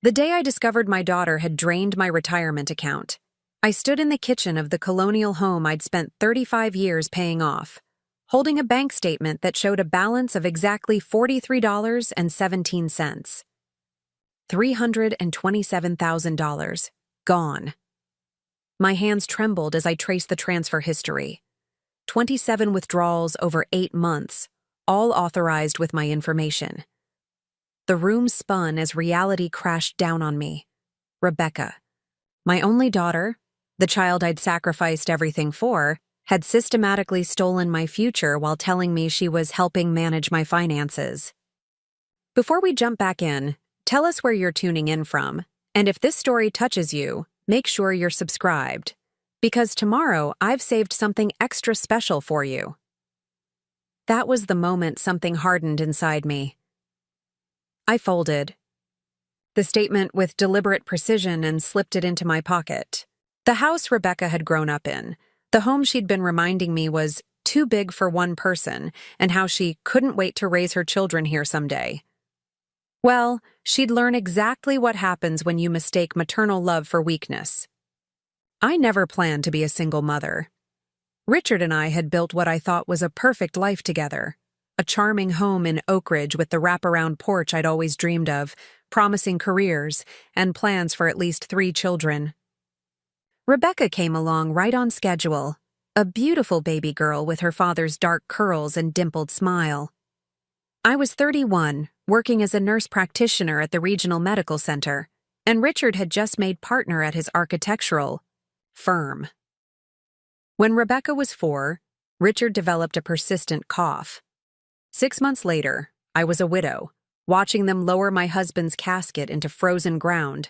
The day I discovered my daughter had drained my retirement account, I stood in the kitchen of the colonial home I'd spent 35 years paying off, holding a bank statement that showed a balance of exactly $43.17. $327,000. Gone. My hands trembled as I traced the transfer history. 27 withdrawals over 8 months, all authorized with my information. The room spun as reality crashed down on me. Rebecca, my only daughter, the child I'd sacrificed everything for, had systematically stolen my future while telling me she was helping manage my finances. Before we jump back in, tell us where you're tuning in from, and if this story touches you, make sure you're subscribed, because tomorrow I've saved something extra special for you. That was the moment something hardened inside me. I folded the statement with deliberate precision and slipped it into my pocket. The house Rebecca had grown up in, the home she'd been reminding me was too big for one person and how she couldn't wait to raise her children here someday. Well, she'd learn exactly what happens when you mistake maternal love for weakness. I never planned to be a single mother. Richard and I had built what I thought was a perfect life together. A charming home in Oak Ridge with the wraparound porch I'd always dreamed of, promising careers, and plans for at least 3 children. Rebecca came along right on schedule, a beautiful baby girl with her father's dark curls and dimpled smile. I was 31, working as a nurse practitioner at the regional medical center, and Richard had just made partner at his architectural firm. When Rebecca was 4, Richard developed a persistent cough. 6 months later, I was a widow, watching them lower my husband's casket into frozen ground,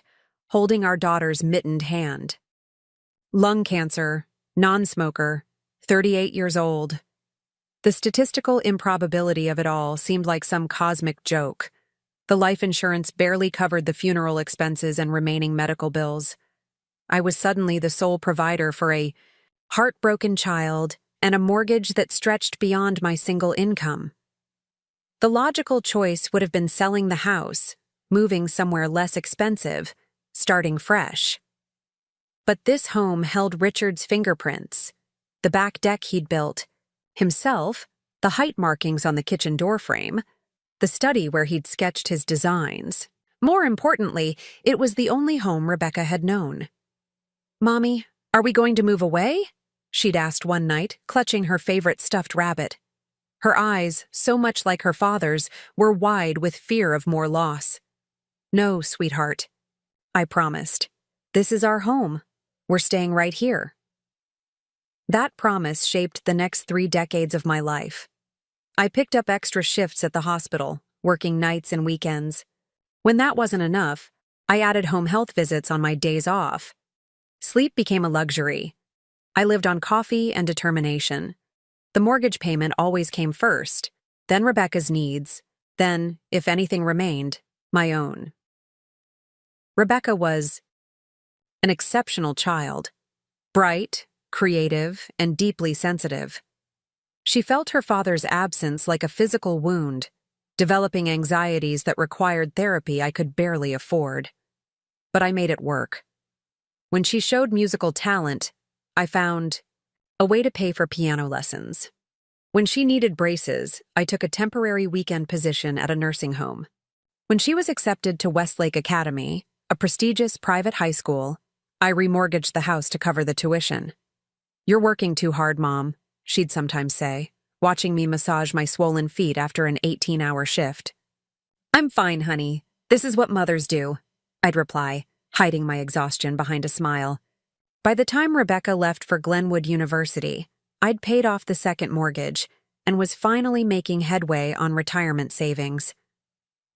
holding our daughter's mittened hand. Lung cancer, non-smoker, 38 years old. The statistical improbability of it all seemed like some cosmic joke. The life insurance barely covered the funeral expenses and remaining medical bills. I was suddenly the sole provider for a heartbroken child and a mortgage that stretched beyond my single income. The logical choice would have been selling the house, moving somewhere less expensive, starting fresh. But this home held Richard's fingerprints, the back deck he'd built, himself, the height markings on the kitchen doorframe, the study where he'd sketched his designs. More importantly, it was the only home Rebecca had known. "Mommy, are we going to move away?" she'd asked one night, clutching her favorite stuffed rabbit. Her eyes, so much like her father's, were wide with fear of more loss. "No, sweetheart," I promised. "This is our home. We're staying right here." That promise shaped the next 3 decades of my life. I picked up extra shifts at the hospital, working nights and weekends. When that wasn't enough, I added home health visits on my days off. Sleep became a luxury. I lived on coffee and determination. The mortgage payment always came first, then Rebecca's needs, then, if anything remained, my own. Rebecca was an exceptional child, bright, creative, and deeply sensitive. She felt her father's absence like a physical wound, developing anxieties that required therapy I could barely afford. But I made it work. When she showed musical talent, I found a way to pay for piano lessons. When she needed braces, I took a temporary weekend position at a nursing home. When she was accepted to Westlake Academy, a prestigious private high school, I remortgaged the house to cover the tuition. "You're working too hard, Mom," she'd sometimes say, watching me massage my swollen feet after an 18-hour shift. "I'm fine, honey. This is what mothers do," I'd reply, hiding my exhaustion behind a smile. By the time Rebecca left for Glenwood University, I'd paid off the second mortgage and was finally making headway on retirement savings.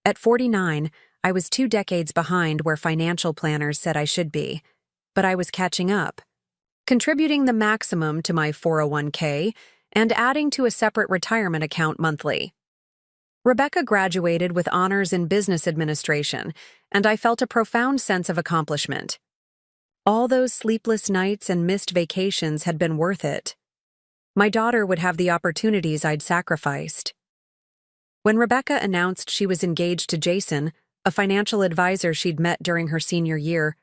At 49, I was 2 decades behind where financial planners said I should be, but I was catching up, contributing the maximum to my 401k and adding to a separate retirement account monthly. Rebecca graduated with honors in business administration, and I felt a profound sense of accomplishment. All those sleepless nights and missed vacations had been worth it. My daughter would have the opportunities I'd sacrificed. When Rebecca announced she was engaged to Jason, a financial advisor she'd met during her senior year.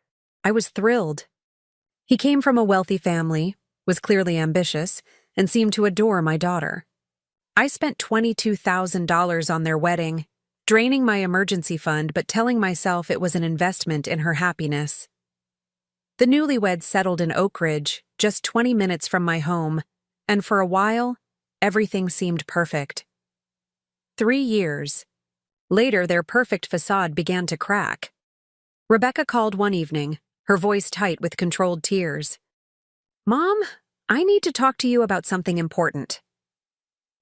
I was thrilled. He came from a wealthy family, was clearly ambitious, and seemed to adore my daughter. I spent $22,000 on their wedding, draining my emergency fund but telling myself it was an investment in her happiness. The newlyweds settled in Oak Ridge, just 20 minutes from my home, and for a while, everything seemed perfect. 3 years. Later, their perfect facade began to crack. Rebecca called one evening, her voice tight with controlled tears. "Mom, I need to talk to you about something important."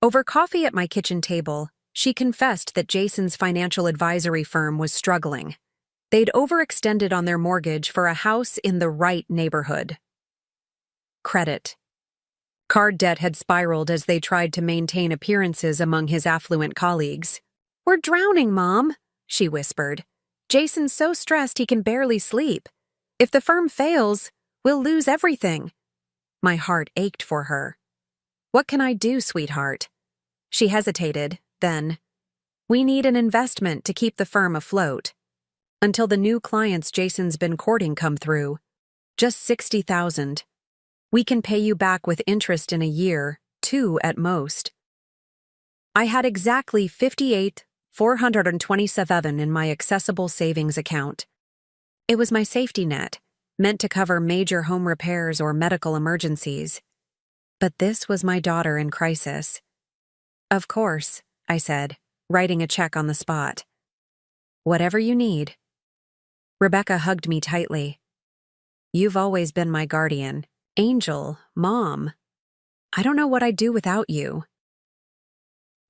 Over coffee at my kitchen table, she confessed that Jason's financial advisory firm was struggling. They'd overextended on their mortgage for a house in the right neighborhood. Credit. Card debt had spiraled as they tried to maintain appearances among his affluent colleagues. "We're drowning, Mom," she whispered. "Jason's so stressed he can barely sleep. If the firm fails, we'll lose everything." My heart ached for her. "What can I do, sweetheart?" She hesitated, then, "We need an investment to keep the firm afloat. Until the new clients Jason's been courting come through. Just $60,000. We can pay you back with interest in a year, 2 at most." I had exactly $58,427 in my accessible savings account. It was my safety net, meant to cover major home repairs or medical emergencies. But this was my daughter in crisis. "Of course," I said, writing a check on the spot. "Whatever you need." Rebecca hugged me tightly. "You've always been my guardian, angel, Mom. I don't know what I'd do without you."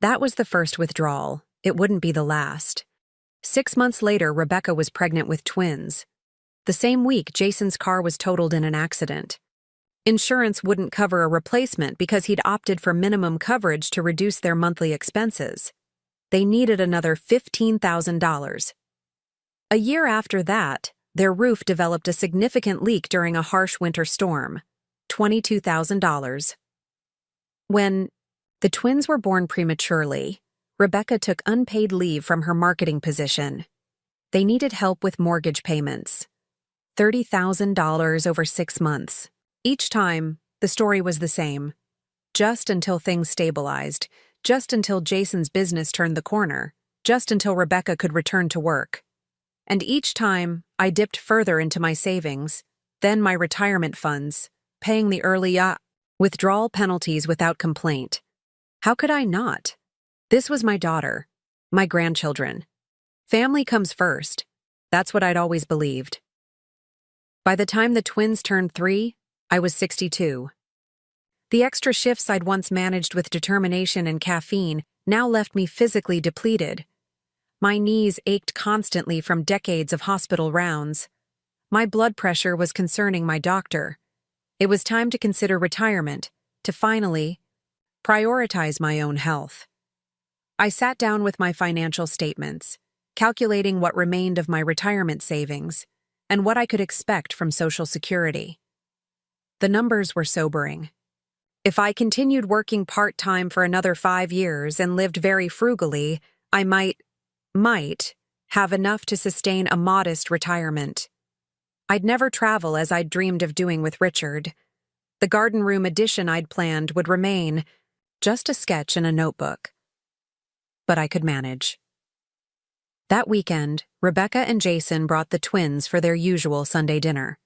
That was the first withdrawal. It wouldn't be the last. 6 months later, Rebecca was pregnant with twins. The same week, Jason's car was totaled in an accident. Insurance wouldn't cover a replacement because he'd opted for minimum coverage to reduce their monthly expenses. They needed another $15,000. A year after that, their roof developed a significant leak during a harsh winter storm. $22,000. When the twins were born prematurely, Rebecca took unpaid leave from her marketing position. They needed help with mortgage payments. $30,000 over 6 months. Each time, the story was the same. Just until things stabilized, just until Jason's business turned the corner, just until Rebecca could return to work. And each time, I dipped further into my savings, then my retirement funds, paying the early withdrawal penalties without complaint. How could I not? This was my daughter, my grandchildren. Family comes first. That's what I'd always believed. By the time the twins turned 3, I was 62. The extra shifts I'd once managed with determination and caffeine now left me physically depleted. My knees ached constantly from decades of hospital rounds. My blood pressure was concerning my doctor. It was time to consider retirement, to finally prioritize my own health. I sat down with my financial statements, calculating what remained of my retirement savings and what I could expect from Social Security. The numbers were sobering. If I continued working part-time for another 5 years and lived very frugally, I might have enough to sustain a modest retirement. I'd never travel as I'd dreamed of doing with Richard. The garden room addition I'd planned would remain, just a sketch in a notebook. But I could manage. That weekend, Rebecca and Jason brought the twins for their usual Sunday dinner.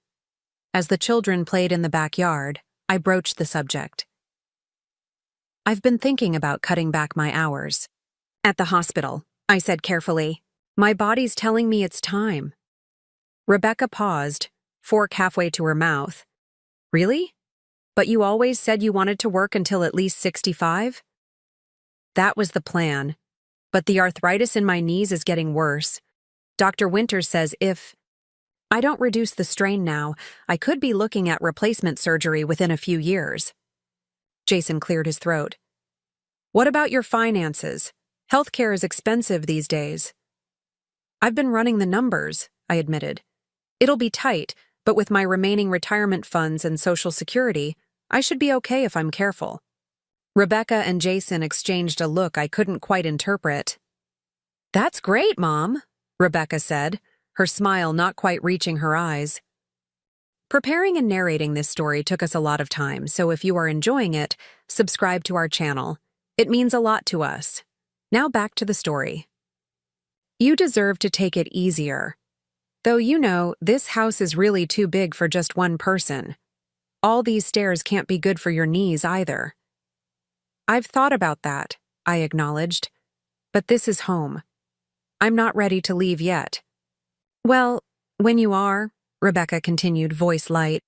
As the children played in the backyard, I broached the subject. "I've been thinking about cutting back my hours." "At the hospital," I said carefully. "My body's telling me it's time." Rebecca paused, fork halfway to her mouth. "Really? But you always said you wanted to work until at least 65? "That was the plan. But the arthritis in my knees is getting worse. Dr. Winters says if I don't reduce the strain now, I could be looking at replacement surgery within a few years." Jason cleared his throat. "What about your finances? Healthcare is expensive these days." "I've been running the numbers," I admitted. "It'll be tight, but with my remaining retirement funds and Social Security, I should be okay if I'm careful." Rebecca and Jason exchanged a look I couldn't quite interpret. "That's great, Mom," Rebecca said, her smile not quite reaching her eyes. Preparing and narrating this story took us a lot of time, so if you are enjoying it, subscribe to our channel. It means a lot to us. Now back to the story. You deserve to take it easier. Though you know, this house is really too big for just one person. All these stairs can't be good for your knees either. I've thought about that, I acknowledged. But this is home. I'm not ready to leave yet. Well, when you are, Rebecca continued, voice light,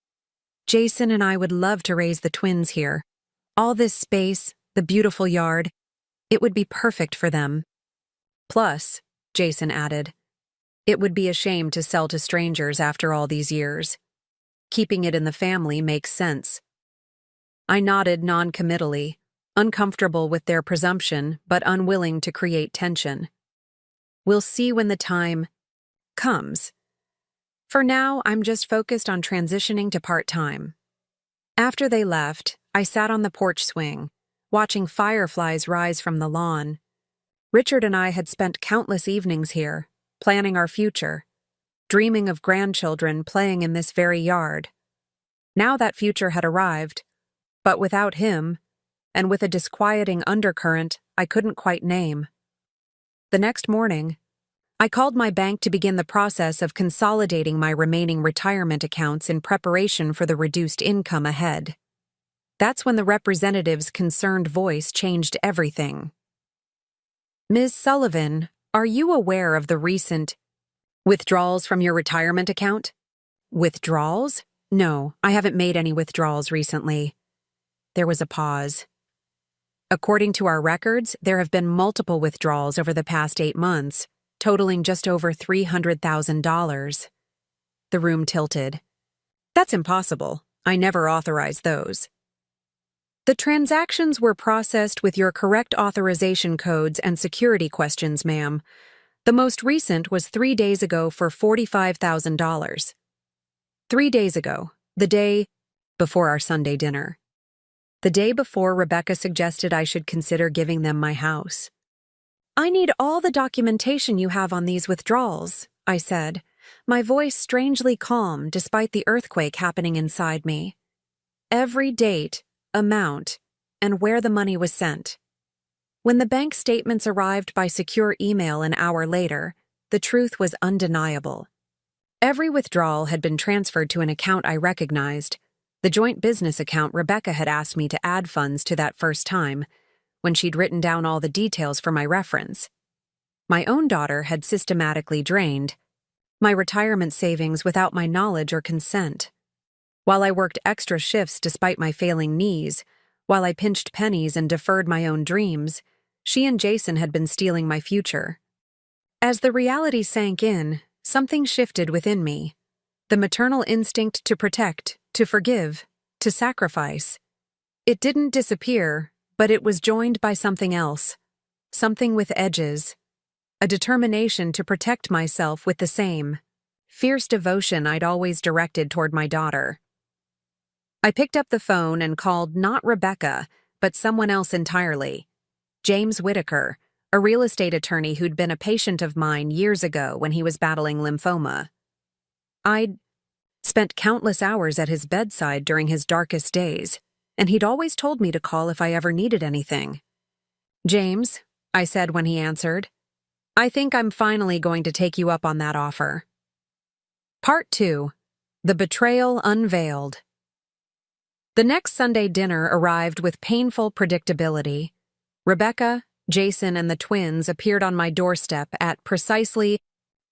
Jason and I would love to raise the twins here. All this space, the beautiful yard, it would be perfect for them. Plus, Jason added, it would be a shame to sell to strangers after all these years. Keeping it in the family makes sense. I nodded non-committally, uncomfortable with their presumption but unwilling to create tension. We'll see when the time comes. For now, I'm just focused on transitioning to part-time. After they left, I sat on the porch swing, watching fireflies rise from the lawn. Richard and I had spent countless evenings here, planning our future, dreaming of grandchildren playing in this very yard. Now that future had arrived, but without him, and with a disquieting undercurrent I couldn't quite name. The next morning, I called my bank to begin the process of consolidating my remaining retirement accounts in preparation for the reduced income ahead. That's when the representative's concerned voice changed everything. Ms. Sullivan, are you aware of the recent withdrawals from your retirement account? Withdrawals? No, I haven't made any withdrawals recently. There was a pause. According to our records, there have been multiple withdrawals over the past 8 months, totaling just over $300,000. The room tilted. That's impossible. I never authorized those. The transactions were processed with your correct authorization codes and security questions, ma'am. The most recent was 3 days ago for $45,000. 3 days ago, the day before our Sunday dinner. The day before Rebecca suggested I should consider giving them my house. I need all the documentation you have on these withdrawals, I said, my voice strangely calm despite the earthquake happening inside me. Every date, amount, and where the money was sent. When the bank statements arrived by secure email an hour later, the truth was undeniable. Every withdrawal had been transferred to an account I recognized, the joint business account Rebecca had asked me to add funds to that first time, when she'd written down all the details for my reference. My own daughter had systematically drained my retirement savings without my knowledge or consent. While I worked extra shifts despite my failing knees, while I pinched pennies and deferred my own dreams, she and Jason had been stealing my future. As the reality sank in, something shifted within me. The maternal instinct to protect, to forgive, to sacrifice. It didn't disappear, but it was joined by something else. Something with edges. A determination to protect myself with the same fierce devotion I'd always directed toward my daughter. I picked up the phone and called not Rebecca, but someone else entirely. James Whitaker, a real estate attorney who'd been a patient of mine years ago when he was battling lymphoma. I'd spent countless hours at his bedside during his darkest days, and he'd always told me to call if I ever needed anything. James, I said when he answered, I think I'm finally going to take you up on that offer. Part 2. The Betrayal Unveiled. The next Sunday dinner arrived with painful predictability. Rebecca, Jason, and the twins appeared on my doorstep at precisely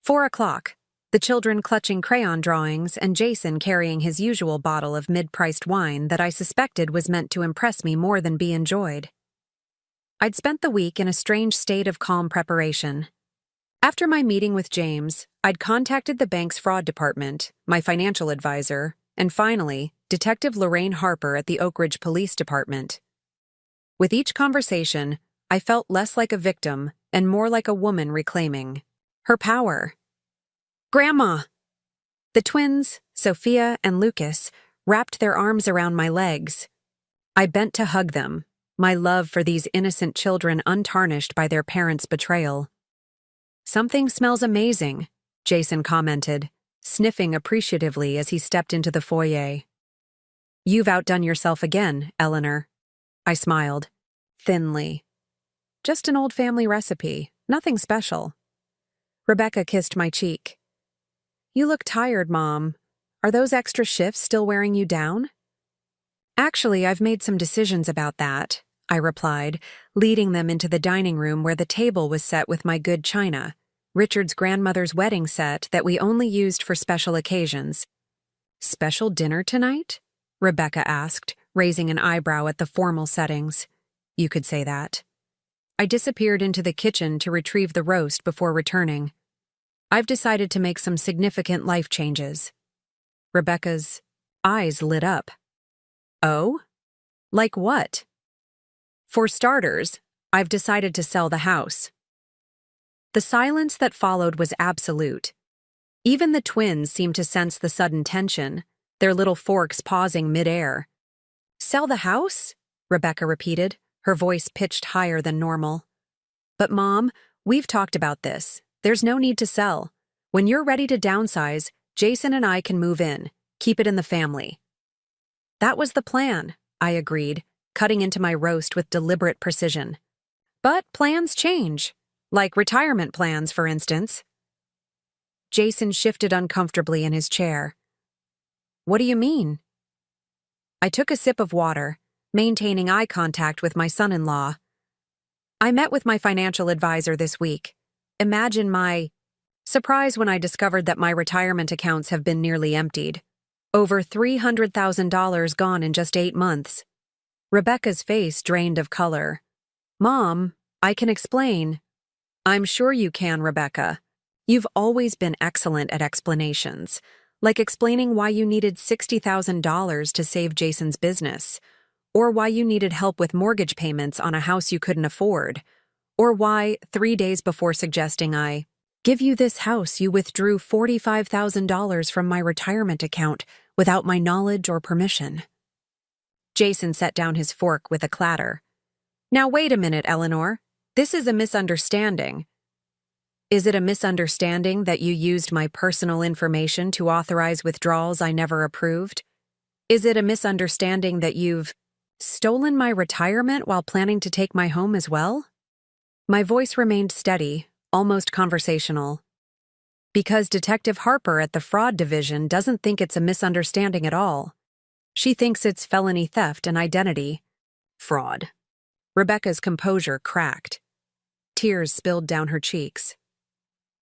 4 o'clock, the children clutching crayon drawings and Jason carrying his usual bottle of mid-priced wine that I suspected was meant to impress me more than be enjoyed. I'd spent the week in a strange state of calm preparation. After my meeting with James, I'd contacted the bank's fraud department, my financial advisor, and finally, Detective Lorraine Harper at the Oak Ridge Police Department. With each conversation, I felt less like a victim and more like a woman reclaiming her power. Grandma! The twins, Sophia and Lucas, wrapped their arms around my legs. I bent to hug them, my love for these innocent children untarnished by their parents' betrayal. Something smells amazing, Jason commented, sniffing appreciatively as he stepped into the foyer. You've outdone yourself again, Eleanor. I smiled, thinly. Just an old family recipe, nothing special. Rebecca kissed my cheek. You look tired, Mom. Are those extra shifts still wearing you down? Actually, I've made some decisions about that, I replied, leading them into the dining room where the table was set with my good china, Richard's grandmother's wedding set that we only used for special occasions. Special dinner tonight? Rebecca asked, raising an eyebrow at the formal settings. You could say that. I disappeared into the kitchen to retrieve the roast before returning. I've decided to make some significant life changes. Rebecca's eyes lit up. Oh? Like what? For starters, I've decided to sell the house. The silence that followed was absolute. Even the twins seemed to sense the sudden tension, their little forks pausing midair. Sell the house? Rebecca repeated, her voice pitched higher than normal. But Mom, we've talked about this. There's no need to sell. When you're ready to downsize, Jason and I can move in, keep it in the family. That was the plan, I agreed, cutting into my roast with deliberate precision. But plans change, like retirement plans, for instance. Jason shifted uncomfortably in his chair. What do you mean? I took a sip of water, maintaining eye contact with my son-in-law. I met with my financial advisor this week. Imagine my surprise when I discovered that my retirement accounts have been nearly emptied. Over $300,000 gone in just 8 months. Rebecca's face drained of color. Mom, I can explain. I'm sure you can, Rebecca. You've always been excellent at explanations, like explaining why you needed $60,000 to save Jason's business, or why you needed help with mortgage payments on a house you couldn't afford, or why, 3 days before suggesting I give you this house, you withdrew $45,000 from my retirement account without my knowledge or permission. Jason set down his fork with a clatter. Now wait a minute, Eleanor. This is a misunderstanding. Is it a misunderstanding that you used my personal information to authorize withdrawals I never approved? Is it a misunderstanding that you've stolen my retirement while planning to take my home as well? My voice remained steady, almost conversational. Because Detective Harper at the Fraud Division doesn't think it's a misunderstanding at all. She thinks it's felony theft and identity fraud. Rebecca's composure cracked. Tears spilled down her cheeks.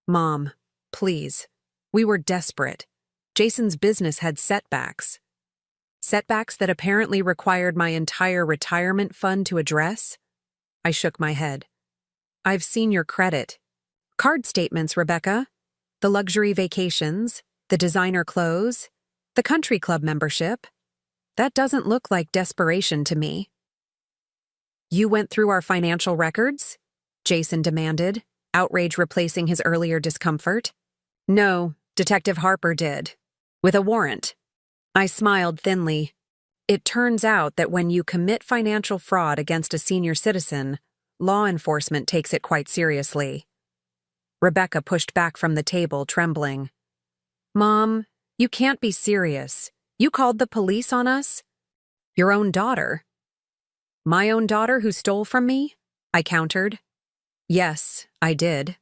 Mom, please. We were desperate. Jason's business had setbacks. Setbacks that apparently required my entire retirement fund to address? I shook my head. I've seen your credit. Card statements, Rebecca. The luxury vacations, the designer clothes, the country club membership. That doesn't look like desperation to me. You went through our financial records? Jason demanded, outrage replacing his earlier discomfort. No, Detective Harper did. With a warrant. I smiled thinly. It turns out that when you commit financial fraud against a senior citizen, law enforcement takes it quite seriously. Rebecca pushed back from the table, trembling. Mom, you can't be serious. You called the police on us? Your own daughter? My own daughter who stole from me? I countered. Yes, I did.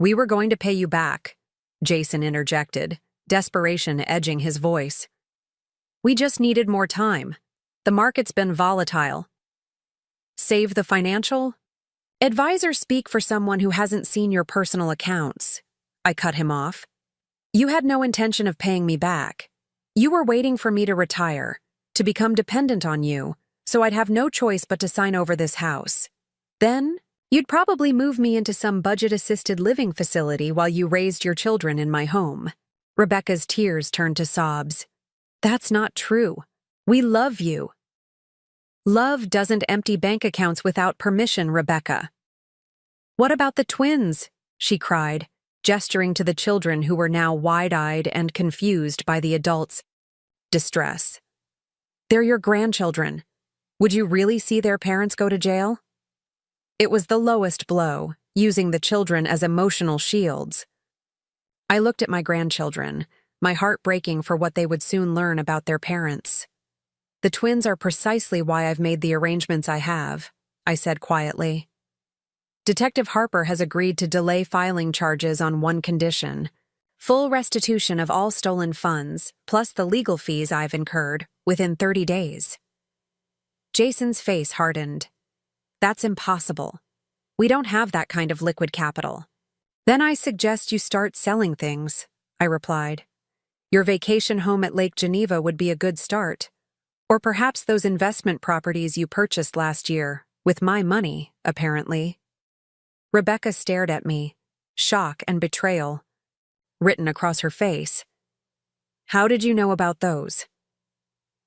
We were going to pay you back, Jason interjected, desperation edging his voice. We just needed more time. The market's been volatile. Save the financial? Advisors speak for someone who hasn't seen your personal accounts. I cut him off. You had no intention of paying me back. You were waiting for me to retire, to become dependent on you, so I'd have no choice but to sign over this house. Then, you'd probably move me into some budget-assisted living facility while you raised your children in my home. Rebecca's tears turned to sobs. That's not true. We love you. Love doesn't empty bank accounts without permission, Rebecca. What about the twins? She cried, gesturing to the children who were now wide-eyed and confused by the adults' distress. They're your grandchildren. Would you really see their parents go to jail? It was the lowest blow, using the children as emotional shields. I looked at my grandchildren, my heart breaking for what they would soon learn about their parents. The twins are precisely why I've made the arrangements I have, I said quietly. Detective Harper has agreed to delay filing charges on one condition: full restitution of all stolen funds, plus the legal fees I've incurred, within 30 days. Jason's face hardened. That's impossible. We don't have that kind of liquid capital. Then I suggest you start selling things, I replied. Your vacation home at Lake Geneva would be a good start. Or perhaps those investment properties you purchased last year, with my money, apparently. Rebecca stared at me, shock and betrayal written across her face. How did you know about those?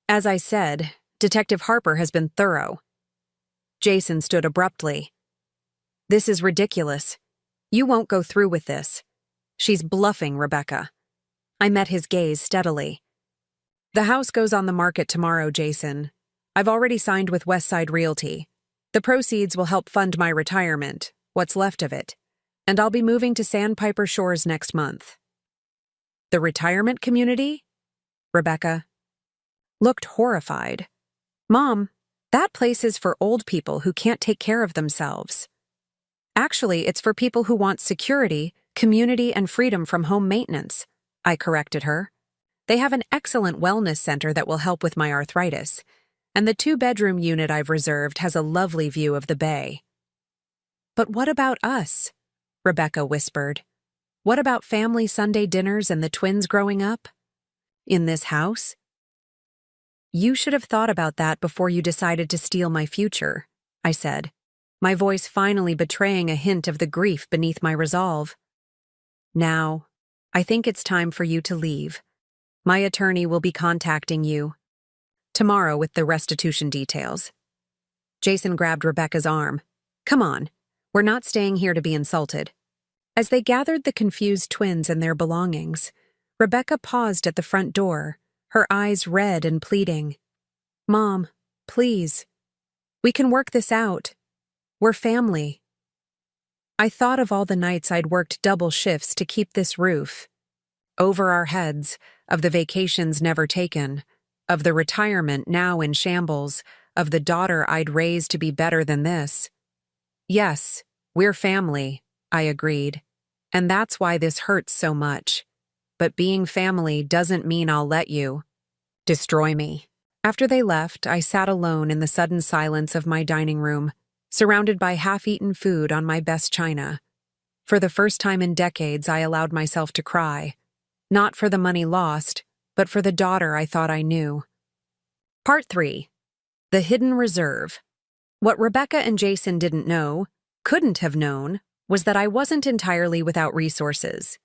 As I said, Detective Harper has been thorough. Jason stood abruptly. This is ridiculous. You won't go through with this. She's bluffing, Rebecca. I met his gaze steadily. The house goes on the market tomorrow, Jason. I've already signed with Westside Realty. The proceeds will help fund my retirement, what's left of it, and I'll be moving to Sandpiper Shores next month. The retirement community? Rebecca looked horrified. Mom, that place is for old people who can't take care of themselves. Actually, it's for people who want security, community, and freedom from home maintenance, I corrected her. They have an excellent wellness center that will help with my arthritis, and the 2-bedroom unit I've reserved has a lovely view of the bay. But what about us? Rebecca whispered. What about family Sunday dinners and the twins growing up? In this house? You should have thought about that before you decided to steal my future, I said, my voice finally betraying a hint of the grief beneath my resolve. Now, I think it's time for you to leave. My attorney will be contacting you tomorrow with the restitution details. Jason grabbed Rebecca's arm. Come on, we're not staying here to be insulted. As they gathered the confused twins and their belongings, Rebecca paused at the front door, her eyes red and pleading. Mom, please. We can work this out. We're family. I thought of all the nights I'd worked double shifts to keep this roof over our heads, of the vacations never taken, of the retirement now in shambles, of the daughter I'd raised to be better than this. Yes, we're family, I agreed, and that's why this hurts so much. But being family doesn't mean I'll let you destroy me. After they left, I sat alone in the sudden silence of my dining room, surrounded by half-eaten food on my best china. For the first time in decades, I allowed myself to cry. Not for the money lost, but for the daughter I thought I knew. Part 3. The Hidden Reserve. What Rebecca and Jason didn't know, couldn't have known, was that I wasn't entirely without resources.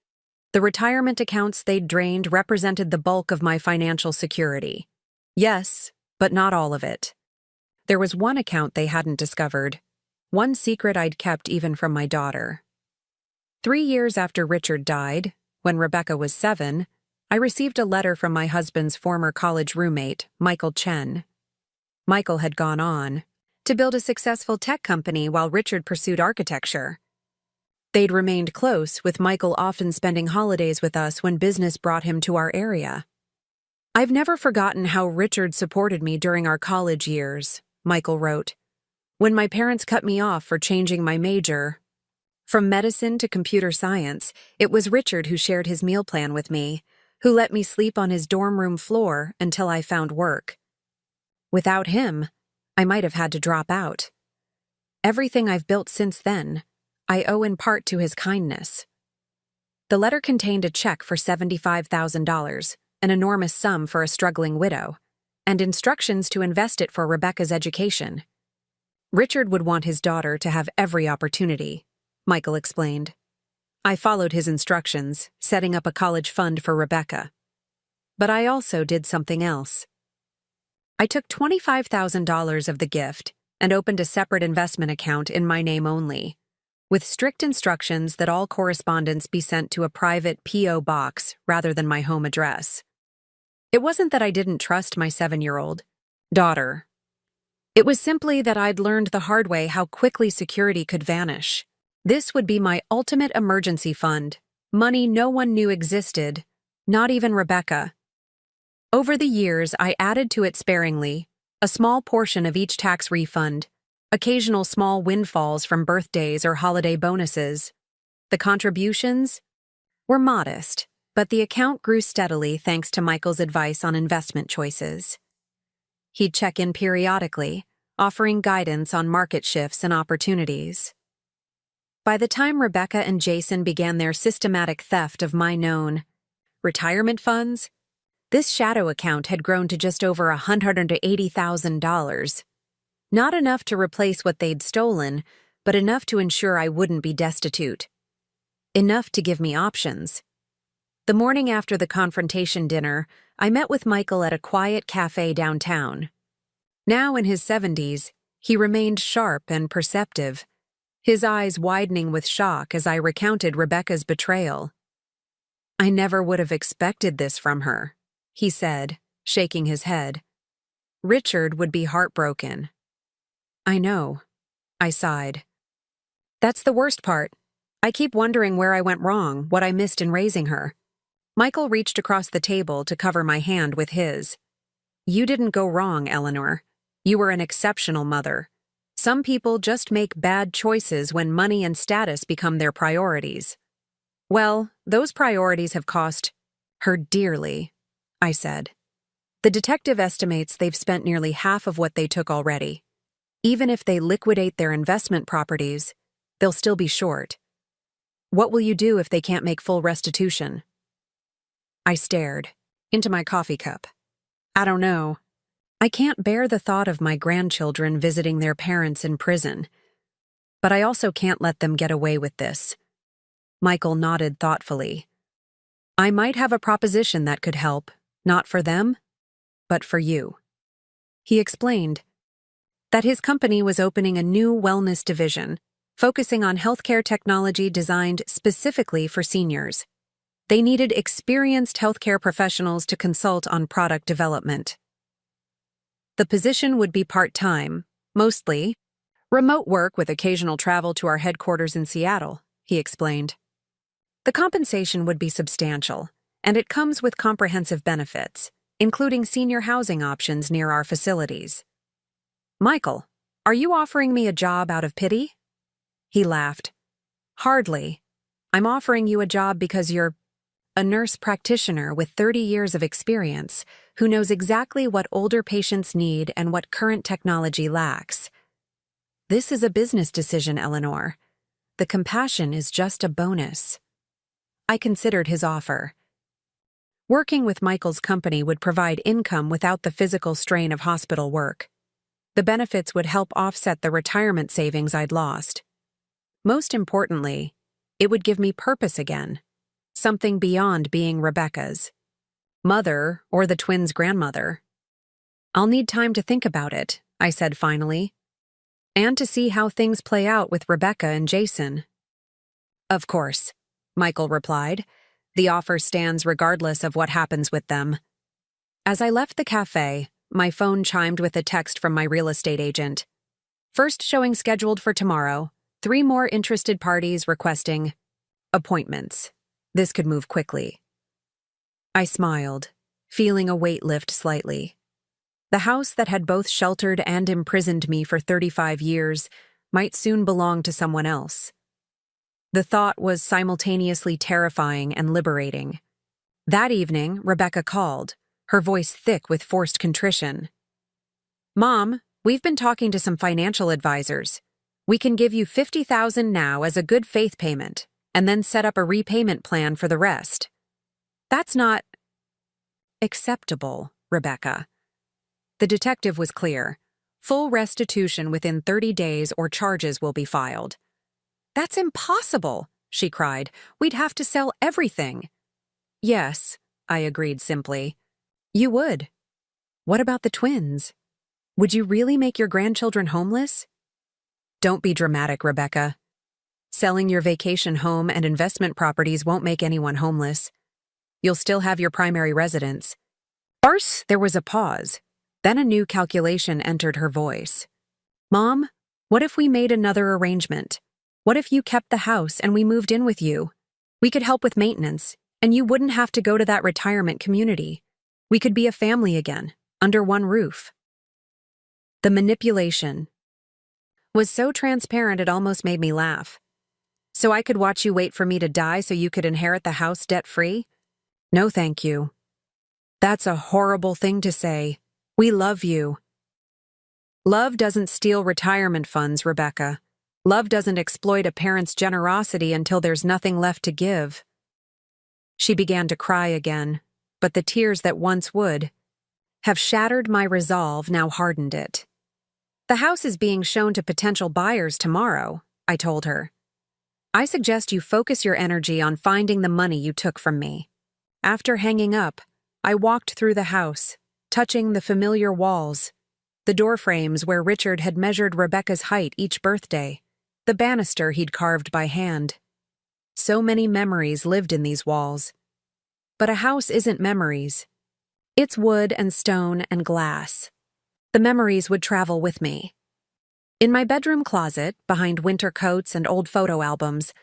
The retirement accounts they'd drained represented the bulk of my financial security. Yes, but not all of it. There was one account they hadn't discovered, one secret I'd kept even from my daughter. 3 years after Richard died, when Rebecca was 7, I received a letter from my husband's former college roommate, Michael Chen. Michael had gone on to build a successful tech company while Richard pursued architecture. They'd remained close, with Michael often spending holidays with us when business brought him to our area. I've never forgotten how Richard supported me during our college years, Michael wrote. When my parents cut me off for changing my major from medicine to computer science, it was Richard who shared his meal plan with me, who let me sleep on his dorm room floor until I found work. Without him, I might have had to drop out. Everything I've built since then, I owe in part to his kindness. The letter contained a check for $75,000, an enormous sum for a struggling widow, and instructions to invest it for Rebecca's education. Richard would want his daughter to have every opportunity, Michael explained. I followed his instructions, setting up a college fund for Rebecca. But I also did something else. I took $25,000 of the gift and opened a separate investment account in my name only, with strict instructions that all correspondence be sent to a private P.O. box rather than my home address. It wasn't that I didn't trust my 7-year-old daughter. It was simply that I'd learned the hard way how quickly security could vanish. This would be my ultimate emergency fund, money no one knew existed, not even Rebecca. Over the years, I added to it sparingly, a small portion of each tax refund, occasional small windfalls from birthdays or holiday bonuses. The contributions were modest, but the account grew steadily thanks to Michael's advice on investment choices. He'd check in periodically, offering guidance on market shifts and opportunities. By the time Rebecca and Jason began their systematic theft of my known retirement funds, this shadow account had grown to just over $180,000. Not enough to replace what they'd stolen, but enough to ensure I wouldn't be destitute. Enough to give me options. The morning after the confrontation dinner, I met with Michael at a quiet cafe downtown. Now in his 70s, he remained sharp and perceptive, his eyes widening with shock as I recounted Rebecca's betrayal. "I never would have expected this from her," he said, shaking his head. "Richard would be heartbroken." "I know," I sighed. "That's the worst part. I keep wondering where I went wrong, what I missed in raising her." Michael reached across the table to cover my hand with his. "You didn't go wrong, Eleanor. You were an exceptional mother. Some people just make bad choices when money and status become their priorities. Well, those priorities have cost her dearly," I said. "The detective estimates they've spent nearly half of what they took already. Even if they liquidate their investment properties, they'll still be short. What will you do if they can't make full restitution?" I stared into my coffee cup. "I don't know. I can't bear the thought of my grandchildren visiting their parents in prison. But I also can't let them get away with this." Michael nodded thoughtfully. "I might have a proposition that could help, not for them, but for you." He explained that his company was opening a new wellness division, focusing on healthcare technology designed specifically for seniors. They needed experienced healthcare professionals to consult on product development. The position would be part-time, mostly remote work with occasional travel to our headquarters in Seattle, he explained. The compensation would be substantial, and it comes with comprehensive benefits, including senior housing options near our facilities. "Michael, are you offering me a job out of pity?" He laughed. "Hardly. I'm offering you a job because you're a nurse practitioner with 30 years of experience who knows exactly what older patients need and what current technology lacks. This is a business decision, Eleanor. The compassion is just a bonus." I considered his offer. Working with Michael's company would provide income without the physical strain of hospital work. The benefits would help offset the retirement savings I'd lost. Most importantly, it would give me purpose again. Something beyond being Rebecca's mother or the twins' grandmother. "I'll need time to think about it," I said finally, "and to see how things play out with Rebecca and Jason." "Of course," Michael replied. "The offer stands regardless of what happens with them." As I left the cafe, my phone chimed with a text from my real estate agent. "First showing scheduled for tomorrow. 3 more interested parties requesting appointments. This could move quickly." I smiled, feeling a weight lift slightly. The house that had both sheltered and imprisoned me for 35 years might soon belong to someone else. The thought was simultaneously terrifying and liberating. That evening, Rebecca called, her voice thick with forced contrition. "Mom, we've been talking to some financial advisors. We can give you $50,000 now as a good faith payment, and then set up a repayment plan for the rest." "That's not acceptable, Rebecca." The detective was clear. "Full restitution within 30 days or charges will be filed." "That's impossible," she cried. "We'd have to sell everything." "Yes," I agreed simply. "You would. What about the twins? Would you really make your grandchildren homeless?" "Don't be dramatic, Rebecca. Selling your vacation home and investment properties won't make anyone homeless. You'll still have your primary residence." First, there was a pause. Then a new calculation entered her voice. "Mom, what if we made another arrangement? What if you kept the house and we moved in with you? We could help with maintenance, and you wouldn't have to go to that retirement community. We could be a family again, under one roof. The manipulation was so transparent it almost made me laugh. So I could watch you wait for me to die so you could inherit the house debt-free? No, thank you. That's a horrible thing to say. We love you. Love doesn't steal retirement funds, Rebecca. Love doesn't exploit a parent's generosity until there's nothing left to give. She began to cry again, but the tears that once would have shattered my resolve now hardened it. The house is being shown to potential buyers tomorrow, I told her. I suggest you focus your energy on finding the money you took from me. After hanging up, I walked through the house, touching the familiar walls, the door frames where Richard had measured Rebecca's height each birthday, the banister he'd carved by hand. So many memories lived in these walls. But a house isn't memories. It's wood and stone and glass. The memories would travel with me. In my bedroom closet, behind winter coats and old photo albums,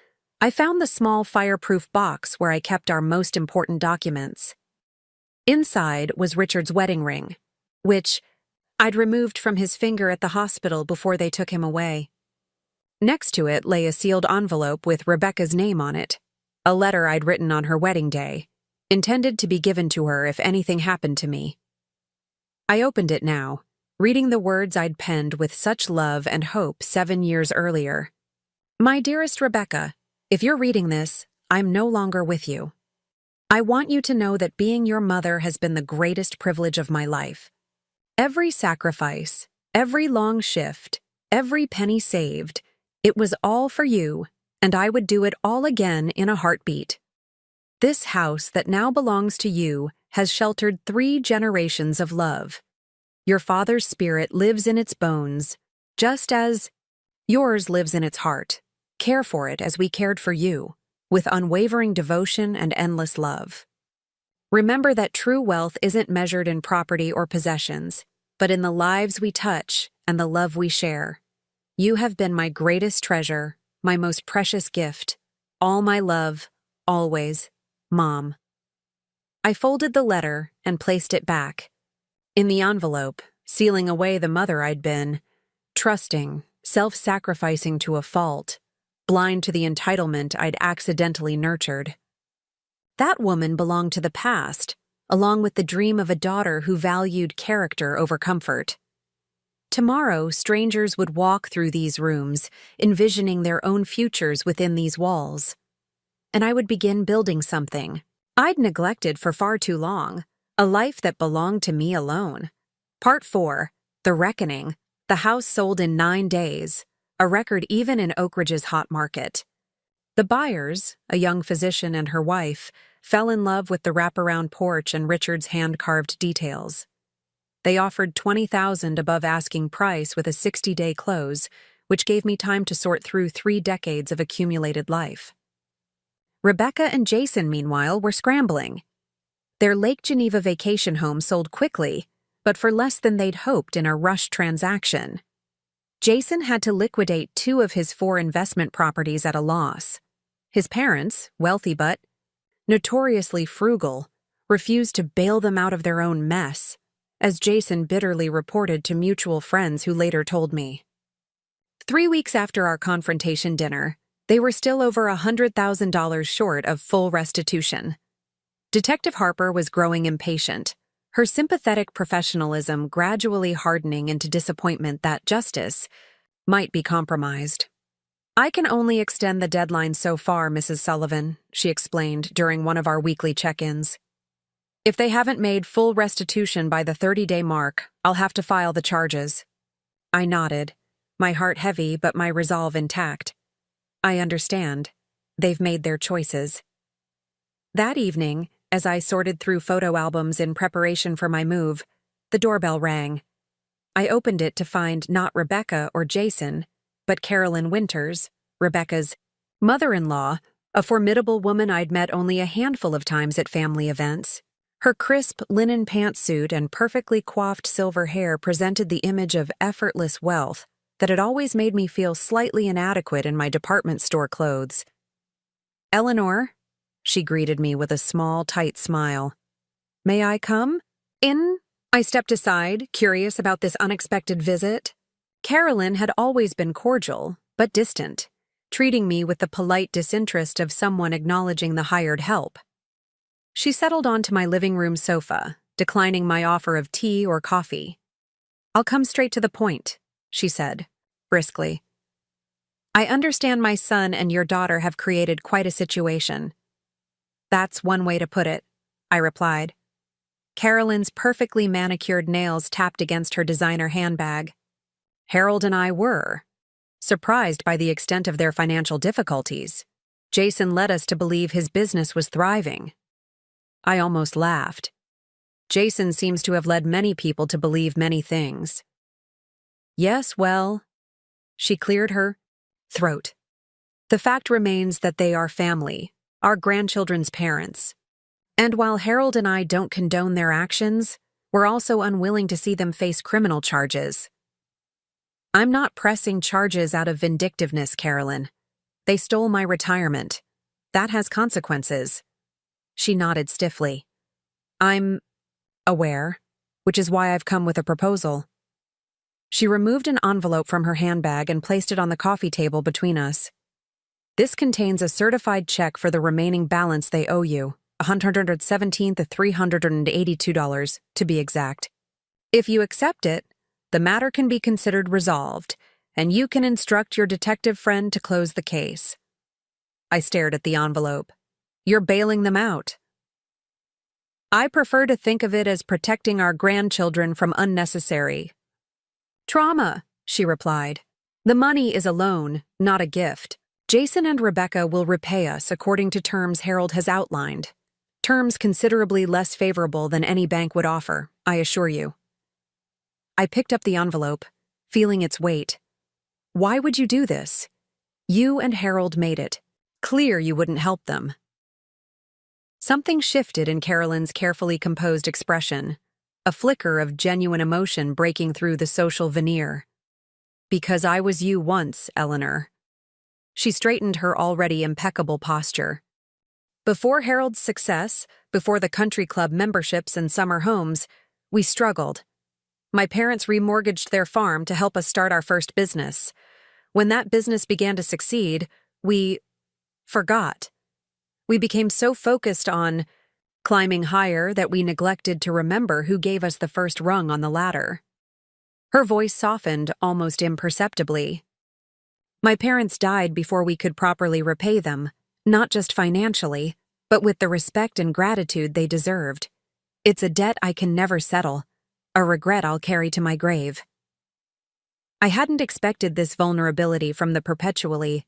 I found the small fireproof box where I kept our most important documents. Inside was Richard's wedding ring, which I'd removed from his finger at the hospital before they took him away. Next to it lay a sealed envelope with Rebecca's name on it, a letter I'd written on her wedding day, intended to be given to her if anything happened to me. I opened it now, reading the words I'd penned with such love and hope 7 years earlier. My dearest Rebecca, if you're reading this, I'm no longer with you. I want you to know that being your mother has been the greatest privilege of my life. Every sacrifice, every long shift, every penny saved, it was all for you, and I would do it all again in a heartbeat. This house that now belongs to you has sheltered 3 generations of love. Your father's spirit lives in its bones, just as yours lives in its heart. Care for it as we cared for you, with unwavering devotion and endless love. Remember that true wealth isn't measured in property or possessions, but in the lives we touch and the love we share. You have been my greatest treasure, my most precious gift, all my love, always, Mom. I folded the letter and placed it back. In the envelope, sealing away the mother I'd been, trusting, self-sacrificing to a fault, blind to the entitlement I'd accidentally nurtured. That woman belonged to the past, along with the dream of a daughter who valued character over comfort. Tomorrow, strangers would walk through these rooms, envisioning their own futures within these walls. And I would begin building something I'd neglected for far too long, a life that belonged to me alone. Part 4, The Reckoning. The house sold in 9 days, a record even in Oak Ridge's hot market. The buyers, a young physician and her wife, fell in love with the wraparound porch and Richard's hand-carved details. They offered $20,000 above asking price with a 60-day close, which gave me time to sort through 3 decades of accumulated life. Rebecca and Jason, meanwhile, were scrambling. Their Lake Geneva vacation home sold quickly, but for less than they'd hoped in a rushed transaction. Jason had to liquidate 2 of his 4 investment properties at a loss. His parents, wealthy but notoriously frugal, refused to bail them out of their own mess, as Jason bitterly reported to mutual friends who later told me. 3 weeks after our confrontation dinner, they were still over $100,000 short of full restitution. Detective Harper was growing impatient, her sympathetic professionalism gradually hardening into disappointment that justice might be compromised. "I can only extend the deadline so far, Mrs. Sullivan," she explained during one of our weekly check-ins. "If they haven't made full restitution by the 30-day mark, I'll have to file the charges." I nodded, my heart heavy but my resolve intact. I understand. They've made their choices. That evening, as I sorted through photo albums in preparation for my move, the doorbell rang. I opened it to find not Rebecca or Jason, but Carolyn Winters, Rebecca's mother-in-law, a formidable woman I'd met only a handful of times at family events. Her crisp linen pantsuit and perfectly coiffed silver hair presented the image of effortless wealth, that it always made me feel slightly inadequate in my department store clothes. "Eleanor," she greeted me with a small, tight smile. "May I come in?" I stepped aside, curious about this unexpected visit. Carolyn had always been cordial, but distant, treating me with the polite disinterest of someone acknowledging the hired help. She settled onto my living room sofa, declining my offer of tea or coffee. "I'll come straight to the point," she said, briskly. "I understand my son and your daughter have created quite a situation." "That's one way to put it," I replied. Carolyn's perfectly manicured nails tapped against her designer handbag. Harold and I were surprised by the extent of their financial difficulties. Jason led us to believe his business was thriving. I almost laughed. Jason seems to have led many people to believe many things. "Yes, well," she cleared her throat. "The fact remains that they are family, our grandchildren's parents. And while Harold and I don't condone their actions, we're also unwilling to see them face criminal charges." "I'm not pressing charges out of vindictiveness, Carolyn. They stole my retirement. That has consequences." She nodded stiffly. "I'm aware, which is why I've come with a proposal." She removed an envelope from her handbag and placed it on the coffee table between us. "This contains a certified check for the remaining balance they owe you, $117,382 to be exact. If you accept it, the matter can be considered resolved, and you can instruct your detective friend to close the case." I stared at the envelope. "You're bailing them out." "I prefer to think of it as protecting our grandchildren from unnecessary trauma," she replied. "The money is a loan, not a gift. Jason and Rebecca will repay us according to terms Harold has outlined. Terms considerably less favorable than any bank would offer, I assure you." I picked up the envelope, feeling its weight. "Why would you do this? You and Harold made it clear you wouldn't help them." Something shifted in Carolyn's carefully composed expression, a flicker of genuine emotion breaking through the social veneer. "Because I was you once, Eleanor." She straightened her already impeccable posture. "Before Harold's success, before the country club memberships and summer homes, we struggled. My parents remortgaged their farm to help us start our first business. When that business began to succeed, we forgot. We became so focused on climbing higher that we neglected to remember who gave us the first rung on the ladder." Her voice softened almost imperceptibly. "My parents died before we could properly repay them, not just financially, but with the respect and gratitude they deserved. It's a debt I can never settle, a regret I'll carry to my grave." I hadn't expected this vulnerability from the perpetually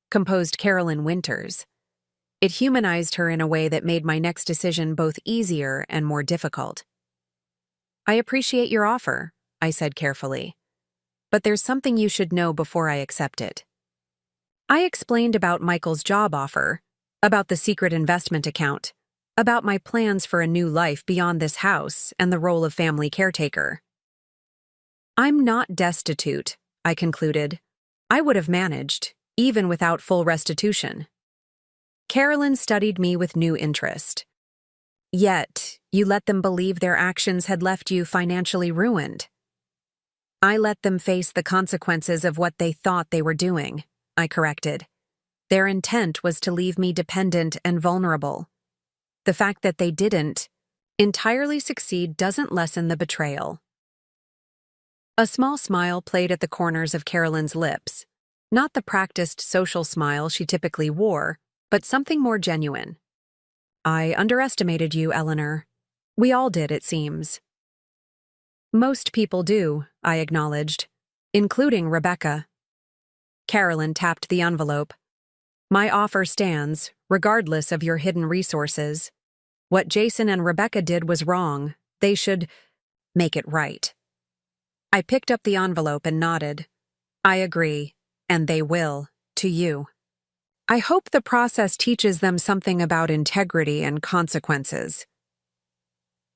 composed Carolyn Winters. It humanized her in a way that made my next decision both easier and more difficult. "I appreciate your offer," I said carefully, "but there's something you should know before I accept it." I explained about Michael's job offer, about the secret investment account, about my plans for a new life beyond this house and the role of family caretaker. "I'm not destitute," I concluded. "I would have managed, even without full restitution." Carolyn studied me with new interest. "Yet, you let them believe their actions had left you financially ruined." "I let them face the consequences of what they thought they were doing," I corrected. "Their intent was to leave me dependent and vulnerable. The fact that they didn't entirely succeed doesn't lessen the betrayal." A small smile played at the corners of Carolyn's lips, not the practiced social smile she typically wore, but something more genuine. "I underestimated you, Eleanor. We all did, it seems." "Most people do," I acknowledged, "including Rebecca." Carolyn tapped the envelope. "My offer stands, regardless of your hidden resources. What Jason and Rebecca did was wrong. They should make it right." I picked up the envelope and nodded. "I agree, and they will, to you. I hope the process teaches them something about integrity and consequences."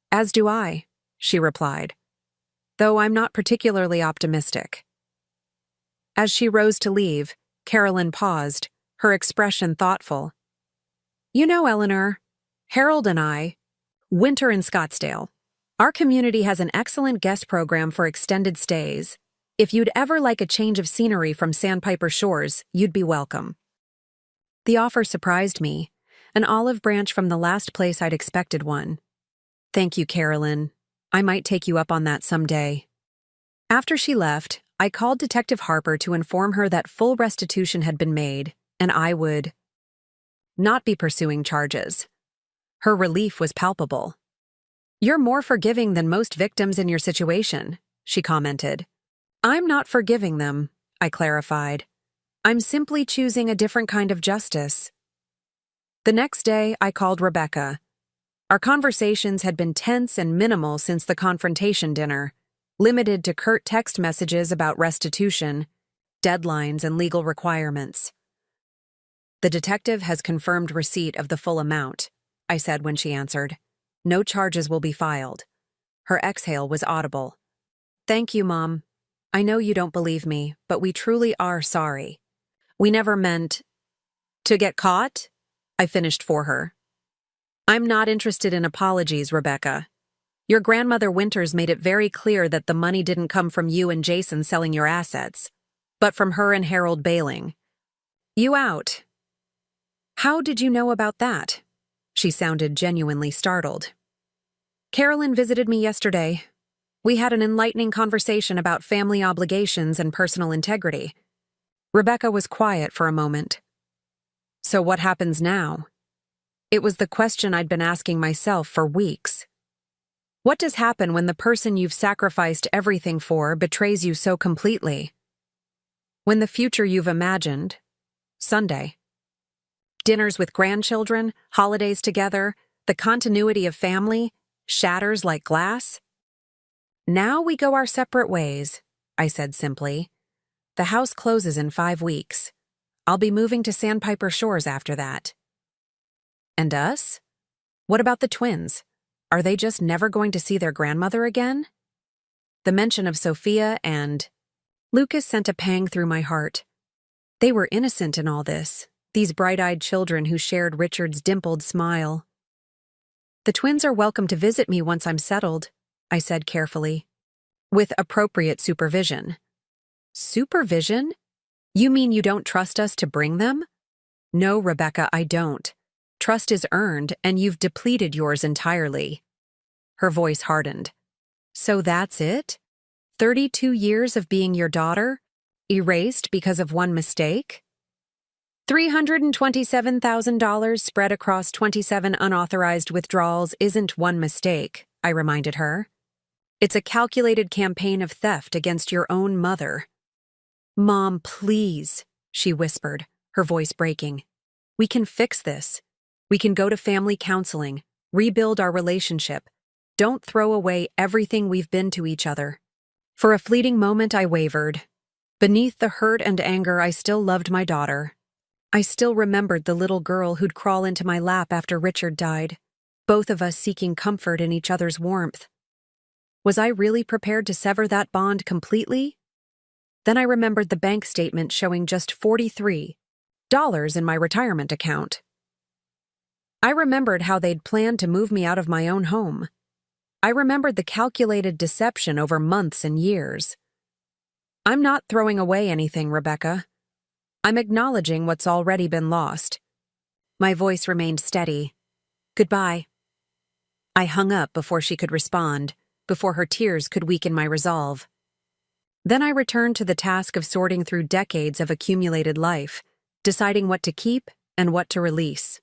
"As do I," she replied, "though I'm not particularly optimistic." As she rose to leave, Carolyn paused, her expression thoughtful. You know, Eleanor, Harold and I, winter in Scottsdale. Our community has an excellent guest program for extended stays. If you'd ever like a change of scenery from Sandpiper Shores, you'd be welcome. The offer surprised me, an olive branch from the last place I'd expected one. Thank you, Carolyn. I might take you up on that someday. After she left, I called Detective Harper to inform her that full restitution had been made, and I would not be pursuing charges. Her relief was palpable. You're more forgiving than most victims in your situation, she commented. I'm not forgiving them, I clarified. I'm simply choosing a different kind of justice. The next day, I called Rebecca. Our conversations had been tense and minimal since the confrontation dinner, limited to curt text messages about restitution, deadlines, and legal requirements. The detective has confirmed receipt of the full amount, I said when she answered. No charges will be filed. Her exhale was audible. Thank you, Mom. I know you don't believe me, but we truly are sorry. We never meant to get caught, I finished for her. I'm not interested in apologies, Rebecca. Your grandmother Winters made it very clear that the money didn't come from you and Jason selling your assets, but from her and Harold bailing you out. How did you know about that? She sounded genuinely startled. Carolyn visited me yesterday. We had an enlightening conversation about family obligations and personal integrity. Rebecca was quiet for a moment. So what happens now? It was the question I'd been asking myself for weeks. What does happen when the person you've sacrificed everything for betrays you so completely? When the future you've imagined, Sunday, dinners with grandchildren, holidays together, the continuity of family, shatters like glass? Now we go our separate ways, I said simply. The house closes in 5 weeks. I'll be moving to Sandpiper Shores after that. And us? What about the twins? Are they just never going to see their grandmother again? The mention of Sophia and Lucas sent a pang through my heart. They were innocent in all this, these bright-eyed children who shared Richard's dimpled smile. The twins are welcome to visit me once I'm settled, I said carefully. With appropriate supervision. Supervision? You mean you don't trust us to bring them? No, Rebecca, I don't. Trust is earned, and you've depleted yours entirely. Her voice hardened. So that's it? 32 years of being your daughter? Erased because of one mistake? $327,000 spread across 27 unauthorized withdrawals isn't one mistake, I reminded her. It's a calculated campaign of theft against your own mother. Mom, please, she whispered, her voice breaking. We can fix this. We can go to family counseling, rebuild our relationship. Don't throw away everything we've been to each other. For a fleeting moment, I wavered. Beneath the hurt and anger, I still loved my daughter. I still remembered the little girl who'd crawl into my lap after Richard died, both of us seeking comfort in each other's warmth. Was I really prepared to sever that bond completely? Then I remembered the bank statement showing just $43 in my retirement account. I remembered how they'd planned to move me out of my own home. I remembered the calculated deception over months and years. I'm not throwing away anything, Rebecca. I'm acknowledging what's already been lost. My voice remained steady. Goodbye. I hung up before she could respond, before her tears could weaken my resolve. Then I returned to the task of sorting through decades of accumulated life, deciding what to keep and what to release.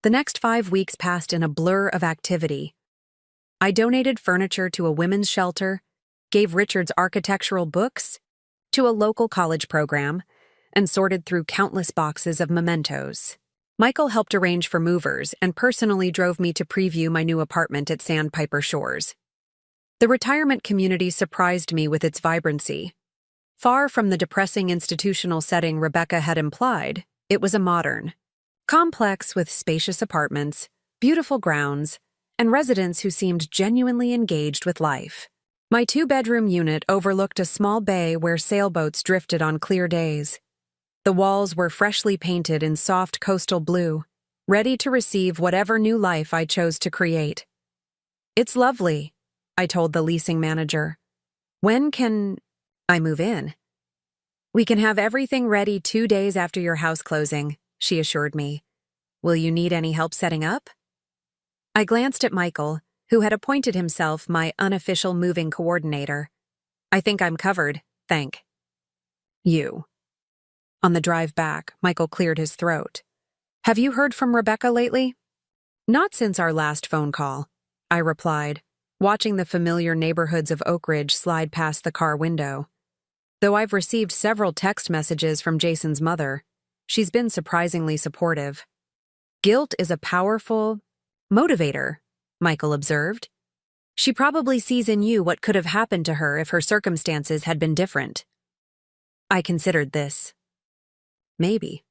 The next 5 weeks passed in a blur of activity. I donated furniture to a women's shelter, gave Richard's architectural books to a local college program, and sorted through countless boxes of mementos. Michael helped arrange for movers and personally drove me to preview my new apartment at Sandpiper Shores. The retirement community surprised me with its vibrancy. Far from the depressing institutional setting Rebecca had implied, it was a modern complex with spacious apartments, beautiful grounds, and residents who seemed genuinely engaged with life. My two-bedroom unit overlooked a small bay where sailboats drifted on clear days. The walls were freshly painted in soft coastal blue, ready to receive whatever new life I chose to create. "It's lovely," I told the leasing manager. "When can I move in?" "We can have everything ready 2 days after your house closing," she assured me. "Will you need any help setting up?" I glanced at Michael, who had appointed himself my unofficial moving coordinator. "I think I'm covered, thank you." On the drive back, Michael cleared his throat. "Have you heard from Rebecca lately?" "Not since our last phone call," I replied, watching the familiar neighborhoods of Oak Ridge slide past the car window. Though I've received several text messages from Jason's mother, she's been surprisingly supportive. "Guilt is a powerful motivator," Michael observed. "She probably sees in you what could have happened to her if her circumstances had been different." I considered this. Maybe.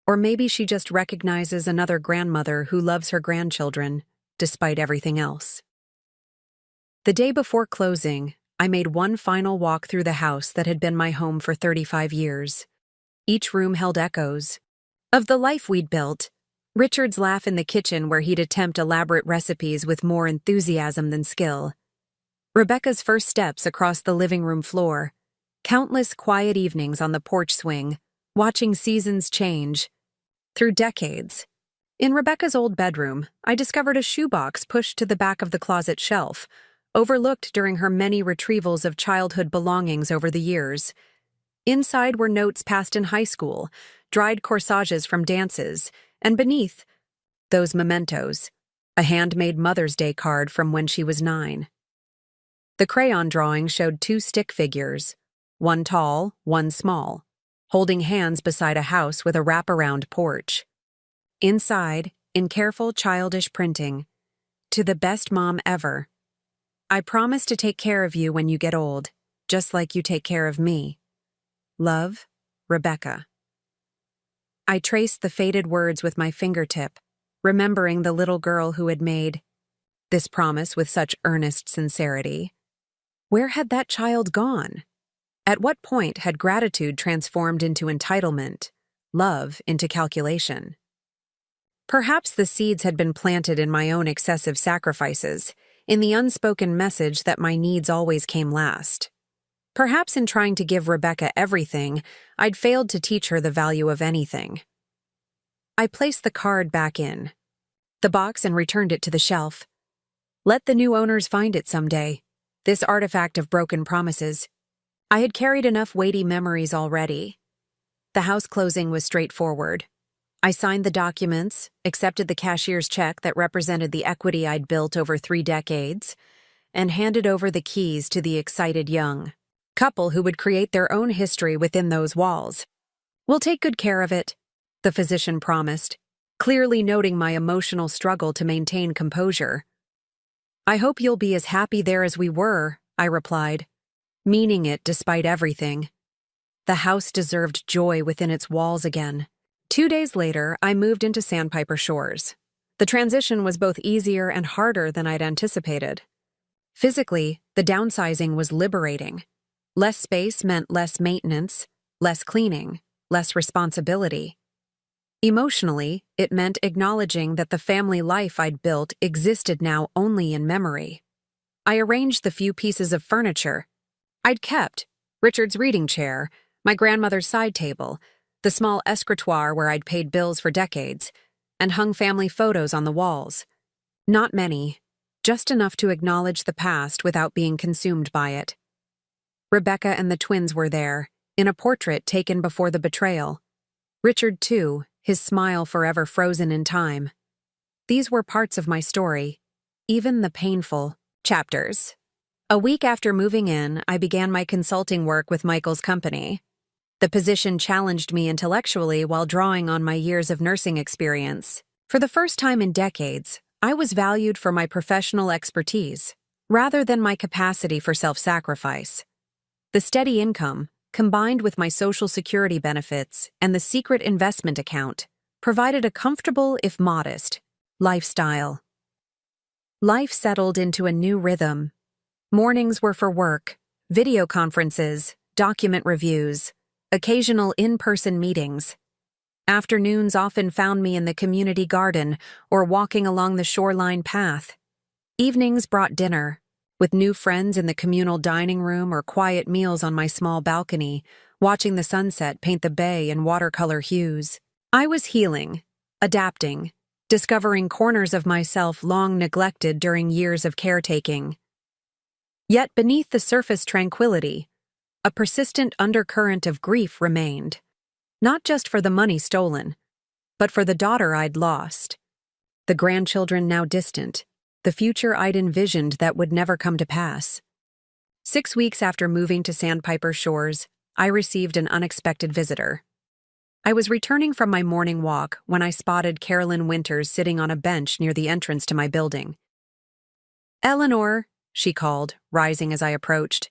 Or maybe she just recognizes another grandmother who loves her grandchildren, despite everything else. The day before closing, I made one final walk through the house that had been my home for 35 years. Each room held echoes of the life we'd built. Richard's laugh in the kitchen where he'd attempt elaborate recipes with more enthusiasm than skill. Rebecca's first steps across the living room floor. Countless quiet evenings on the porch swing, watching seasons change. Through decades. In Rebecca's old bedroom, I discovered a shoebox pushed to the back of the closet shelf, overlooked during her many retrievals of childhood belongings over the years. Inside were notes passed in high school, dried corsages from dances, and beneath, those mementos, a handmade Mother's Day card from when she was 9. The crayon drawing showed 2 stick figures, one tall, one small, holding hands beside a house with a wraparound porch. Inside, in careful childish printing, "To the best mom ever. I promise to take care of you when you get old, just like you take care of me. Love, Rebecca." I traced the faded words with my fingertip, remembering the little girl who had made this promise with such earnest sincerity. Where had that child gone? At what point had gratitude transformed into entitlement, love into calculation? Perhaps the seeds had been planted in my own excessive sacrifices, in the unspoken message that my needs always came last. Perhaps in trying to give Rebecca everything, I'd failed to teach her the value of anything. I placed the card back in the box and returned it to the shelf. Let the new owners find it someday, this artifact of broken promises. I had carried enough weighty memories already. The house closing was straightforward. I signed the documents, accepted the cashier's check that represented the equity I'd built over 3 decades, and handed over the keys to the excited young couple who would create their own history within those walls. "We'll take good care of it," the physician promised, clearly noting my emotional struggle to maintain composure. "I hope you'll be as happy there as we were," I replied, meaning it despite everything. The house deserved joy within its walls again. 2 days later, I moved into Sandpiper Shores. The transition was both easier and harder than I'd anticipated. Physically, the downsizing was liberating. Less space meant less maintenance, less cleaning, less responsibility. Emotionally, it meant acknowledging that the family life I'd built existed now only in memory. I arranged the few pieces of furniture I'd kept: Richard's reading chair, my grandmother's side table, the small escritoire where I'd paid bills for decades, and hung family photos on the walls. Not many, just enough to acknowledge the past without being consumed by it. Rebecca and the twins were there, in a portrait taken before the betrayal. Richard, too, his smile forever frozen in time. These were parts of my story, even the painful chapters. A week after moving in, I began my consulting work with Michael's company. The position challenged me intellectually while drawing on my years of nursing experience. For the first time in decades, I was valued for my professional expertise, rather than my capacity for self-sacrifice. The steady income, combined with my Social Security benefits and the secret investment account, provided a comfortable, if modest, lifestyle. Life settled into a new rhythm. Mornings were for work, video conferences, document reviews, occasional in-person meetings. Afternoons often found me in the community garden or walking along the shoreline path. Evenings brought dinner, with new friends in the communal dining room or quiet meals on my small balcony, watching the sunset paint the bay in watercolor hues. I was healing, adapting, discovering corners of myself long neglected during years of caretaking. Yet beneath the surface tranquility, a persistent undercurrent of grief remained, not just for the money stolen, but for the daughter I'd lost, the grandchildren now distant, the future I'd envisioned that would never come to pass. 6 weeks after moving to Sandpiper Shores, I received an unexpected visitor. I was returning from my morning walk when I spotted Carolyn Winters sitting on a bench near the entrance to my building. "Eleanor," she called, rising as I approached.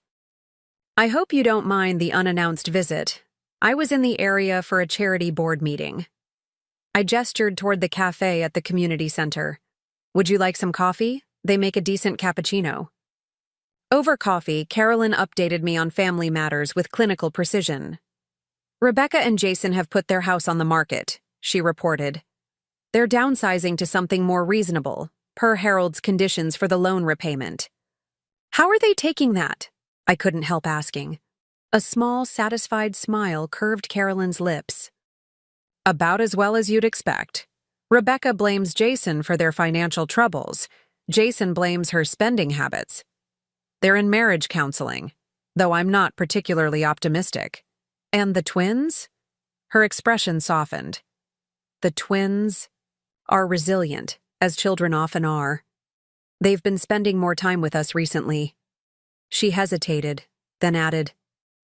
"I hope you don't mind the unannounced visit. I was in the area for a charity board meeting." I gestured toward the cafe at the community center. "Would you like some coffee? They make a decent cappuccino." Over coffee, Carolyn updated me on family matters with clinical precision. "Rebecca and Jason have put their house on the market," she reported. "They're downsizing to something more reasonable, per Harold's conditions for the loan repayment." "How are they taking that?" I couldn't help asking. A small, satisfied smile curved Carolyn's lips. "About as well as you'd expect. Rebecca blames Jason for their financial troubles. Jason blames her spending habits. They're in marriage counseling, though I'm not particularly optimistic. And the twins?" Her expression softened. "The twins are resilient, as children often are. They've been spending more time with us recently." She hesitated, then added,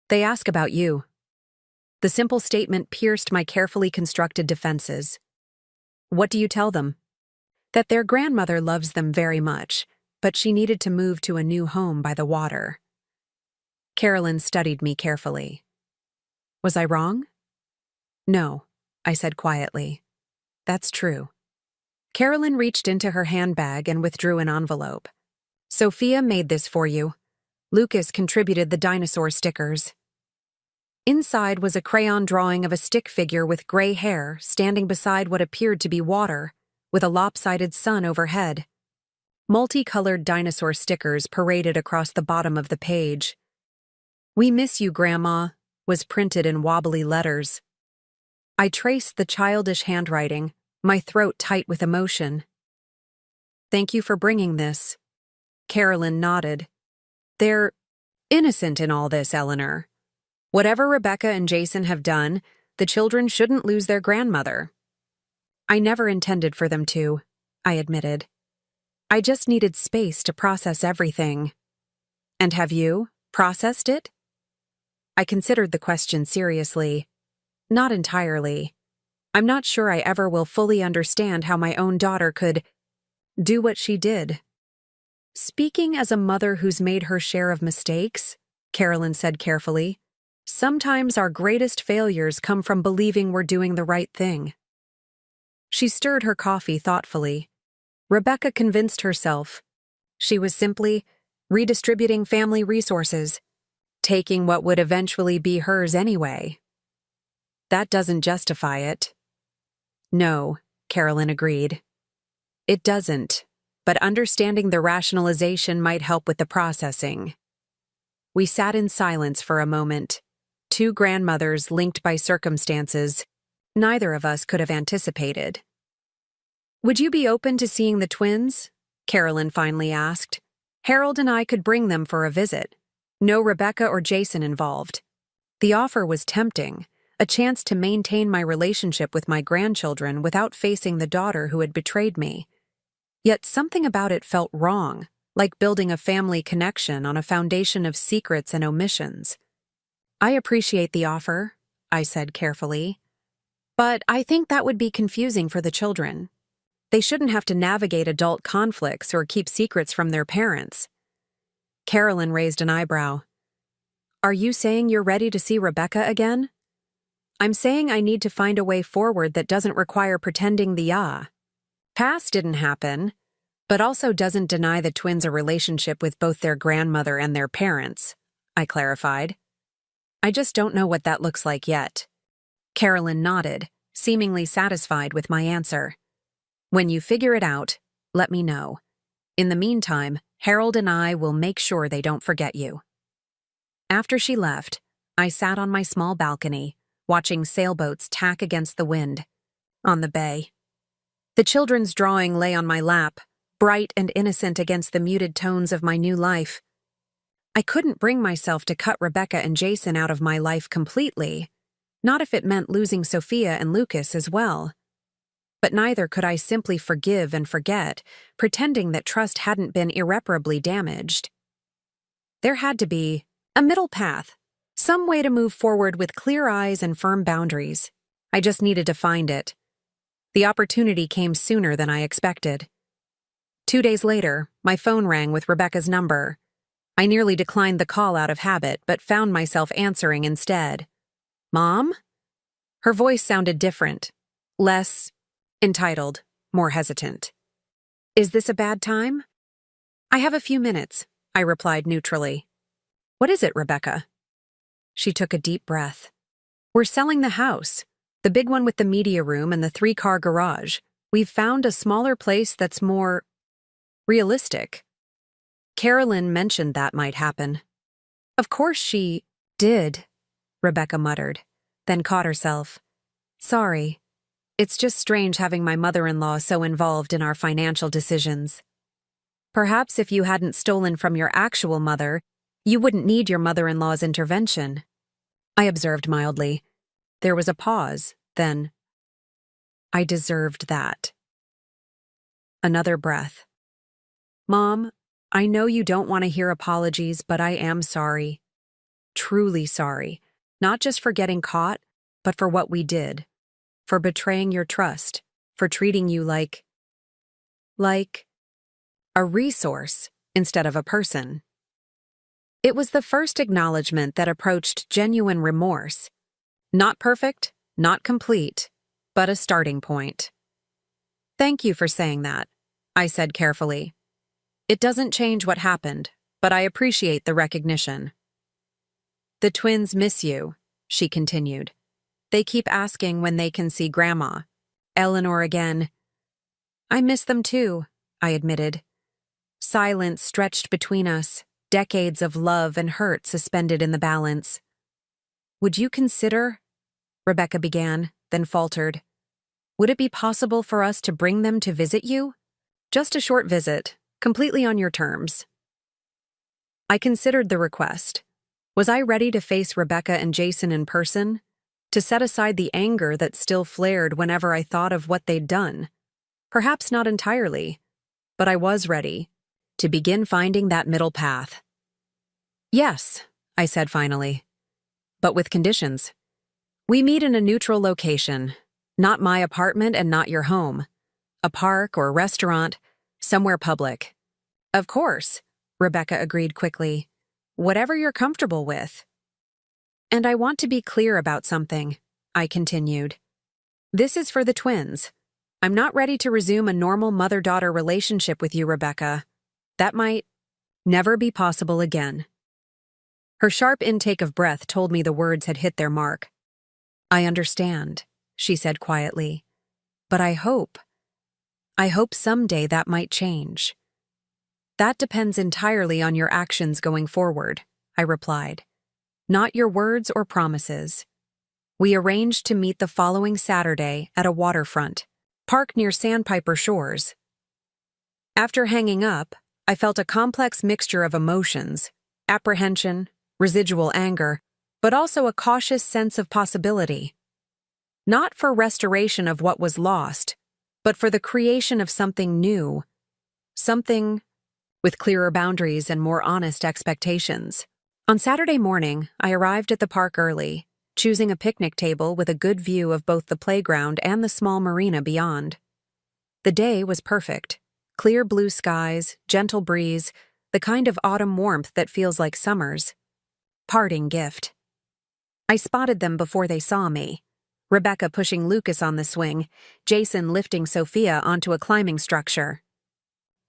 "They ask about you." The simple statement pierced my carefully constructed defenses. "What do you tell them?" "That their grandmother loves them very much, but she needed to move to a new home by the water." Carolyn studied me carefully. "Was I wrong?" "No," I said quietly. "That's true." Carolyn reached into her handbag and withdrew an envelope. "Sophia made this for you. Lucas contributed the dinosaur stickers." Inside was a crayon drawing of a stick figure with gray hair standing beside what appeared to be water, with a lopsided sun overhead. Multicolored dinosaur stickers paraded across the bottom of the page. "We miss you, Grandma," was printed in wobbly letters. I traced the childish handwriting, my throat tight with emotion. "Thank you for bringing this." Carolyn nodded. "They're innocent in all this, Eleanor. Whatever Rebecca and Jason have done, the children shouldn't lose their grandmother." "I never intended for them to," I admitted. "I just needed space to process everything." "And have you processed it?" I considered the question seriously. "Not entirely. I'm not sure I ever will fully understand how my own daughter could do what she did." "Speaking as a mother who's made her share of mistakes," Carolyn said carefully, "sometimes our greatest failures come from believing we're doing the right thing." She stirred her coffee thoughtfully. Rebecca convinced herself she was simply redistributing family resources, taking what would eventually be hers anyway. That doesn't justify it. "No," Carolyn agreed. "It doesn't, but understanding the rationalization might help with the processing." We sat in silence for a moment, two grandmothers linked by circumstances neither of us could have anticipated. "Would you be open to seeing the twins?" Carolyn finally asked. "Harold and I could bring them for a visit. No Rebecca or Jason involved." The offer was tempting, a chance to maintain my relationship with my grandchildren without facing the daughter who had betrayed me. Yet something about it felt wrong, like building a family connection on a foundation of secrets and omissions. "I appreciate the offer," I said carefully, "but I think that would be confusing for the children. They shouldn't have to navigate adult conflicts or keep secrets from their parents." Carolyn raised an eyebrow. "Are you saying you're ready to see Rebecca again?" "I'm saying I need to find a way forward that doesn't require pretending the past didn't happen. but also doesn't deny the twins a relationship with both their grandmother and their parents, I clarified. I just don't know what that looks like yet. Carolyn nodded, seemingly satisfied with my answer. When you figure it out, let me know. In the meantime, Harold and I will make sure they don't forget you. After she left, I sat on my small balcony, watching sailboats tack against the wind on the bay. The children's drawing lay on my lap, bright and innocent against the muted tones of my new life. I couldn't bring myself to cut Rebecca and Jason out of my life completely, not if it meant losing Sophia and Lucas as well. But neither could I simply forgive and forget, pretending that trust hadn't been irreparably damaged. There had to be a middle path, some way to move forward with clear eyes and firm boundaries. I just needed to find it. The opportunity came sooner than I expected. 2 days later, my phone rang with Rebecca's number. I nearly declined the call out of habit, but found myself answering instead. "Mom?" Her voice sounded different, less entitled, more hesitant. "Is this a bad time?" "I have a few minutes," I replied neutrally. "What is it, Rebecca?" She took a deep breath. "We're selling the house, the big one with the media room and the 3-car garage. We've found a smaller place that's more realistic." Carolyn mentioned that might happen. "Of course she did," Rebecca muttered, then caught herself. "Sorry. It's just strange having my mother-in-law so involved in our financial decisions. Perhaps if you hadn't stolen from your actual mother, you wouldn't need your mother-in-law's intervention," I observed mildly. There was a pause, then, "I deserved that." Another breath. "Mom, I know you don't want to hear apologies, but I am sorry. Truly sorry. Not just for getting caught, but for what we did. For betraying your trust. For treating you like a resource instead of a person." It was the first acknowledgement that approached genuine remorse. Not perfect, not complete, but a starting point. "Thank you for saying that," I said carefully. "It doesn't change what happened, but I appreciate the recognition." "The twins miss you," she continued. "They keep asking when they can see Grandma. Eleanor again." "I miss them too," I admitted. Silence stretched between us, decades of love and hurt suspended in the balance. "Would you consider," Rebecca began, then faltered, "would it be possible for us to bring them to visit you? Just a short visit, completely on your terms." I considered the request. Was I ready to face Rebecca and Jason in person? To set aside the anger that still flared whenever I thought of what they'd done? Perhaps not entirely, but I was ready to begin finding that middle path. "Yes," I said finally, "but with conditions. We meet in a neutral location, not my apartment and not your home. A park or restaurant, somewhere public." "Of course," Rebecca agreed quickly. "Whatever you're comfortable with." "And I want to be clear about something," I continued. "This is for the twins. I'm not ready to resume a normal mother-daughter relationship with you, Rebecca. That might never be possible again." Her sharp intake of breath told me the words had hit their mark. "I understand," she said quietly. "But I hope someday that might change." "That depends entirely on your actions going forward," I replied. "Not your words or promises." We arranged to meet the following Saturday at a waterfront, park near Sandpiper Shores. After hanging up, I felt a complex mixture of emotions, apprehension, residual anger, but also a cautious sense of possibility. Not for restoration of what was lost, but for the creation of something new, something with clearer boundaries and more honest expectations. On Saturday morning, I arrived at the park early, choosing a picnic table with a good view of both the playground and the small marina beyond. The day was perfect. Clear blue skies, gentle breeze, the kind of autumn warmth that feels like summer's parting gift. I spotted them before they saw me. Rebecca pushing Lucas on the swing, Jason lifting Sophia onto a climbing structure.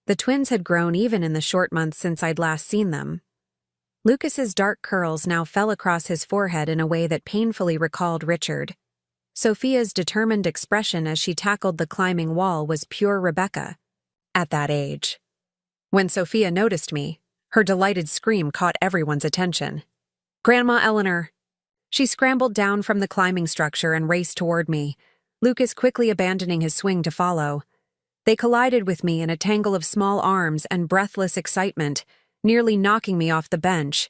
The twins had grown even in the short months since I'd last seen them. Lucas's dark curls now fell across his forehead in a way that painfully recalled Richard. Sophia's determined expression as she tackled the climbing wall was pure Rebecca, at that age. When Sophia noticed me, her delighted scream caught everyone's attention. "Grandma Eleanor!" She scrambled down from the climbing structure and raced toward me, Lucas quickly abandoning his swing to follow. They collided with me in a tangle of small arms and breathless excitement, nearly knocking me off the bench.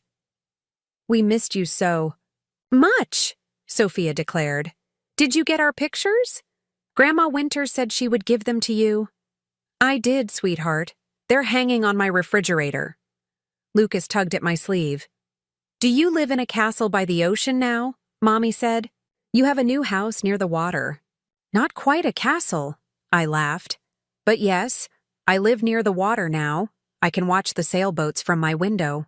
"We missed you so much," Sophia declared. "Did you get our pictures? Grandma Winter said she would give them to you." "I did, sweetheart. They're hanging on my refrigerator." Lucas tugged at my sleeve. "Do you live in a castle by the ocean now?" Mommy said. "You have a new house near the water." "Not quite a castle," I laughed. "But yes, I live near the water now. I can watch the sailboats from my window."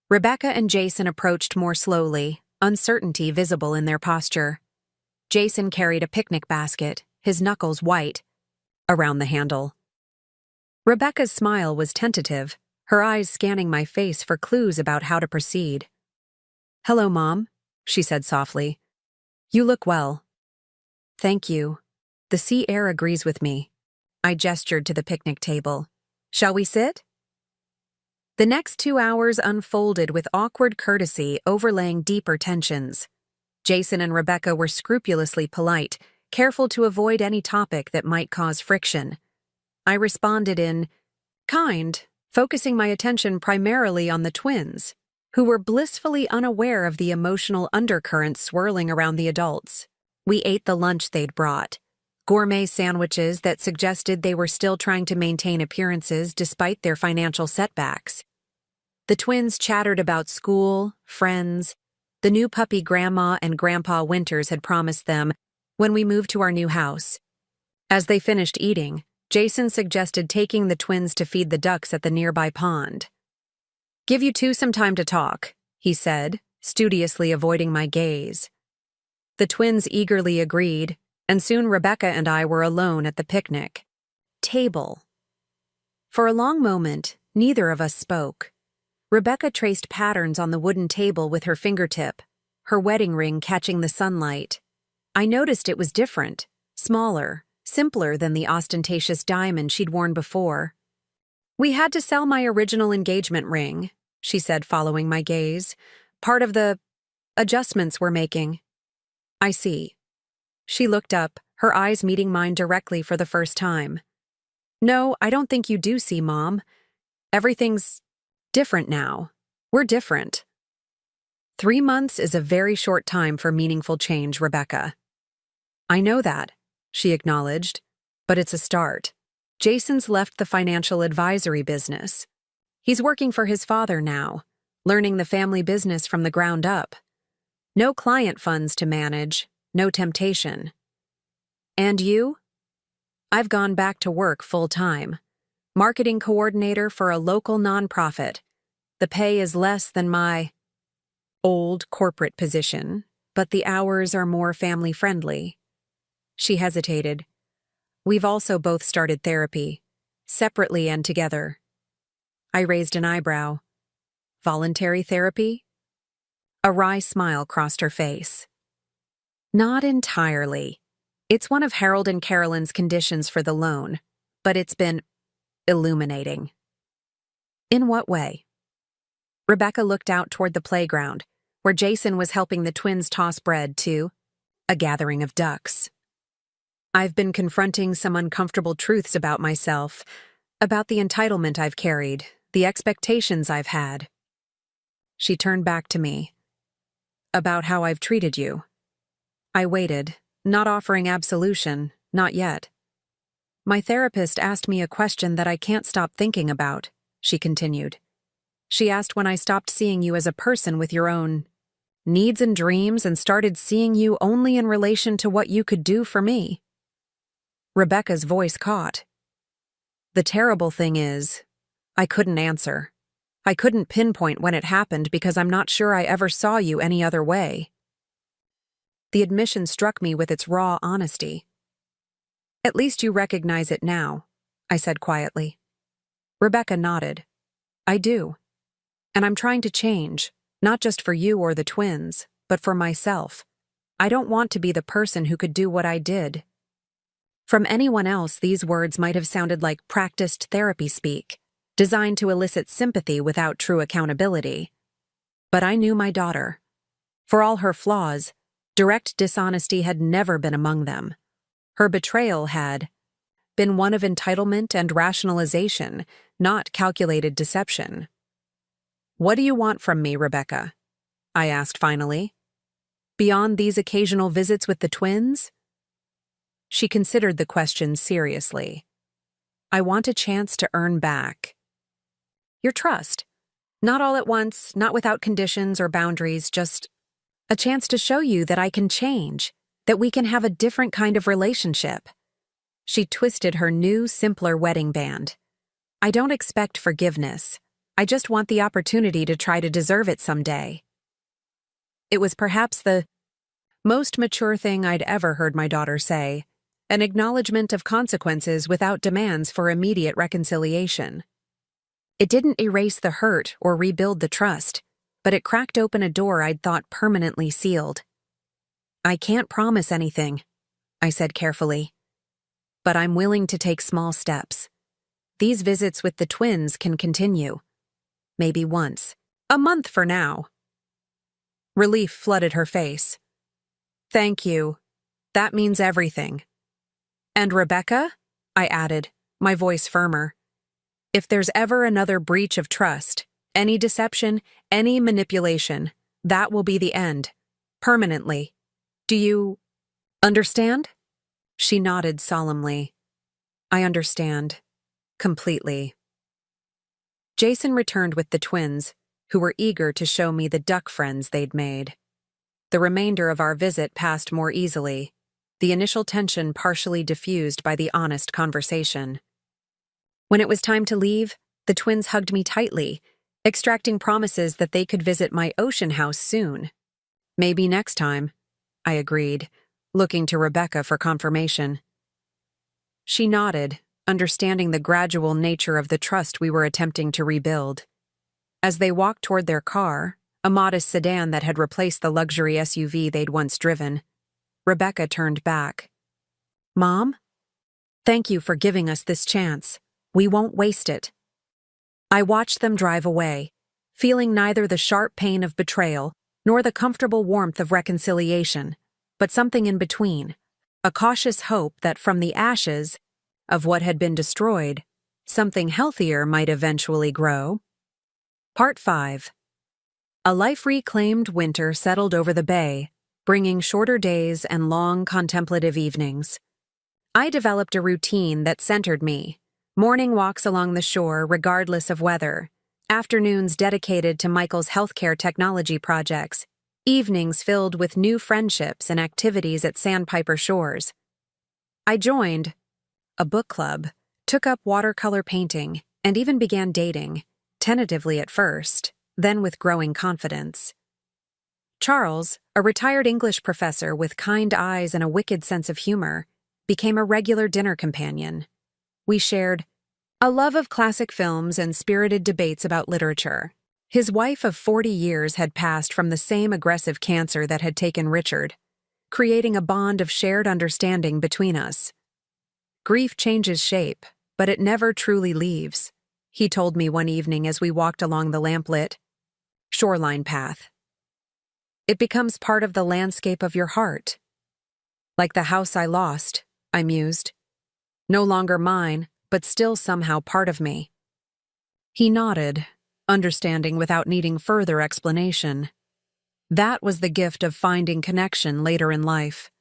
Rebecca and Jason approached more slowly, uncertainty visible in their posture. Jason carried a picnic basket, his knuckles white, around the handle. Rebecca's smile was tentative, her eyes scanning my face for clues about how to proceed. "Hello, Mom," she said softly. "You look well." "Thank you. The sea air agrees with me." I gestured to the picnic table. "Shall we sit?" The next 2 hours unfolded with awkward courtesy overlaying deeper tensions. Jason and Rebecca were scrupulously polite, careful to avoid any topic that might cause friction. I responded in kind, focusing my attention primarily on the twins, who were blissfully unaware of the emotional undercurrents swirling around the adults. We ate the lunch they'd brought, gourmet sandwiches that suggested they were still trying to maintain appearances despite their financial setbacks. The twins chattered about school, friends, the new puppy Grandma and Grandpa Winters had promised them when we moved to our new house. As they finished eating, Jason suggested taking the twins to feed the ducks at the nearby pond. "Give you two some time to talk," he said, studiously avoiding my gaze. The twins eagerly agreed, and soon Rebecca and I were alone at the picnic table. For a long moment, neither of us spoke. Rebecca traced patterns on the wooden table with her fingertip, her wedding ring catching the sunlight. I noticed it was different, smaller, simpler than the ostentatious diamond she'd worn before. "We had to sell my original engagement ring," she said, following my gaze. "Part of the adjustments we're making." "I see." She looked up, her eyes meeting mine directly for the first time. "No, I don't think you do see, Mom. Everything's different now. We're different." 3 months is a very short time for meaningful change, Rebecca. "I know that," she acknowledged, "but it's a start. Jason's left the financial advisory business. He's working for his father now, learning the family business from the ground up. No client funds to manage, no temptation. And you? I've gone back to work full-time. Marketing coordinator for a local nonprofit. The pay is less than my old corporate position, but the hours are more family-friendly." She hesitated. "We've also both started therapy, separately and together." I raised an eyebrow. "Voluntary therapy?" A wry smile crossed her face. "Not entirely. It's one of Harold and Carolyn's conditions for the loan, but it's been illuminating." "In what way?" Rebecca looked out toward the playground, where Jason was helping the twins toss bread to a gathering of ducks. "I've been confronting some uncomfortable truths about myself, about the entitlement I've carried, the expectations I've had." She turned back to me. "About how I've treated you." I waited, not offering absolution, not yet. "My therapist asked me a question that I can't stop thinking about," she continued. "She asked when I stopped seeing you as a person with your own needs and dreams and started seeing you only in relation to what you could do for me." Rebecca's voice caught. "The terrible thing is, I couldn't answer. I couldn't pinpoint when it happened because I'm not sure I ever saw you any other way." The admission struck me with its raw honesty. "At least you recognize it now," I said quietly. Rebecca nodded. I do. And I'm trying to change, not just for you or the twins, but for myself. I don't want to be the person who could do what I did. From anyone else, these words might have sounded like practiced therapy speak, designed to elicit sympathy without true accountability. But I knew my daughter. For all her flaws, direct dishonesty had never been among them. Her betrayal had been one of entitlement and rationalization, not calculated deception. What do you want from me, Rebecca? I asked finally. Beyond these occasional visits with the twins? She considered the question seriously. I want a chance to earn back your trust. Not all at once, not without conditions or boundaries, just a chance to show you that I can change, that we can have a different kind of relationship. She twisted her new, simpler wedding band. I don't expect forgiveness. I just want the opportunity to try to deserve it someday. It was perhaps the most mature thing I'd ever heard my daughter say, an acknowledgement of consequences without demands for immediate reconciliation. It didn't erase the hurt or rebuild the trust, but it cracked open a door I'd thought permanently sealed. I can't promise anything, I said carefully, but I'm willing to take small steps. These visits with the twins can continue. Maybe once a month for now. Relief flooded her face. Thank you. That means everything. And Rebecca? I added, my voice firmer. If there's ever another breach of trust, any deception, any manipulation, that will be the end. Permanently. Do you understand? She nodded solemnly. I understand. Completely. Jason returned with the twins, who were eager to show me the duck friends they'd made. The remainder of our visit passed more easily, the initial tension partially diffused by the honest conversation. When it was time to leave, the twins hugged me tightly, extracting promises that they could visit my ocean house soon. Maybe next time, I agreed, looking to Rebecca for confirmation. She nodded, understanding the gradual nature of the trust we were attempting to rebuild. As they walked toward their car, a modest sedan that had replaced the luxury SUV they'd once driven, Rebecca turned back. Mom? Thank you for giving us this chance. We won't waste it. I watched them drive away, feeling neither the sharp pain of betrayal nor the comfortable warmth of reconciliation, but something in between, a cautious hope that from the ashes of what had been destroyed, something healthier might eventually grow. Part 5. A life-reclaimed winter settled over the bay, bringing shorter days and long contemplative evenings. I developed a routine that centered me, morning walks along the shore regardless of weather, afternoons dedicated to Michael's healthcare technology projects, evenings filled with new friendships and activities at Sandpiper Shores. I joined a book club, took up watercolor painting, and even began dating, tentatively at first, then with growing confidence. Charles, a retired English professor with kind eyes and a wicked sense of humor, became a regular dinner companion. We shared a love of classic films and spirited debates about literature. His wife of 40 years had passed from the same aggressive cancer that had taken Richard, creating a bond of shared understanding between us. Grief changes shape, but it never truly leaves, he told me one evening as we walked along the lamplit shoreline path. It becomes part of the landscape of your heart. Like the house I lost, I mused. No longer mine, but still somehow part of me. He nodded, understanding without needing further explanation. That was the gift of finding connection later in life,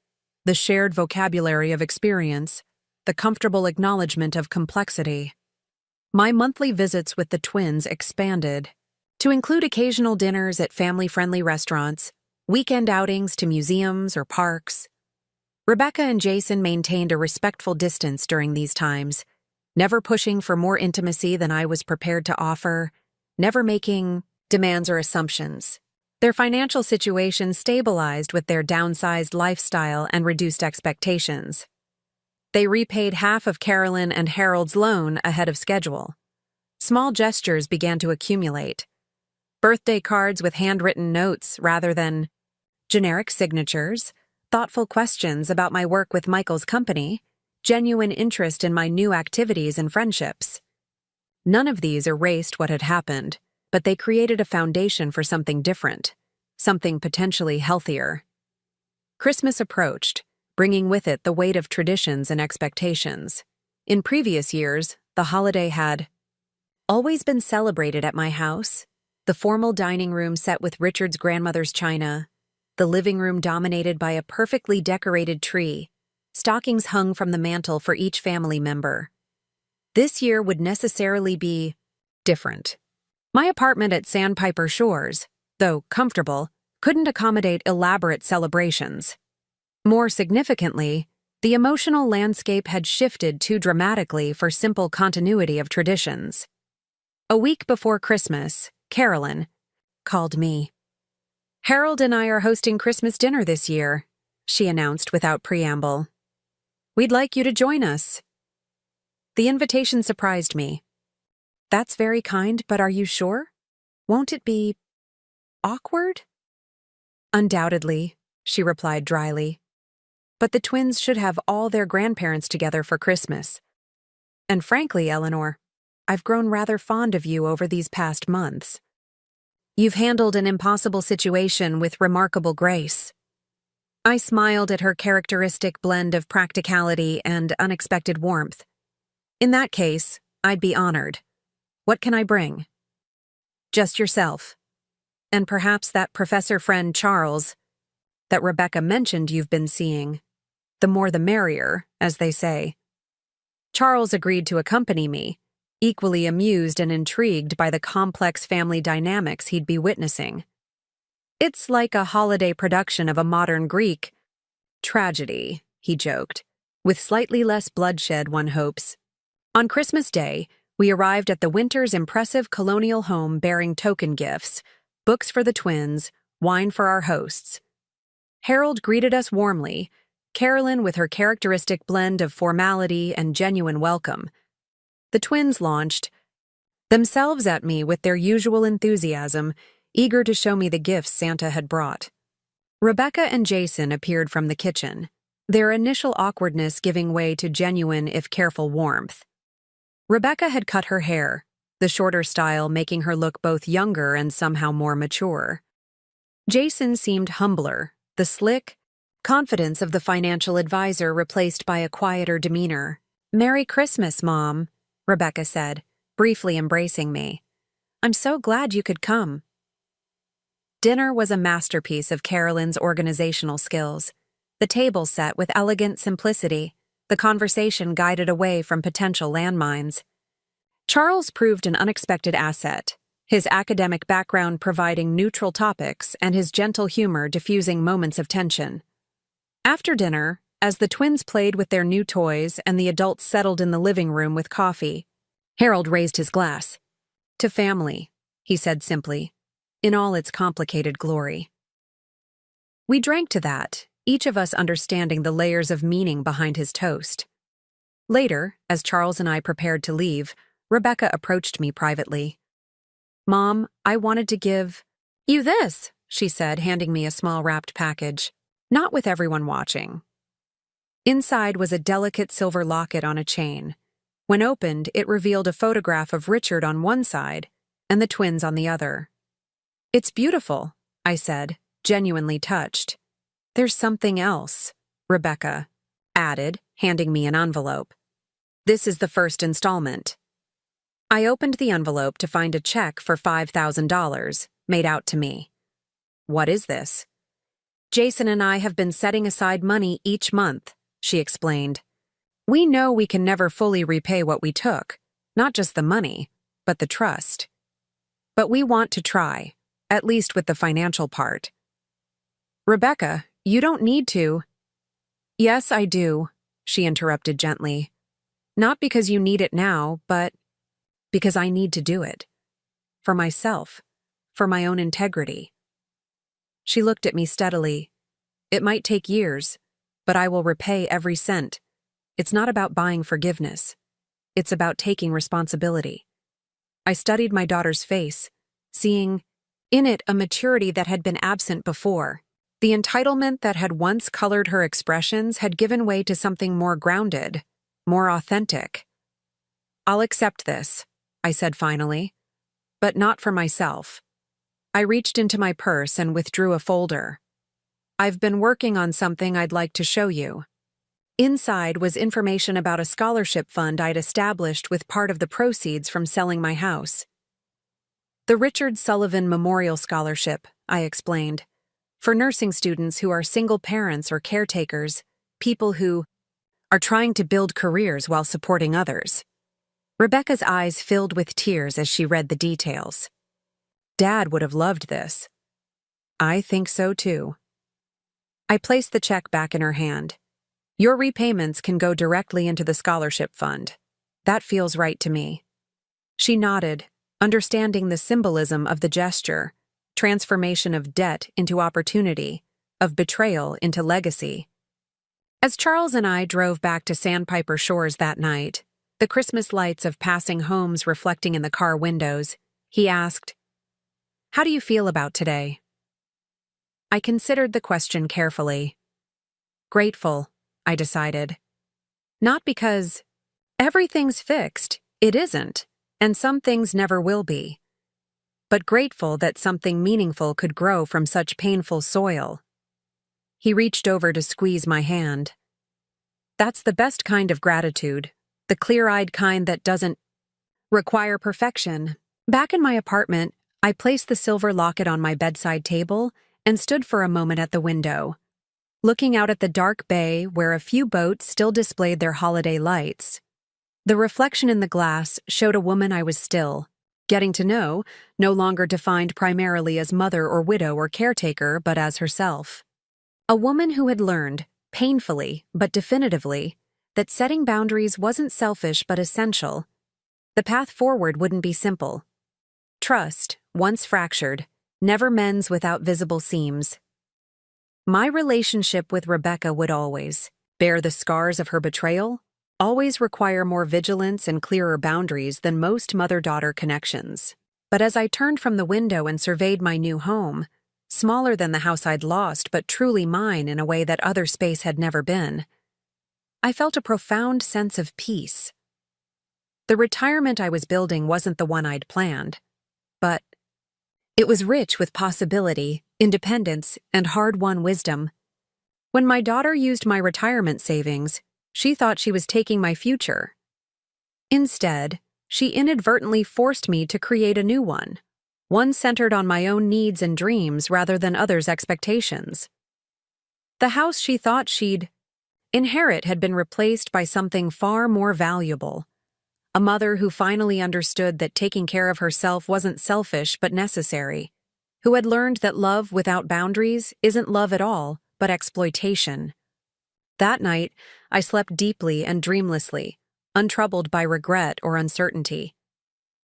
the shared vocabulary of experience, the comfortable acknowledgement of complexity. My monthly visits with the twins expanded, to include occasional dinners at family-friendly restaurants, weekend outings to museums or parks. Rebecca and Jason maintained a respectful distance during these times, never pushing for more intimacy than I was prepared to offer, never making demands or assumptions. Their financial situation stabilized with their downsized lifestyle and reduced expectations. They repaid half of Carolyn and Harold's loan ahead of schedule. Small gestures began to accumulate. Birthday cards with handwritten notes rather than generic signatures, thoughtful questions about my work with Michael's company, genuine interest in my new activities and friendships. None of these erased what had happened, but they created a foundation for something different, something potentially healthier. Christmas approached, bringing with it the weight of traditions and expectations. In previous years, the holiday had always been celebrated at my house. The formal dining room set with Richard's grandmother's china, the living room dominated by a perfectly decorated tree, stockings hung from the mantel for each family member. This year would necessarily be different. My apartment at Sandpiper Shores, though comfortable, couldn't accommodate elaborate celebrations. More significantly, the emotional landscape had shifted too dramatically for simple continuity of traditions. A week before Christmas, Carolyn called me. "Harold and I are hosting Christmas dinner this year," she announced without preamble. "We'd like you to join us." The invitation surprised me. "That's very kind, but are you sure? Won't it be awkward?" "Undoubtedly," she replied dryly. "But the twins should have all their grandparents together for Christmas. And frankly, Eleanor, I've grown rather fond of you over these past months. You've handled an impossible situation with remarkable grace." I smiled at her characteristic blend of practicality and unexpected warmth. "In that case, I'd be honored. What can I bring?" "Just yourself. And perhaps that professor friend Charles that Rebecca mentioned you've been seeing. The more the merrier, as they say." Charles agreed to accompany me, equally amused and intrigued by the complex family dynamics he'd be witnessing. "It's like a holiday production of a modern Greek tragedy," he joked, "with slightly less bloodshed, one hopes." On Christmas Day, we arrived at the Winters' impressive colonial home bearing token gifts, books for the twins, wine for our hosts. Harold greeted us warmly, Carolyn with her characteristic blend of formality and genuine welcome. The twins launched themselves at me with their usual enthusiasm, eager to show me the gifts Santa had brought. Rebecca and Jason appeared from the kitchen, their initial awkwardness giving way to genuine if careful warmth. Rebecca had cut her hair, the shorter style making her look both younger and somehow more mature. Jason seemed humbler, the slick confidence of the financial advisor replaced by a quieter demeanor. "Merry Christmas, Mom," Rebecca said, briefly embracing me. "I'm so glad you could come." Dinner was a masterpiece of Carolyn's organizational skills. The table set with elegant simplicity, the conversation guided away from potential landmines. Charles proved an unexpected asset, his academic background providing neutral topics and his gentle humor diffusing moments of tension. After dinner, as the twins played with their new toys and the adults settled in the living room with coffee, Harold raised his glass. "To family," he said simply, "in all its complicated glory." We drank to that, each of us understanding the layers of meaning behind his toast. Later, as Charles and I prepared to leave, Rebecca approached me privately. "Mom, I wanted to give you this," she said, handing me a small wrapped package. "Not with everyone watching." Inside was a delicate silver locket on a chain. When opened, it revealed a photograph of Richard on one side and the twins on the other. "It's beautiful," I said, genuinely touched. "There's something else," Rebecca added, handing me an envelope. "This is the first installment." I opened the envelope to find a check for $5,000 made out to me. "What is this?" "Jason and I have been setting aside money each month," she explained. "We know we can never fully repay what we took, not just the money, but the trust. But we want to try, at least with the financial part." "Rebecca, you don't need to." "Yes, I do," she interrupted gently. "Not because you need it now, but because I need to do it. For myself, for my own integrity." She looked at me steadily. "It might take years, but I will repay every cent. it's not about buying forgiveness. It's about taking responsibility. I studied my daughter's face, seeing in it a maturity that had been absent before. The entitlement that had once colored her expressions had given way to something more grounded, more authentic. "I'll accept this," I said finally, "but not for myself." I reached into my purse and withdrew a folder. "I've been working on something I'd like to show you." Inside was information about a scholarship fund I'd established with part of the proceeds from selling my house. "The Richard Sullivan Memorial Scholarship," I explained, "for nursing students who are single parents or caretakers, people who are trying to build careers while supporting others." Rebecca's eyes filled with tears as she read the details. "Dad would have loved this." "I think so too." I placed the check back in her hand. "Your repayments can go directly into the scholarship fund. That feels right to me." She nodded, understanding the symbolism of the gesture, transformation of debt into opportunity, of betrayal into legacy. As Charles and I drove back to Sandpiper Shores that night, the Christmas lights of passing homes reflecting in the car windows, he asked, "How do you feel about today?" I considered the question carefully. Grateful, I decided. Not because everything's fixed, it isn't, and some things never will be. But grateful that something meaningful could grow from such painful soil. He reached over to squeeze my hand. "That's the best kind of gratitude, the clear-eyed kind that doesn't require perfection." Back in my apartment, I placed the silver locket on my bedside table and stood for a moment at the window, looking out at the dark bay where a few boats still displayed their holiday lights. The reflection in the glass showed a woman I was still getting to know, no longer defined primarily as mother or widow or caretaker, but as herself. A woman who had learned, painfully but definitively, that setting boundaries wasn't selfish but essential. The path forward wouldn't be simple. Trust, once fractured, never mends without visible seams. My relationship with Rebecca would always bear the scars of her betrayal, always require more vigilance and clearer boundaries than most mother-daughter connections. But as I turned from the window and surveyed my new home, smaller than the house I'd lost but truly mine in a way that other space had never been, I felt a profound sense of peace. The retirement I was building wasn't the one I'd planned, but it was rich with possibility, independence, and hard-won wisdom. When my daughter used my retirement savings, she thought she was taking my future. Instead, she inadvertently forced me to create a new one centered on my own needs and dreams rather than others' expectations. The house she thought she'd inherit had been replaced by something far more valuable. A mother who finally understood that taking care of herself wasn't selfish but necessary, who had learned that love without boundaries isn't love at all, but exploitation. That night, I slept deeply and dreamlessly, untroubled by regret or uncertainty.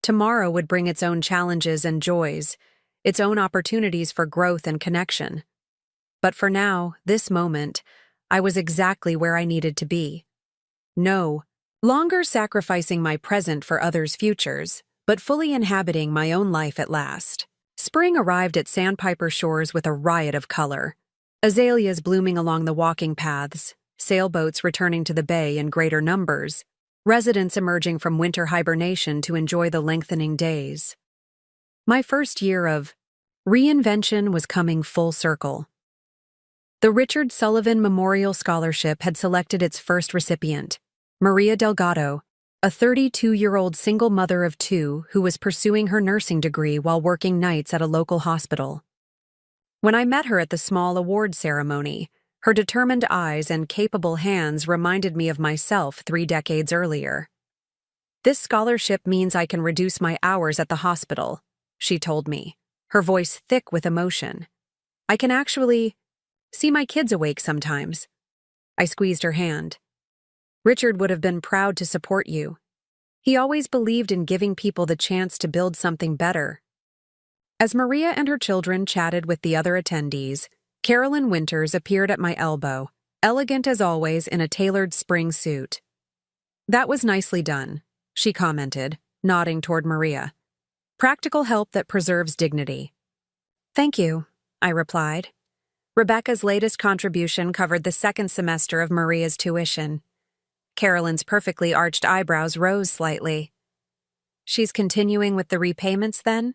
Tomorrow would bring its own challenges and joys, its own opportunities for growth and connection. But for now, this moment, I was exactly where I needed to be. No longer sacrificing my present for others' futures, but fully inhabiting my own life at last. Spring arrived at Sandpiper Shores with a riot of color. Azaleas blooming along the walking paths, sailboats returning to the bay in greater numbers, residents emerging from winter hibernation to enjoy the lengthening days. My first year of reinvention was coming full circle. The Richard Sullivan Memorial Scholarship had selected its first recipient, Maria Delgado, a 32-year-old single mother of two who was pursuing her nursing degree while working nights at a local hospital. When I met her at the small award ceremony, her determined eyes and capable hands reminded me of myself 3 decades earlier. "This scholarship means I can reduce my hours at the hospital," she told me, her voice thick with emotion. "I can actually see my kids awake sometimes." I squeezed her hand. "Richard would have been proud to support you. He always believed in giving people the chance to build something better." As Maria and her children chatted with the other attendees, Carolyn Winters appeared at my elbow, elegant as always in a tailored spring suit. "That was nicely done," she commented, nodding toward Maria. "Practical help that preserves dignity." "Thank you," I replied. Rebecca's latest contribution covered the second semester of Maria's tuition. Carolyn's perfectly arched eyebrows rose slightly. "She's continuing with the repayments then?"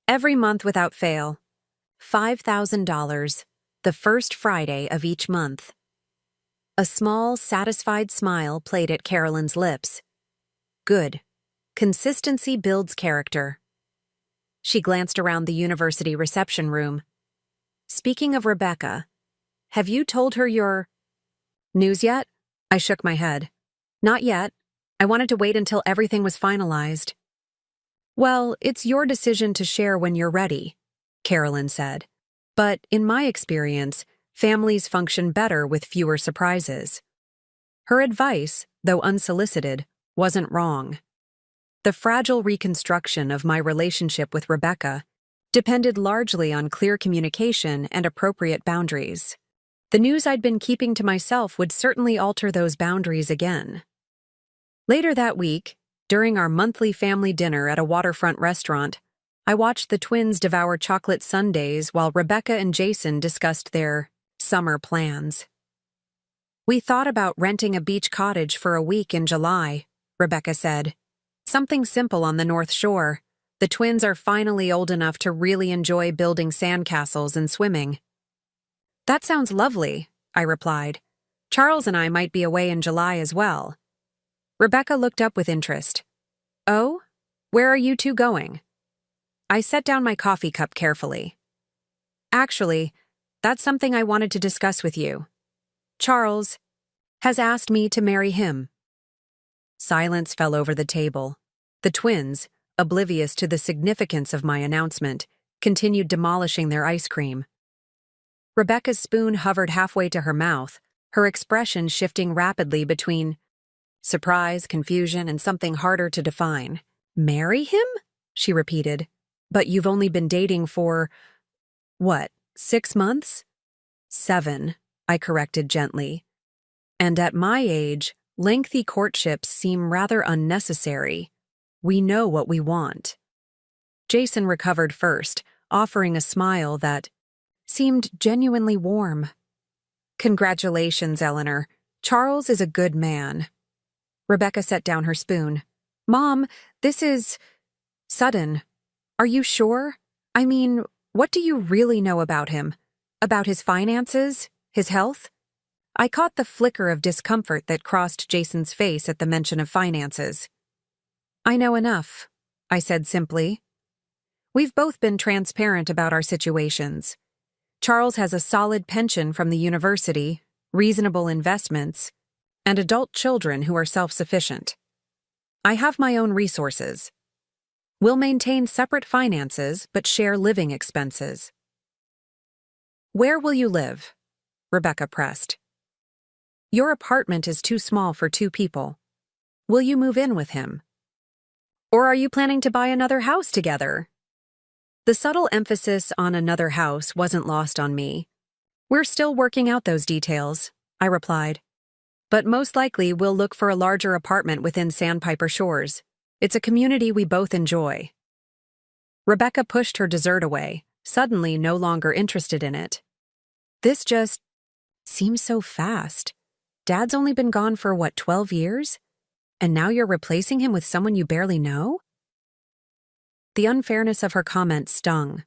"Every month without fail. $5,000, the first Friday of each month." A small, satisfied smile played at Carolyn's lips. "Good. Consistency builds character." She glanced around the university reception room. "Speaking of Rebecca, have you told her your news yet?" I shook my head. "Not yet. I wanted to wait until everything was finalized." "Well, it's your decision to share when you're ready," Carolyn said. "But in my experience, families function better with fewer surprises." Her advice, though unsolicited, wasn't wrong. The fragile reconstruction of my relationship with Rebecca depended largely on clear communication and appropriate boundaries. The news I'd been keeping to myself would certainly alter those boundaries again. Later that week, during our monthly family dinner at a waterfront restaurant, I watched the twins devour chocolate sundaes while Rebecca and Jason discussed their summer plans. "We thought about renting a beach cottage for a week in July," Rebecca said. "Something simple on the North Shore. The twins are finally old enough to really enjoy building sandcastles and swimming." "That sounds lovely," I replied. "Charles and I might be away in July as well." Rebecca looked up with interest. "Oh? Where are you two going?" I set down my coffee cup carefully. "Actually, that's something I wanted to discuss with you. Charles has asked me to marry him." Silence fell over the table. The twins, oblivious to the significance of my announcement, continued demolishing their ice cream. Rebecca's spoon hovered halfway to her mouth, her expression shifting rapidly between surprise, confusion, and something harder to define. "Marry him?" she repeated. "But you've only been dating for, what, 6 months?" "7, I corrected gently. "And at my age, lengthy courtships seem rather unnecessary. We know what we want." Jason recovered first, offering a smile that seemed genuinely warm. "Congratulations, Eleanor. Charles is a good man." Rebecca set down her spoon. "Mom, this is sudden. Are you sure? I mean, what do you really know about him? About his finances? His health?" I caught the flicker of discomfort that crossed Jason's face at the mention of finances. "I know enough," I said simply. "We've both been transparent about our situations. Charles has a solid pension from the university, reasonable investments, and adult children who are self-sufficient. I have my own resources. We'll maintain separate finances but share living expenses." "Where will you live?" Rebecca pressed. "Your apartment is too small for 2 people. Will you move in with him? Or are you planning to buy another house together?" The subtle emphasis on another house wasn't lost on me. "We're still working out those details," I replied. "But most likely we'll look for a larger apartment within Sandpiper Shores. It's a community we both enjoy." Rebecca pushed her dessert away, suddenly no longer interested in it. "This just seems so fast. Dad's only been gone for, 12 years? And now you're replacing him with someone you barely know?" The unfairness of her comment stung.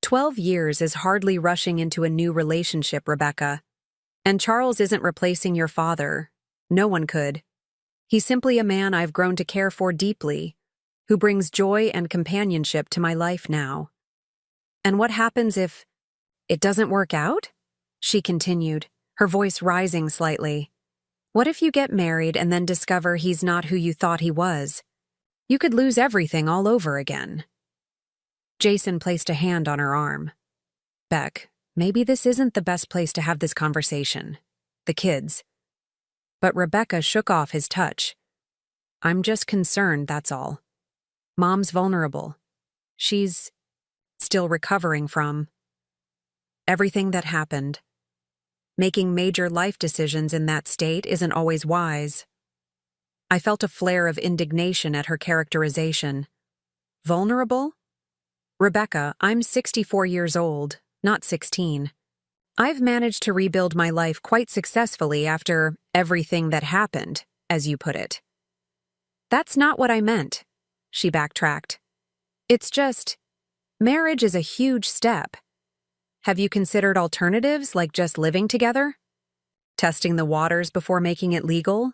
12 years is hardly rushing into a new relationship, Rebecca. And Charles isn't replacing your father. No one could. He's simply a man I've grown to care for deeply, who brings joy and companionship to my life now. "And what happens if it doesn't work out?" she continued, her voice rising slightly. "What if you get married and then discover he's not who you thought he was? You could lose everything all over again." Jason placed a hand on her arm. "Beck, maybe this isn't the best place to have this conversation. The kids." But Rebecca shook off his touch. "I'm just concerned, that's all. Mom's vulnerable. She's still recovering from everything that happened." Making major life decisions in that state isn't always wise. I felt a flare of indignation at her characterization. Vulnerable? Rebecca, I'm 64 years old, not 16. I've managed to rebuild my life quite successfully after everything that happened, as you put it. That's not what I meant, she backtracked. It's just, marriage is a huge step. Have you considered alternatives like just living together? Testing the waters before making it legal?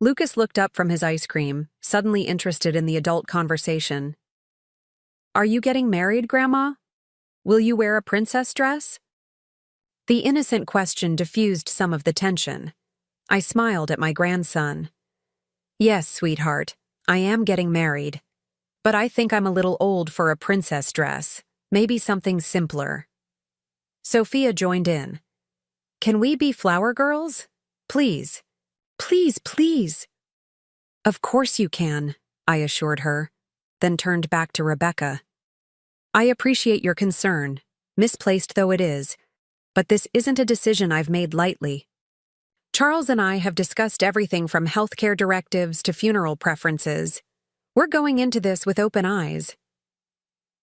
Lucas looked up from his ice cream, suddenly interested in the adult conversation. Are you getting married, Grandma? Will you wear a princess dress? The innocent question diffused some of the tension. I smiled at my grandson. Yes, sweetheart, I am getting married. But I think I'm a little old for a princess dress. Maybe something simpler. Sophia joined in. Can we be flower girls? Please. Please, please. Of course you can, I assured her, then turned back to Rebecca. I appreciate your concern, misplaced though it is, but this isn't a decision I've made lightly. Charles and I have discussed everything from healthcare directives to funeral preferences. We're going into this with open eyes.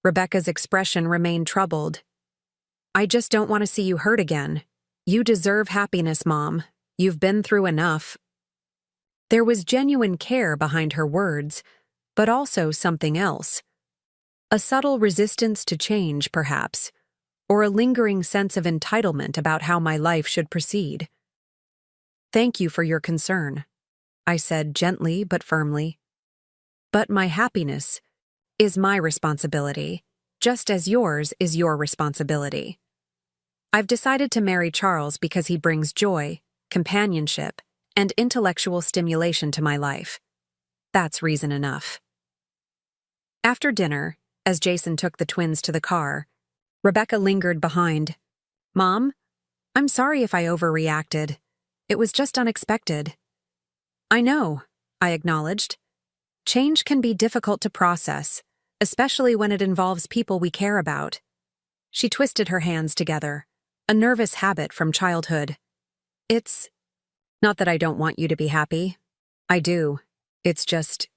Rebecca's expression remained troubled. I just don't want to see you hurt again. You deserve happiness, Mom. You've been through enough. There was genuine care behind her words, but also something else. A subtle resistance to change, perhaps, or a lingering sense of entitlement about how my life should proceed. Thank you for your concern, I said gently but firmly. But my happiness is my responsibility, just as yours is your responsibility. I've decided to marry Charles because he brings joy, companionship, and intellectual stimulation to my life. That's reason enough. After dinner, as Jason took the twins to the car, Rebecca lingered behind. Mom, I'm sorry if I overreacted. It was just unexpected. I know, I acknowledged. Change can be difficult to process, especially when it involves people we care about. She twisted her hands together, a nervous habit from childhood. It's not that I don't want you to be happy. I do. It's just,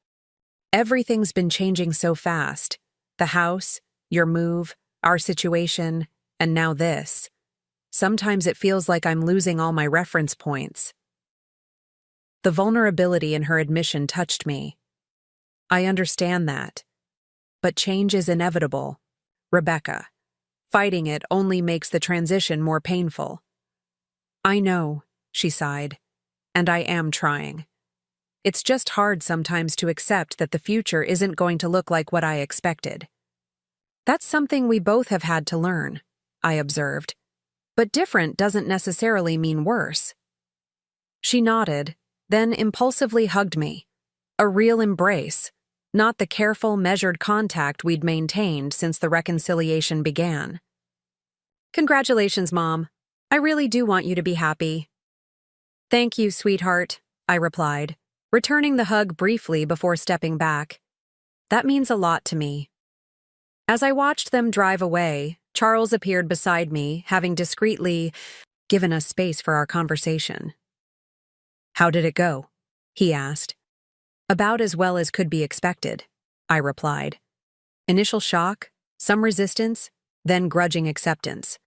everything's been changing so fast. The house, your move, our situation, and now this. Sometimes it feels like I'm losing all my reference points. The vulnerability in her admission touched me. I understand that. But change is inevitable. Rebecca, fighting it only makes the transition more painful. I know, she sighed, and I am trying. It's just hard sometimes to accept that the future isn't going to look like what I expected. That's something we both have had to learn, I observed. But different doesn't necessarily mean worse. She nodded, then impulsively hugged me. A real embrace, not the careful, measured contact we'd maintained since the reconciliation began. Congratulations, Mom. I really do want you to be happy. Thank you, sweetheart, I replied, returning the hug briefly before stepping back. That means a lot to me. As I watched them drive away, Charles appeared beside me, having discreetly given us space for our conversation. How did it go? He asked. About as well as could be expected, I replied. Initial shock, some resistance, then grudging acceptance.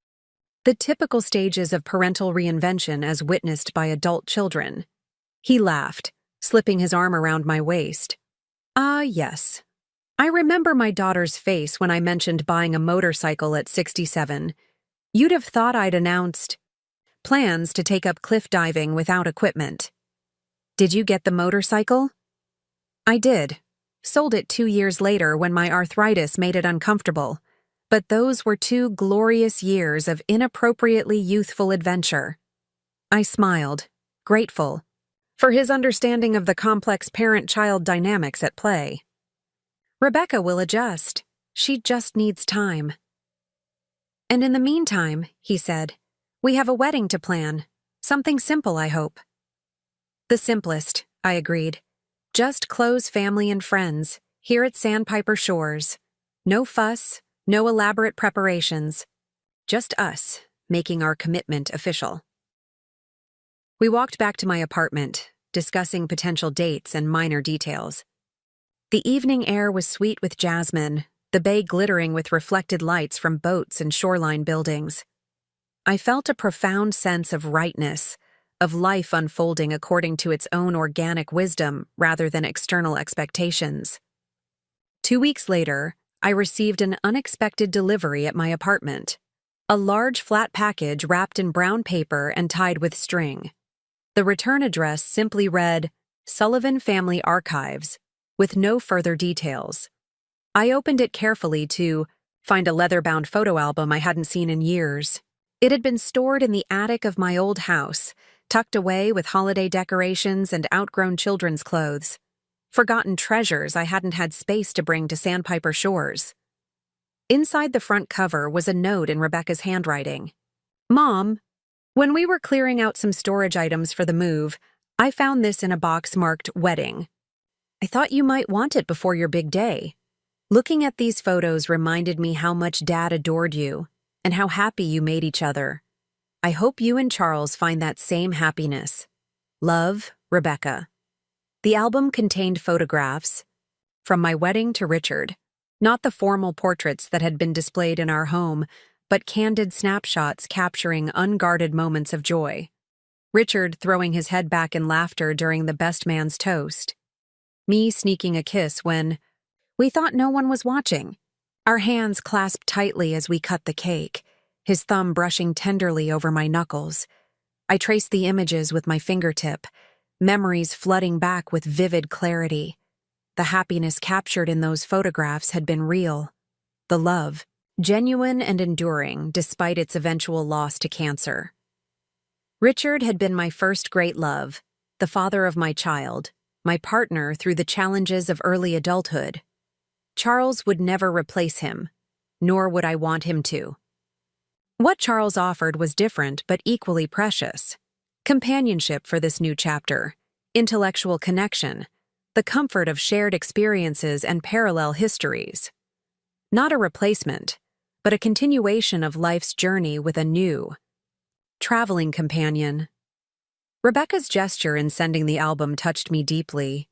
The typical stages of parental reinvention as witnessed by adult children. He laughed, slipping his arm around my waist. Yes. I remember my daughter's face when I mentioned buying a motorcycle at 67. You'd have thought I'd announced plans to take up cliff diving without equipment. Did you get the motorcycle? I did. Sold it 2 years later when my arthritis made it uncomfortable. But those were 2 glorious years of inappropriately youthful adventure. I smiled, grateful, for his understanding of the complex parent-child dynamics at play. Rebecca will adjust. She just needs time. And in the meantime, he said, we have a wedding to plan. Something simple, I hope. The simplest, I agreed. Just close family and friends, here at Sandpiper Shores. No fuss, no elaborate preparations. Just us, making our commitment official. We walked back to my apartment, discussing potential dates and minor details. The evening air was sweet with jasmine, the bay glittering with reflected lights from boats and shoreline buildings. I felt a profound sense of rightness, of life unfolding according to its own organic wisdom rather than external expectations. 2 weeks later, I received an unexpected delivery at my apartment. A large flat package wrapped in brown paper and tied with string. The return address simply read, Sullivan Family Archives, with no further details. I opened it carefully to find a leather-bound photo album I hadn't seen in years. It had been stored in the attic of my old house, tucked away with holiday decorations and outgrown children's clothes. Forgotten treasures I hadn't had space to bring to Sandpiper Shores. Inside the front cover was a note in Rebecca's handwriting. Mom, when we were clearing out some storage items for the move, I found this in a box marked Wedding. I thought you might want it before your big day. Looking at these photos reminded me how much Dad adored you and how happy you made each other. I hope you and Charles find that same happiness. Love, Rebecca. The album contained photographs from my wedding to Richard, not the formal portraits that had been displayed in our home, but candid snapshots capturing unguarded moments of joy. Richard throwing his head back in laughter during the best man's toast. Me sneaking a kiss when we thought no one was watching. Our hands clasped tightly as we cut the cake, his thumb brushing tenderly over my knuckles. I traced the images with my fingertip, memories flooding back with vivid clarity. The happiness captured in those photographs had been real. The love, genuine and enduring despite its eventual loss to cancer. Richard had been my first great love, the father of my child, my partner through the challenges of early adulthood. Charles would never replace him, nor would I want him to. What Charles offered was different but equally precious. Companionship for this new chapter, intellectual connection, the comfort of shared experiences and parallel histories. Not a replacement, but a continuation of life's journey with a new, traveling companion. Rebecca's gesture in sending the album touched me deeply.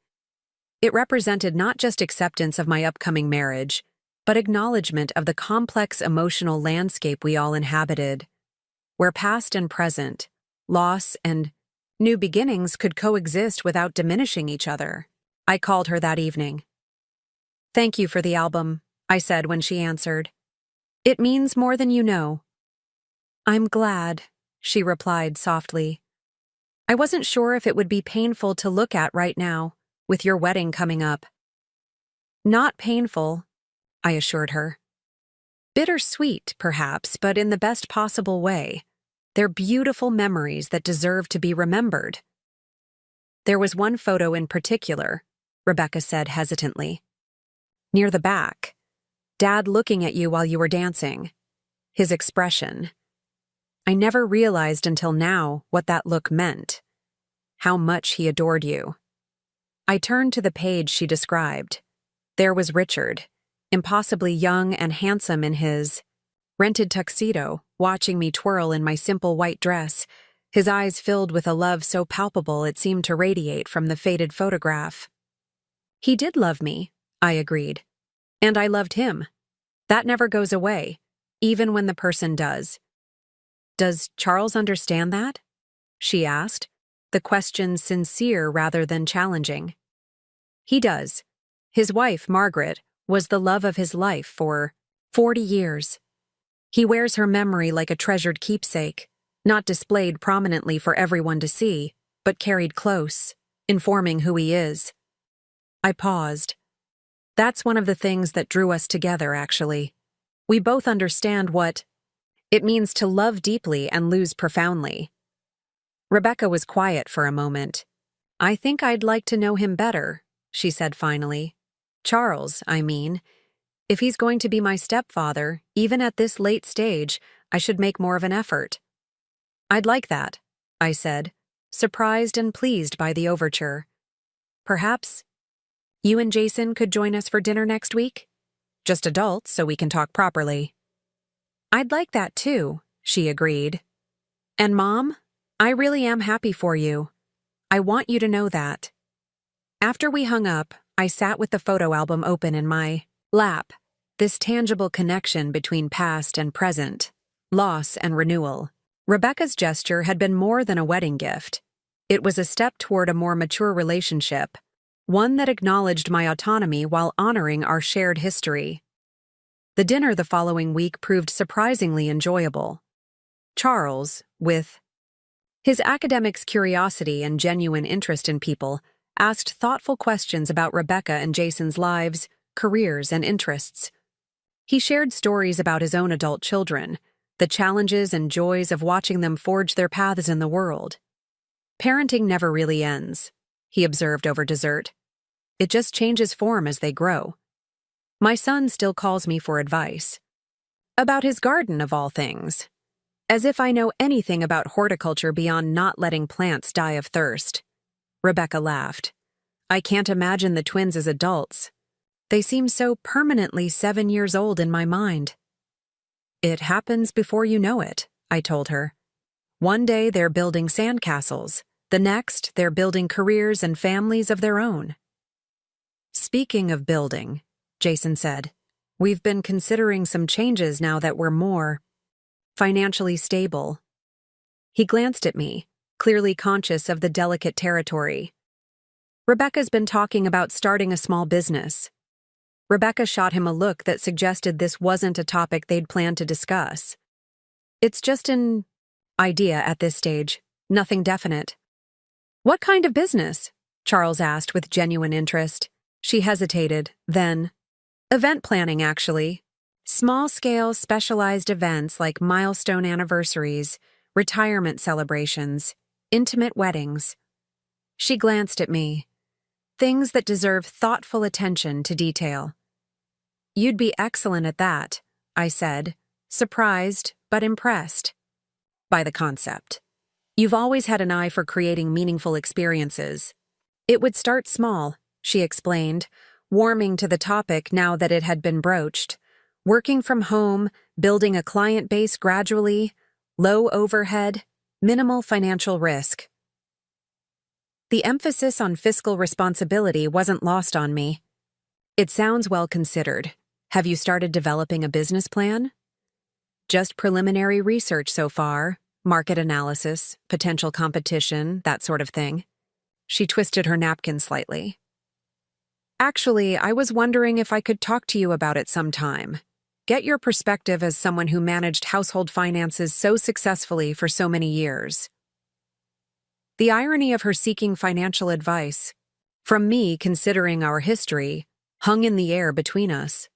It represented not just acceptance of my upcoming marriage, but acknowledgement of the complex emotional landscape we all inhabited, where past and present, loss and new beginnings could coexist without diminishing each other. I called her that evening. Thank you for the album, I said when she answered. It means more than you know. I'm glad, she replied softly. I wasn't sure if it would be painful to look at right now, with your wedding coming up. Not painful, I assured her. Bittersweet, perhaps, but in the best possible way. They're beautiful memories that deserve to be remembered. There was one photo in particular, Rebecca said hesitantly. Near the back, Dad looking at you while you were dancing. His expression. I never realized until now what that look meant. How much he adored you. I turned to the page she described. There was Richard, impossibly young and handsome in his rented tuxedo, watching me twirl in my simple white dress, his eyes filled with a love so palpable it seemed to radiate from the faded photograph. He did love me, I agreed. And I loved him. That never goes away, even when the person does. Does Charles understand that? She asked, the question sincere rather than challenging. He does. His wife, Margaret, was the love of his life for 40 years. He wears her memory like a treasured keepsake, not displayed prominently for everyone to see, but carried close, informing who he is. I paused. That's one of the things that drew us together, actually. We both understand what it means to love deeply and lose profoundly. Rebecca was quiet for a moment. I think I'd like to know him better, she said finally. Charles, I mean. If he's going to be my stepfather, even at this late stage, I should make more of an effort. I'd like that, I said, surprised and pleased by the overture. Perhaps you and Jason could join us for dinner next week? Just adults, so we can talk properly. I'd like that too, she agreed. And Mom, I really am happy for you. I want you to know that. After we hung up, I sat with the photo album open in my lap, this tangible connection between past and present, loss and renewal. Rebecca's gesture had been more than a wedding gift. It was a step toward a more mature relationship, one that acknowledged my autonomy while honoring our shared history. The dinner the following week proved surprisingly enjoyable. Charles, with his academic's curiosity and genuine interest in people, asked thoughtful questions about Rebecca and Jason's lives, careers, and interests. He shared stories about his own adult children, the challenges and joys of watching them forge their paths in the world. Parenting never really ends, he observed over dessert. It just changes form as they grow. My son still calls me for advice. About his garden, of all things. As if I know anything about horticulture beyond not letting plants die of thirst. Rebecca laughed. I can't imagine the twins as adults. They seem so permanently 7 years old in my mind. It happens before you know it, I told her. One day they're building sandcastles. The next, they're building careers and families of their own. Speaking of building, Jason said, we've been considering some changes now that we're more financially stable. He glanced at me, clearly conscious of the delicate territory. Rebecca's been talking about starting a small business. Rebecca shot him a look that suggested this wasn't a topic they'd planned to discuss. It's just an idea at this stage, nothing definite. What kind of business? Charles asked with genuine interest. She hesitated, then, event planning, actually. Small-scale, specialized events like milestone anniversaries, retirement celebrations, intimate weddings. She glanced at me. Things that deserve thoughtful attention to detail. You'd be excellent at that, I said, surprised but impressed by the concept. You've always had an eye for creating meaningful experiences. It would start small, she explained, warming to the topic now that it had been broached. Working from home, building a client base gradually, low overhead, minimal financial risk. The emphasis on fiscal responsibility wasn't lost on me. It sounds well considered. Have you started developing a business plan? Just preliminary research so far, market analysis, potential competition, that sort of thing. She twisted her napkin slightly. Actually, I was wondering if I could talk to you about it sometime. Get your perspective as someone who managed household finances so successfully for so many years. The irony of her seeking financial advice, from me considering our history, hung in the air between us.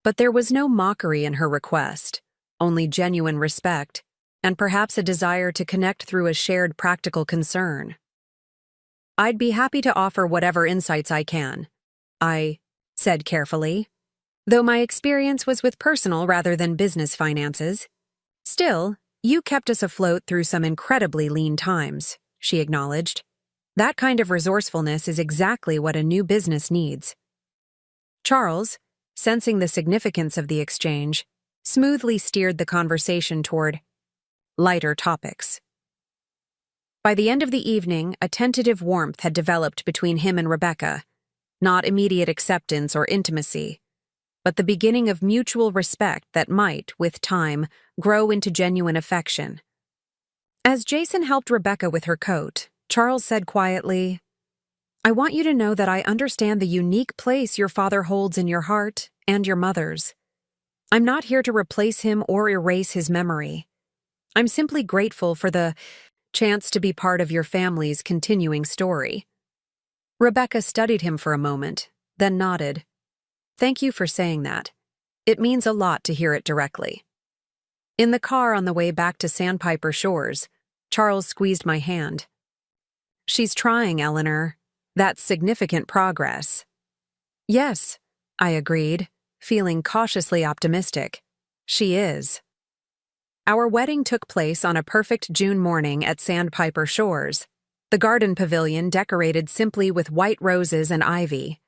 But there was no mockery in her request, only genuine respect, and perhaps a desire to connect through a shared practical concern. I'd be happy to offer whatever insights I can, I said carefully, though my experience was with personal rather than business finances. Still, you kept us afloat through some incredibly lean times, she acknowledged. That kind of resourcefulness is exactly what a new business needs. Charles, sensing the significance of the exchange, smoothly steered the conversation toward lighter topics. By the end of the evening, a tentative warmth had developed between him and Rebecca, not immediate acceptance or intimacy, but the beginning of mutual respect that might, with time, grow into genuine affection. As Jason helped Rebecca with her coat, Charles said quietly, I want you to know that I understand the unique place your father holds in your heart and your mother's. I'm not here to replace him or erase his memory. I'm simply grateful for the chance to be part of your family's continuing story. Rebecca studied him for a moment, then nodded. Thank you for saying that. It means a lot to hear it directly. In the car on the way back to Sandpiper Shores, Charles squeezed my hand. She's trying, Eleanor. That's significant progress. Yes, I agreed, feeling cautiously optimistic. She is. Our wedding took place on a perfect June morning at Sandpiper Shores, the garden pavilion decorated simply with white roses and ivy.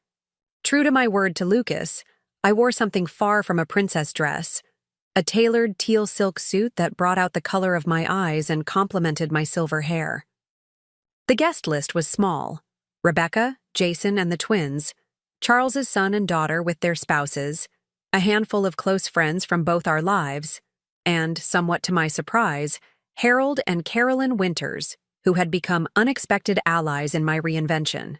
True to my word to Lucas, I wore something far from a princess dress. a tailored teal silk suit that brought out the color of my eyes and complemented my silver hair. The guest list was small: Rebecca, Jason, and the twins, Charles's son and daughter with their spouses, a handful of close friends from both our lives, and, somewhat to my surprise, Harold and Carolyn Winters, who had become unexpected allies in my reinvention.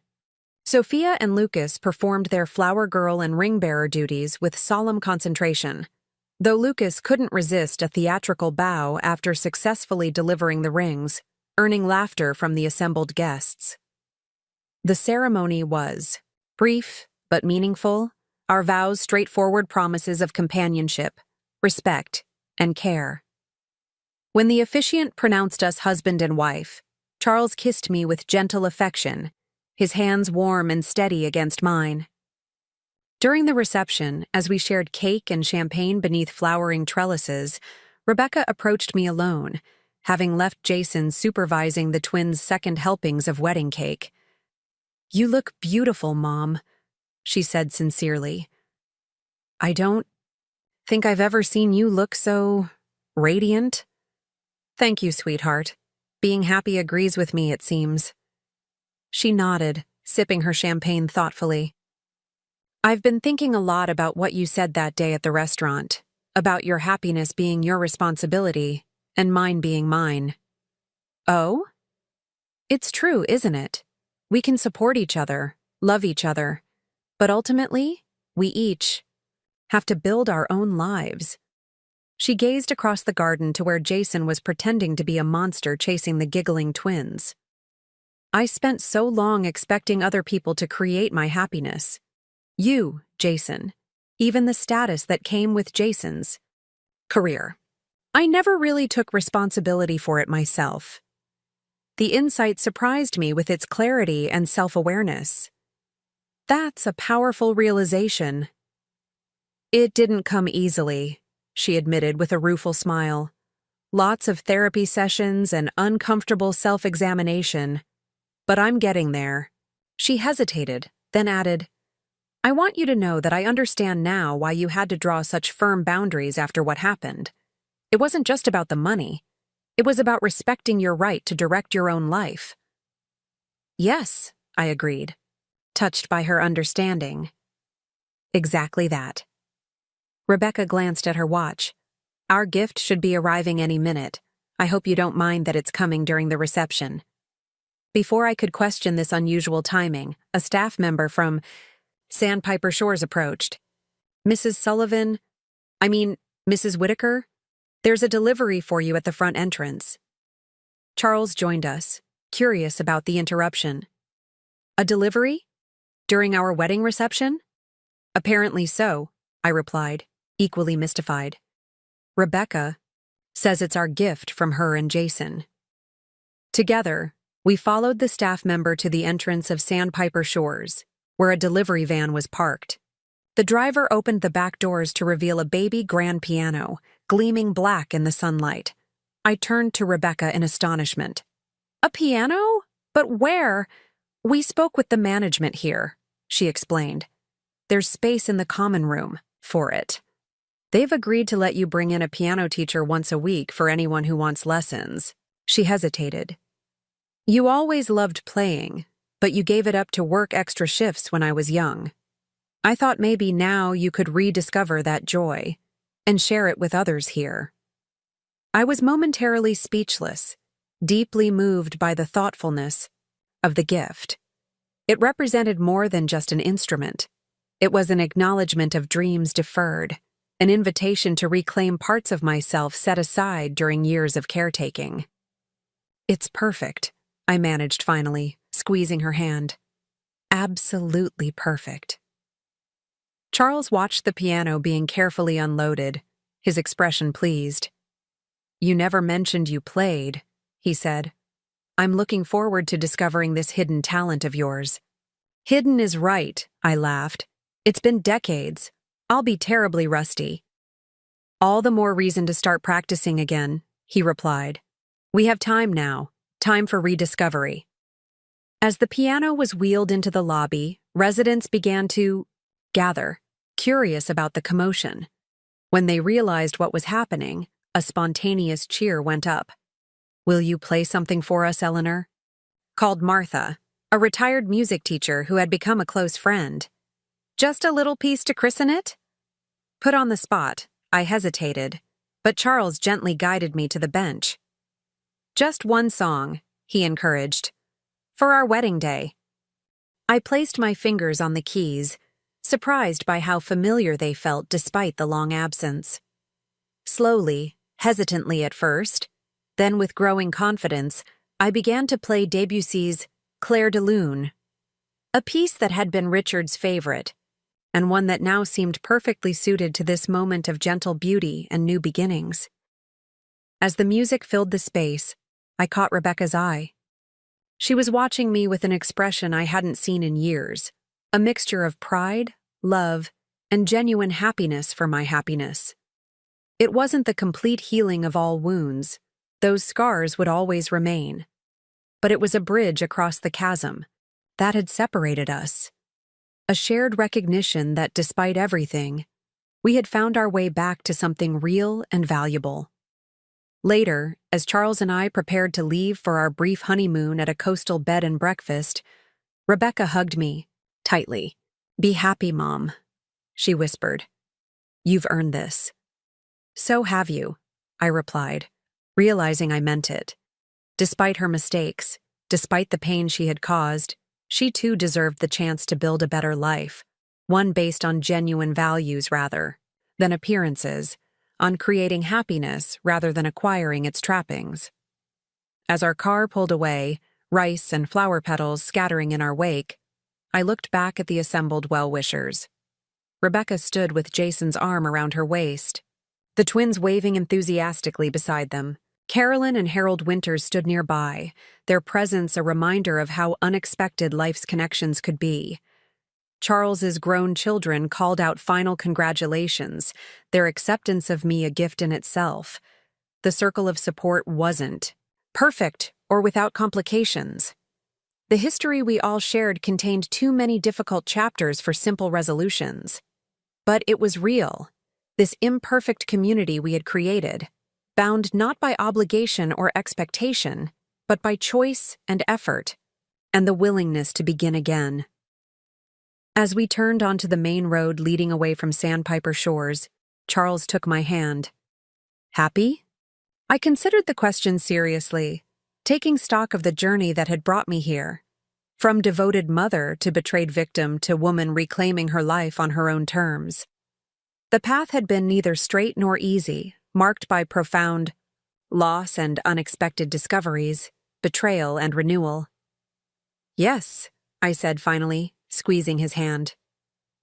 Sophia and Lucas performed their flower girl and ring bearer duties with solemn concentration, though Lucas couldn't resist a theatrical bow after successfully delivering the rings, earning laughter from the assembled guests. The ceremony was brief but meaningful, our vows straightforward promises of companionship, respect, and care. When the officiant pronounced us husband and wife, Charles kissed me with gentle affection, his hands warm and steady against mine. During the reception, as we shared cake and champagne beneath flowering trellises, Rebecca approached me alone, having left Jason supervising the twins' second helpings of wedding cake. "You look beautiful, Mom," she said sincerely. "I don't think I've ever seen you look so radiant." "Thank you, sweetheart. Being happy agrees with me, it seems." She nodded, sipping her champagne thoughtfully. "I've been thinking a lot about what you said that day at the restaurant, about your happiness being your responsibility and mine being mine." "Oh? It's true, isn't it? We can support each other, love each other, but ultimately, we each have to build our own lives." She gazed across the garden to where Jason was pretending to be a monster chasing the giggling twins. "I spent so long expecting other people to create my happiness. You, Jason, even the status that came with Jason's career. I never really took responsibility for it myself." The insight surprised me with its clarity and self-awareness. That's a powerful realization. "It didn't come easily," she admitted with a rueful smile. "Lots of therapy sessions and uncomfortable self-examination. But I'm getting there." She hesitated, then added, "I want you to know that I understand now why you had to draw such firm boundaries after what happened. It wasn't just about the money. It was about respecting your right to direct your own life." "Yes," I agreed, touched by her understanding. "Exactly that." Rebecca glanced at her watch. "Our gift should be arriving any minute. I hope you don't mind that it's coming during the reception." Before I could question this unusual timing, a staff member from Sandpiper Shores approached. "Mrs. Mrs. Whitaker, there's a delivery for you at the front entrance." Charles joined us, curious about the interruption. "A delivery? During our wedding reception?" "Apparently so," I replied, equally mystified. "Rebecca says it's our gift from her and Jason." Together, we followed the staff member to the entrance of Sandpiper Shores, where a delivery van was parked. The driver opened the back doors to reveal a baby grand piano, gleaming black in the sunlight. I turned to Rebecca in astonishment. "A piano? But where?" "We spoke with the management here," she explained. "There's space in the common room for it. They've agreed to let you bring in a piano teacher once a week for anyone who wants lessons." She hesitated. "You always loved playing, but you gave it up to work extra shifts when I was young. I thought maybe now you could rediscover that joy and share it with others here." I was momentarily speechless, deeply moved by the thoughtfulness of the gift. It represented more than just an instrument. It was an acknowledgement of dreams deferred, an invitation to reclaim parts of myself set aside during years of caretaking. "It's perfect," I managed finally, squeezing her hand. "Absolutely perfect." Charles watched the piano being carefully unloaded, his expression pleased. "You never mentioned you played," he said. "I'm looking forward to discovering this hidden talent of yours." "Hidden is right," I laughed. "It's been decades. I'll be terribly rusty." "All the more reason to start practicing again," he replied. "We have time now, time for rediscovery." As the piano was wheeled into the lobby, residents began to gather, curious about the commotion. When they realized what was happening, a spontaneous cheer went up. "Will you play something for us, Eleanor?" called Martha, a retired music teacher who had become a close friend. "Just a little piece to christen it?" Put on the spot, I hesitated, but Charles gently guided me to the bench. "Just one song," he encouraged, "for our wedding day." I placed my fingers on the keys, surprised by how familiar they felt despite the long absence. Slowly, hesitantly at first, then with growing confidence, I began to play Debussy's Clair de Lune, a piece that had been Richard's favorite, and one that now seemed perfectly suited to this moment of gentle beauty and new beginnings. As the music filled the space, I caught Rebecca's eye. She was watching me with an expression I hadn't seen in years, a mixture of pride, love, and genuine happiness for my happiness. It wasn't the complete healing of all wounds. Those scars would always remain. But it was a bridge across the chasm that had separated us. A shared recognition that despite everything, we had found our way back to something real and valuable. Later, as Charles and I prepared to leave for our brief honeymoon at a coastal bed and breakfast, Rebecca hugged me tightly. "Be happy, Mom," she whispered. "You've earned this." "So have you," I replied, realizing I meant it. Despite her mistakes, despite the pain she had caused, she too deserved the chance to build a better life, one based on genuine values rather than appearances, on creating happiness rather than acquiring its trappings. As our car pulled away, rice and flower petals scattering in our wake, I looked back at the assembled well-wishers. Rebecca stood with Jason's arm around her waist, the twins waving enthusiastically beside them. Carolyn and Harold Winters stood nearby, their presence a reminder of how unexpected life's connections could be. Charles's grown children called out final congratulations, their acceptance of me a gift in itself. The circle of support wasn't perfect or without complications. The history we all shared contained too many difficult chapters for simple resolutions. But it was real, this imperfect community we had created, bound not by obligation or expectation, but by choice and effort, and the willingness to begin again. As we turned onto the main road leading away from Sandpiper Shores, Charles took my hand. "Happy?" I considered the question seriously, taking stock of the journey that had brought me here. From devoted mother to betrayed victim to woman reclaiming her life on her own terms. The path had been neither straight nor easy, marked by profound loss and unexpected discoveries, betrayal and renewal. "Yes," I said finally, squeezing his hand.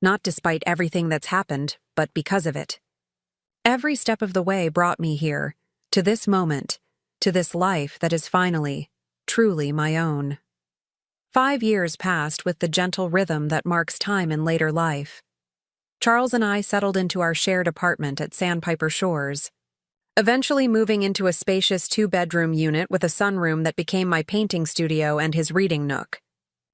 "Not despite everything that's happened, but because of it. Every step of the way brought me here, to this moment, to this life that is finally, truly my own." 5 years passed with the gentle rhythm that marks time in later life. Charles and I settled into our shared apartment at Sandpiper Shores, eventually moving into a spacious 2-bedroom unit with a sunroom that became my painting studio and his reading nook.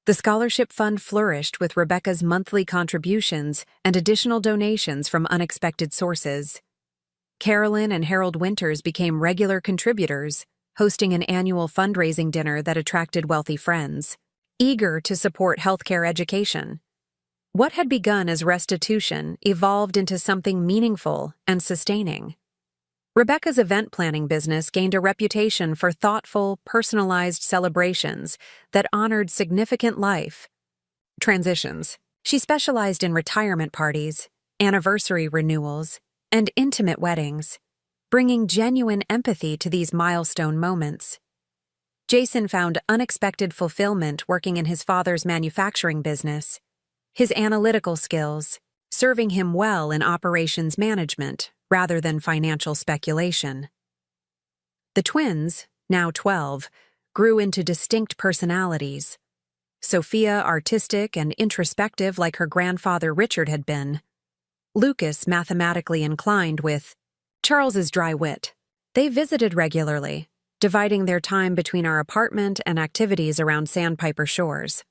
The scholarship fund flourished with Rebecca's monthly contributions and additional donations from unexpected sources. Carolyn and Harold Winters became regular contributors, hosting an annual fundraising dinner that attracted wealthy friends, eager to support healthcare education. What had begun as restitution evolved into something meaningful and sustaining. Rebecca's event planning business gained a reputation for thoughtful, personalized celebrations that honored significant life transitions. She specialized in retirement parties, anniversary renewals, and intimate weddings, bringing genuine empathy to these milestone moments. Jason found unexpected fulfillment working in his father's manufacturing business, his analytical skills serving him well in operations management rather than financial speculation. The twins, now 12, grew into distinct personalities. Sophia artistic and introspective like her grandfather Richard had been. Lucas mathematically inclined with Charles's dry wit. They visited regularly, dividing their time between our apartment and activities around Sandpiper Shores.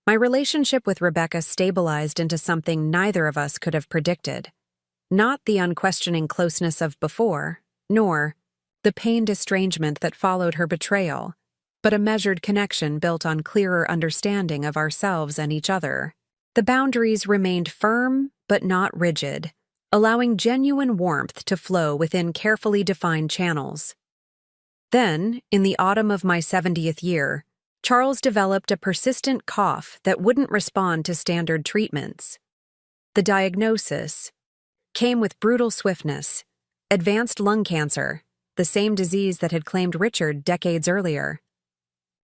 My relationship with Rebecca stabilized into something neither of us could have predicted. Not the unquestioning closeness of before, nor the pained estrangement that followed her betrayal, but a measured connection built on clearer understanding of ourselves and each other. The boundaries remained firm but not rigid, allowing genuine warmth to flow within carefully defined channels. Then, in the autumn of my 70th year, Charles developed a persistent cough that wouldn't respond to standard treatments. The diagnosis came with brutal swiftness: advanced lung cancer, the same disease that had claimed Richard decades earlier.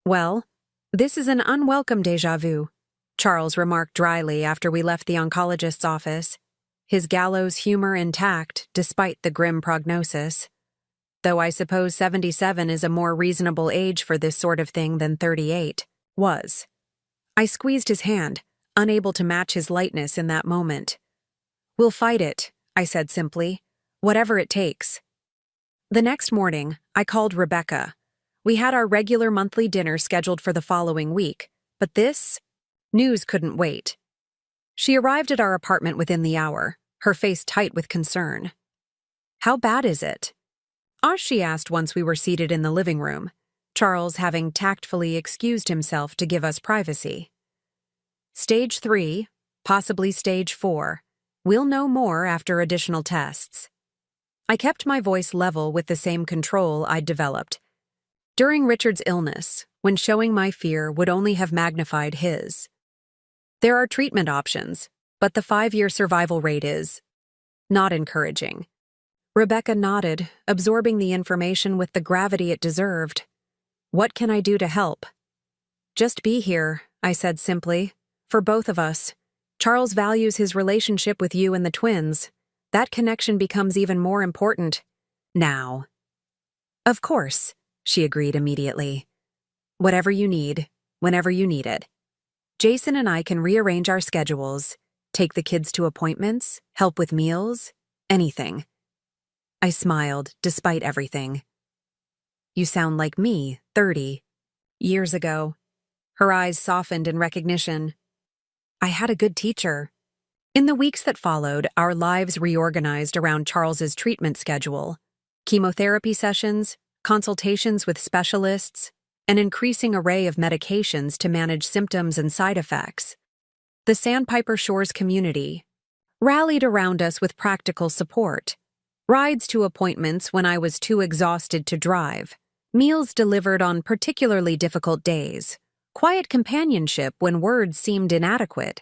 "Well, this is an unwelcome déjà vu," Charles remarked dryly after we left the oncologist's office, his gallows humor intact despite the grim prognosis. Though I suppose 77 is a more reasonable age for this sort of thing than 38 was. I squeezed his hand, unable to match his lightness in that moment. "We'll fight it," I said simply, "whatever it takes." The next morning, I called Rebecca. We had our regular monthly dinner scheduled for the following week, but this news couldn't wait. She arrived at our apartment within the hour, her face tight with concern. "How bad is it?" She asked once we were seated in the living room, Charles having tactfully excused himself to give us privacy. "Stage 3, possibly stage 4. We'll know more after additional tests." I kept my voice level with the same control I'd developed. During Richard's illness, when showing my fear would only have magnified his. "There are treatment options, but the 5-year survival rate is not encouraging." Rebecca nodded, absorbing the information with the gravity it deserved. "What can I do to help?" "Just be here," I said simply. "For both of us. Charles values his relationship with you and the twins. That connection becomes even more important now." "Of course," she agreed immediately. "Whatever you need, whenever you need it. Jason and I can rearrange our schedules, take the kids to appointments, help with meals, anything." I smiled, despite everything. "You sound like me, 30 years ago." Her eyes softened in recognition. "I had a good teacher." In the weeks that followed, our lives reorganized around Charles's treatment schedule: chemotherapy sessions, consultations with specialists, an increasing array of medications to manage symptoms and side effects. The Sandpiper Shores community rallied around us with practical support: rides to appointments when I was too exhausted to drive, meals delivered on particularly difficult days, quiet companionship when words seemed inadequate.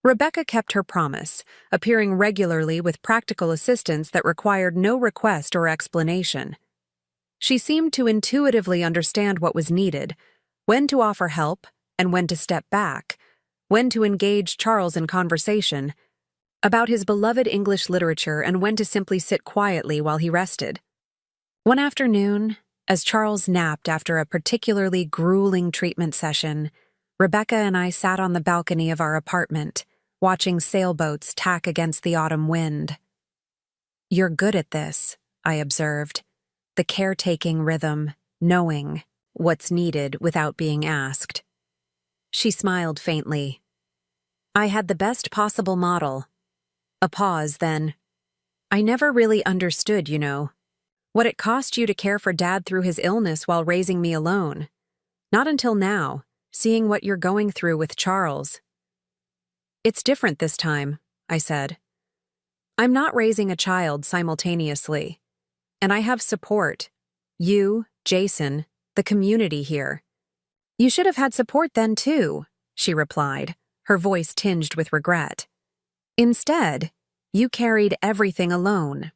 Rebecca kept her promise, appearing regularly with practical assistance that required no request or explanation. She seemed to intuitively understand what was needed, when to offer help and when to step back, when to engage Charles in conversation about his beloved English literature and when to simply sit quietly while he rested. One afternoon, as Charles napped after a particularly grueling treatment session, Rebecca and I sat on the balcony of our apartment, watching sailboats tack against the autumn wind. "You're good at this," I observed. The caretaking rhythm, knowing what's needed without being asked. She smiled faintly. "I had the best possible model." A pause, then. "I never really understood, what it cost you to care for Dad through his illness while raising me alone. Not until now, seeing what you're going through with Charles." "It's different this time," I said. "I'm not raising a child simultaneously. And I have support. You, Jason, the community here." "You should have had support then, too," she replied, her voice tinged with regret. "Instead, you carried everything alone."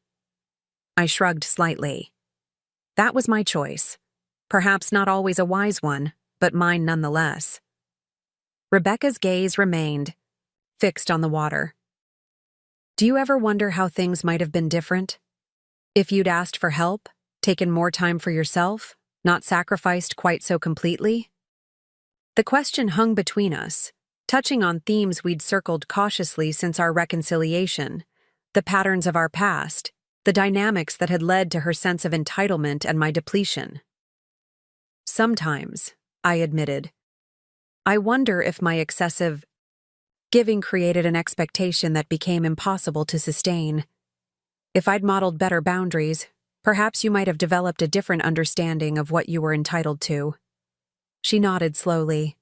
I shrugged slightly. That was my choice. Perhaps not always a wise one, but mine nonetheless. Rebecca's gaze remained, fixed on the water. "Do you ever wonder how things might have been different? If you'd asked for help, taken more time for yourself, not sacrificed quite so completely?" The question hung between us, touching on themes we'd circled cautiously since our reconciliation: the patterns of our past, the dynamics that had led to her sense of entitlement and my depletion. "Sometimes," I admitted, "I wonder if my excessive giving created an expectation that became impossible to sustain." If I'd modeled better boundaries, perhaps you might have developed a different understanding of what you were entitled to. She nodded slowly.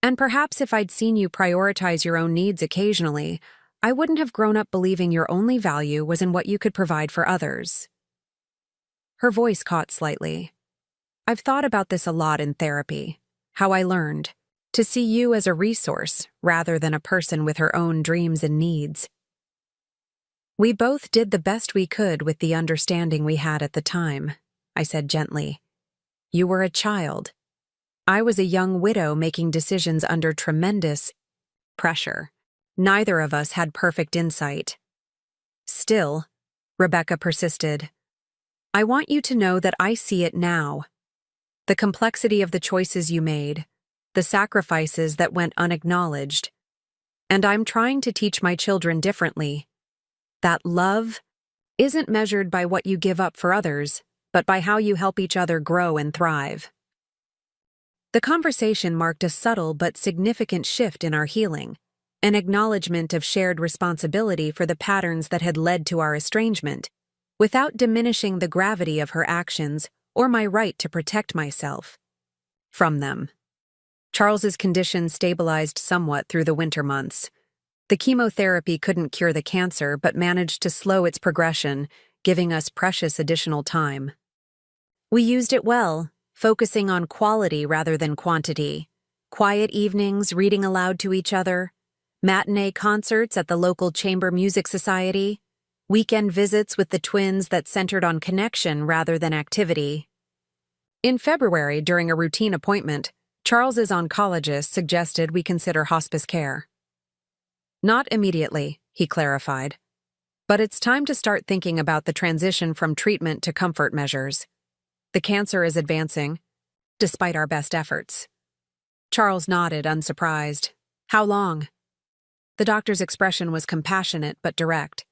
And perhaps if I'd seen you prioritize your own needs occasionally, I wouldn't have grown up believing your only value was in what you could provide for others. Her voice caught slightly. I've thought about this a lot in therapy, how I learned to see you as a resource rather than a person with her own dreams and needs. We both did the best we could with the understanding we had at the time, I said gently. You were a child. I was a young widow making decisions under tremendous pressure. Neither of us had perfect insight. Still, Rebecca persisted, I want you to know that I see it now. The complexity of the choices you made, the sacrifices that went unacknowledged. And I'm trying to teach my children differently. That love isn't measured by what you give up for others, but by how you help each other grow and thrive. The conversation marked a subtle but significant shift in our healing, an acknowledgement of shared responsibility for the patterns that had led to our estrangement, without diminishing the gravity of her actions or my right to protect myself from them. Charles's condition stabilized somewhat through the winter months. The chemotherapy couldn't cure the cancer but managed to slow its progression, giving us precious additional time. We used it well, focusing on quality rather than quantity. Quiet evenings reading aloud to each other, matinee concerts at the local chamber music society, weekend visits with the twins that centered on connection rather than activity. In February, during a routine appointment, Charles's oncologist suggested we consider hospice care. Not immediately, he clarified. But it's time to start thinking about the transition from treatment to comfort measures. The cancer is advancing, despite our best efforts. Charles nodded, unsurprised. How long? The doctor's expression was compassionate but direct.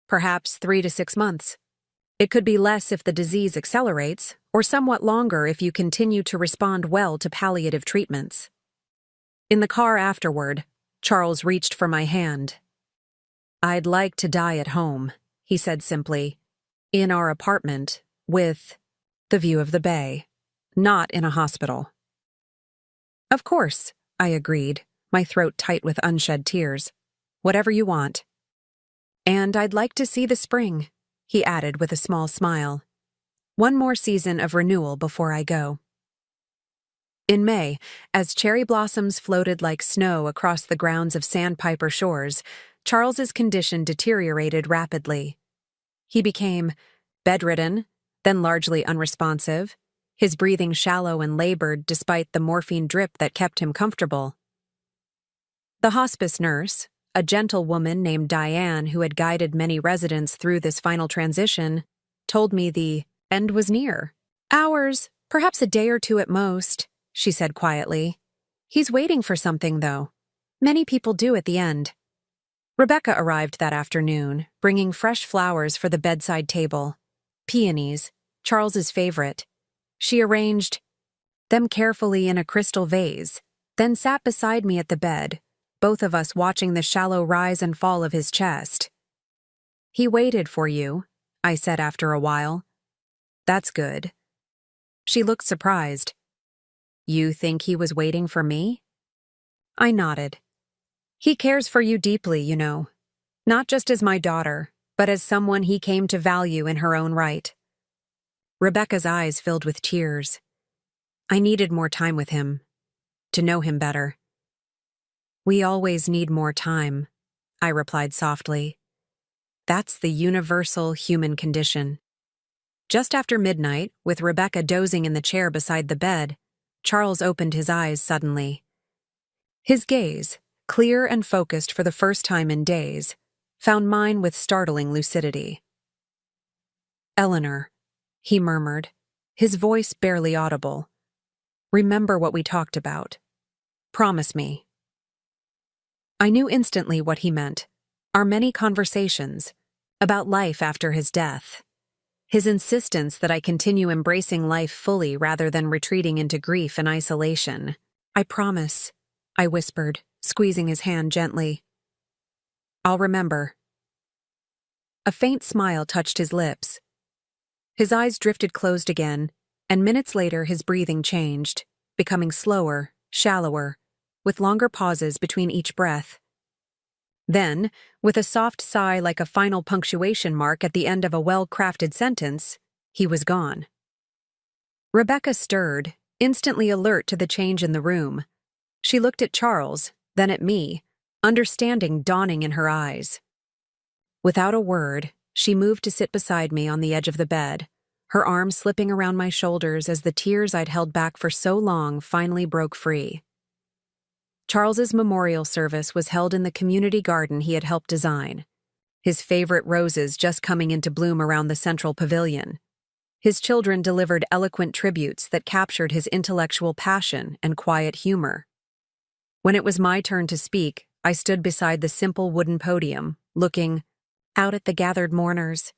Perhaps 3 to 6 months. It could be less if the disease accelerates, or somewhat longer if you continue to respond well to palliative treatments. In the car afterward, Charles reached for my hand. I'd like to die at home, he said simply, in our apartment, with the view of the bay, not in a hospital. Of course, I agreed, my throat tight with unshed tears. Whatever you want. And I'd like to see the spring, he added with a small smile. One more season of renewal before I go. In May, as cherry blossoms floated like snow across the grounds of Sandpiper Shores, Charles's condition deteriorated rapidly. He became bedridden, then largely unresponsive, his breathing shallow and labored despite the morphine drip that kept him comfortable. The hospice nurse, a gentle woman named Diane who had guided many residents through this final transition, told me the end was near. Hours, perhaps a day or two at most, she said quietly. He's waiting for something, though. Many people do at the end. Rebecca arrived that afternoon, bringing fresh flowers for the bedside table. Peonies, Charles's favorite. She arranged them carefully in a crystal vase, then sat beside me at the bed, both of us watching the shallow rise and fall of his chest. He waited for you, I said after a while. That's good. She looked surprised. You think he was waiting for me? I nodded. He cares for you deeply, you know. Not just as my daughter, but as someone he came to value in her own right. Rebecca's eyes filled with tears. I needed more time with him, to know him better. We always need more time, I replied softly. That's the universal human condition. Just after midnight, with Rebecca dozing in the chair beside the bed, Charles opened his eyes suddenly. His gaze, clear and focused for the first time in days, found mine with startling lucidity. Eleanor, he murmured, his voice barely audible. Remember what we talked about. Promise me. I knew instantly what he meant. Our many conversations about life after his death. His insistence that I continue embracing life fully rather than retreating into grief and isolation. I promise, I whispered, squeezing his hand gently. I'll remember. A faint smile touched his lips. His eyes drifted closed again, and minutes later his breathing changed, becoming slower, shallower, with longer pauses between each breath. Then, with a soft sigh like a final punctuation mark at the end of a well-crafted sentence, he was gone. Rebecca stirred, instantly alert to the change in the room. She looked at Charles, then at me, understanding dawning in her eyes. Without a word, she moved to sit beside me on the edge of the bed, her arms slipping around my shoulders as the tears I'd held back for so long finally broke free. Charles's memorial service was held in the community garden he had helped design, his favorite roses just coming into bloom around the central pavilion. His children delivered eloquent tributes that captured his intellectual passion and quiet humor. When it was my turn to speak, I stood beside the simple wooden podium, looking out at the gathered mourners.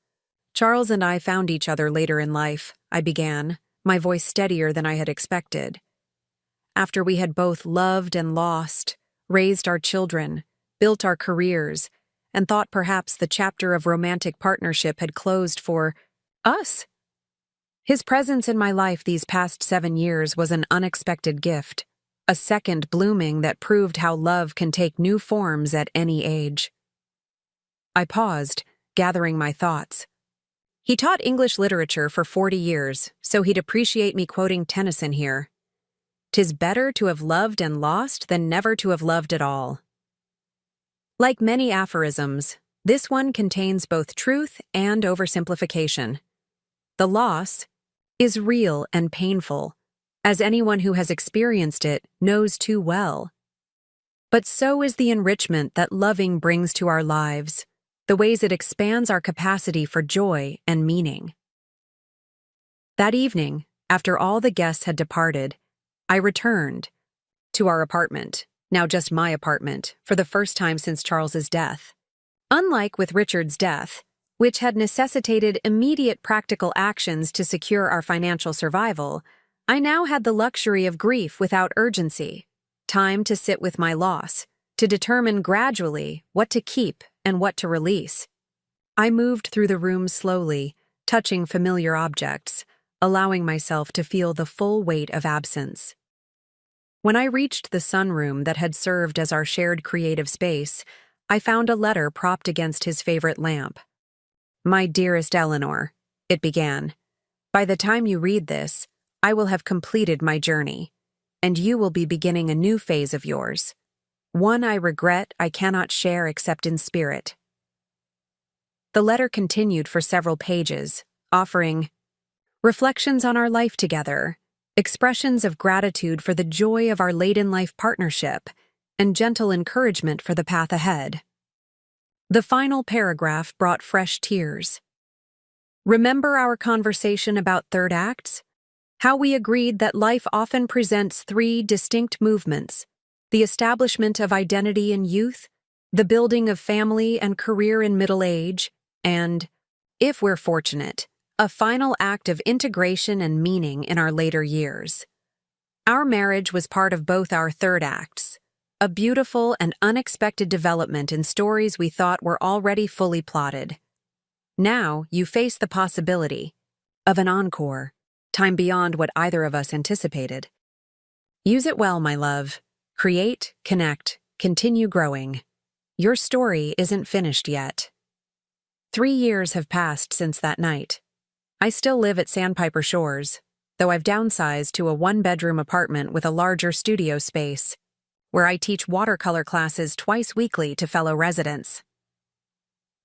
Charles and I found each other later in life, I began, my voice steadier than I had expected. After we had both loved and lost, raised our children, built our careers, and thought perhaps the chapter of romantic partnership had closed for us. His presence in my life these past 7 years was an unexpected gift, a second blooming that proved how love can take new forms at any age. I paused, gathering my thoughts. He taught English literature for 40 years, so he'd appreciate me quoting Tennyson here. "'Tis better to have loved and lost than never to have loved at all." Like many aphorisms, this one contains both truth and oversimplification. The loss is real and painful, as anyone who has experienced it knows too well. But so is the enrichment that loving brings to our lives, the ways it expands our capacity for joy and meaning. That evening, after all the guests had departed, I returned to our apartment, now just my apartment, for the first time since Charles's death. Unlike with Richard's death, which had necessitated immediate practical actions to secure our financial survival, I now had the luxury of grief without urgency, time to sit with my loss, to determine gradually what to keep and what to release. I moved through the room slowly, touching familiar objects, allowing myself to feel the full weight of absence. When I reached the sunroom that had served as our shared creative space, I found a letter propped against his favorite lamp. "My dearest Eleanor," it began, "by the time you read this, I will have completed my journey, and you will be beginning a new phase of yours. One I regret I cannot share except in spirit." The letter continued for several pages, offering reflections on our life together, expressions of gratitude for the joy of our late-in-life partnership, and gentle encouragement for the path ahead. The final paragraph brought fresh tears. "Remember our conversation about third acts? How we agreed that life often presents 3 distinct movements: the establishment of identity in youth, the building of family and career in middle age, and, if we're fortunate, a final act of integration and meaning in our later years. Our marriage was part of both our third acts, a beautiful and unexpected development in stories we thought were already fully plotted. Now you face the possibility of an encore, time beyond what either of us anticipated. Use it well, my love. Create, connect, continue growing. Your story isn't finished yet." 3 years have passed since that night. I still live at Sandpiper Shores, though I've downsized to a 1-bedroom apartment with a larger studio space, where I teach watercolor classes twice weekly to fellow residents.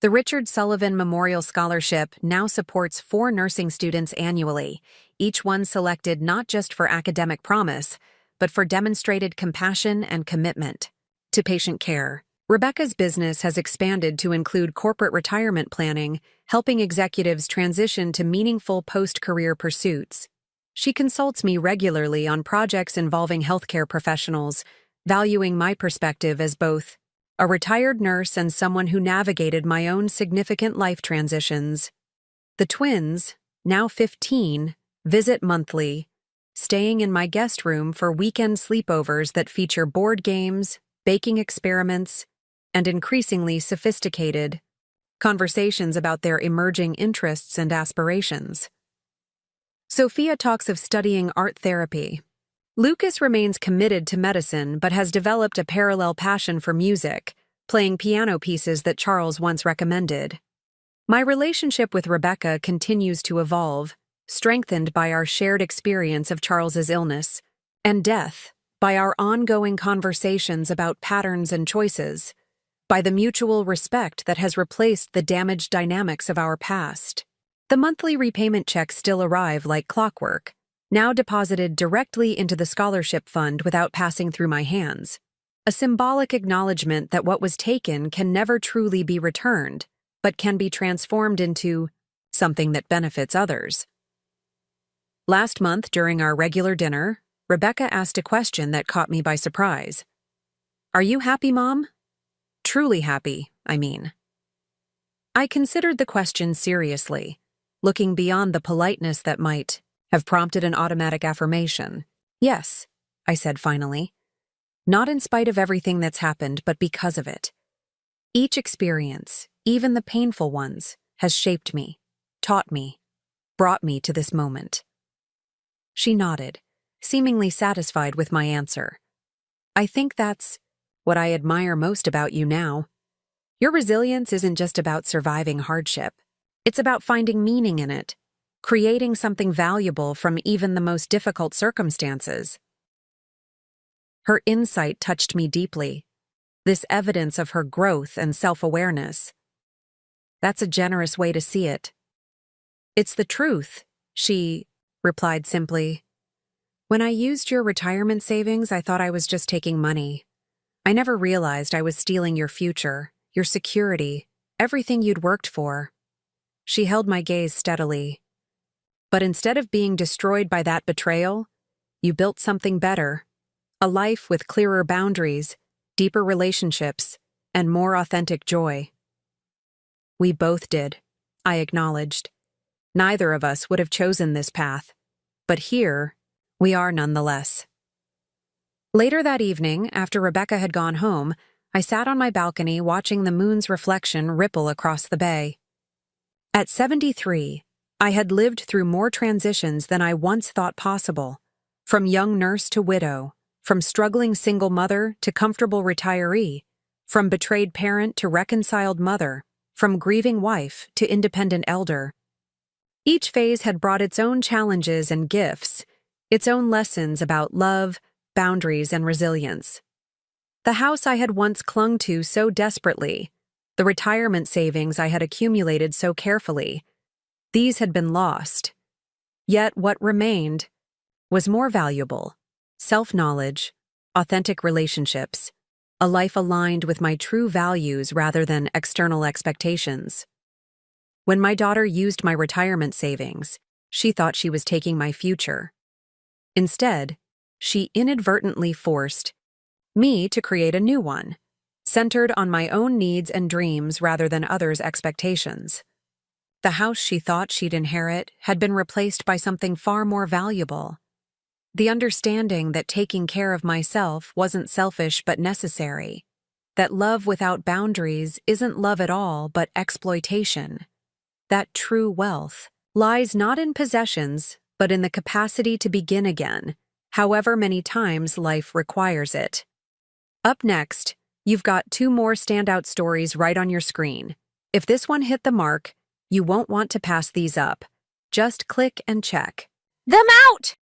The Richard Sullivan Memorial Scholarship now supports 4 nursing students annually, each one selected not just for academic promise, but for demonstrated compassion and commitment to patient care. Rebecca's business has expanded to include corporate retirement planning, helping executives transition to meaningful post-career pursuits. She consults me regularly on projects involving healthcare professionals, valuing my perspective as both a retired nurse and someone who navigated my own significant life transitions. The twins, now 15, visit monthly, staying in my guest room for weekend sleepovers that feature board games, baking experiments, and increasingly sophisticated conversations about their emerging interests and aspirations. Sophia talks of studying art therapy. Lucas remains committed to medicine but has developed a parallel passion for music, playing piano pieces that Charles once recommended. My relationship with Rebecca continues to evolve, strengthened by our shared experience of Charles's illness and death, by our ongoing conversations about patterns and choices, by the mutual respect that has replaced the damaged dynamics of our past. The monthly repayment checks still arrive like clockwork, now deposited directly into the scholarship fund without passing through my hands. A symbolic acknowledgement that what was taken can never truly be returned, but can be transformed into something that benefits others. Last month, during our regular dinner, Rebecca asked a question that caught me by surprise. "Are you happy, Mom?" Truly happy, I mean. I considered the question seriously, looking beyond the politeness that might have prompted an automatic affirmation. "Yes," I said finally. "Not in spite of everything that's happened, but because of it. Each experience, even the painful ones, has shaped me, taught me, brought me to this moment." She nodded, seemingly satisfied with my answer. "I think that's what I admire most about you now. Your resilience isn't just about surviving hardship. It's about finding meaning in it, creating something valuable from even the most difficult circumstances." Her insight touched me deeply, this evidence of her growth and self-awareness. "That's a generous way to see it." "It's the truth," she replied simply. "When I used your retirement savings, I thought I was just taking money. I never realized I was stealing your future, your security, everything you'd worked for." She held my gaze steadily. "But instead of being destroyed by that betrayal, you built something better, a life with clearer boundaries, deeper relationships, and more authentic joy." "We both did," I acknowledged. "Neither of us would have chosen this path, but here we are nonetheless." Later that evening, after Rebecca had gone home, I sat on my balcony watching the moon's reflection ripple across the bay. At 73, I had lived through more transitions than I once thought possible, from young nurse to widow, from struggling single mother to comfortable retiree, from betrayed parent to reconciled mother, from grieving wife to independent elder. Each phase had brought its own challenges and gifts, its own lessons about love, boundaries, and resilience. The house I had once clung to so desperately, the retirement savings I had accumulated so carefully, these had been lost. Yet what remained was more valuable: self-knowledge, authentic relationships, a life aligned with my true values rather than external expectations. When my daughter used my retirement savings, she thought she was taking my future. Instead, she inadvertently forced me to create a new one, centered on my own needs and dreams rather than others' expectations. The house she thought she'd inherit had been replaced by something far more valuable: the understanding that taking care of myself wasn't selfish but necessary, that love without boundaries isn't love at all but exploitation, that true wealth lies not in possessions but in the capacity to begin again, however many times life requires it. Up next, you've got 2 more standout stories right on your screen. If this one hit the mark, you won't want to pass these up. Just click and check them out!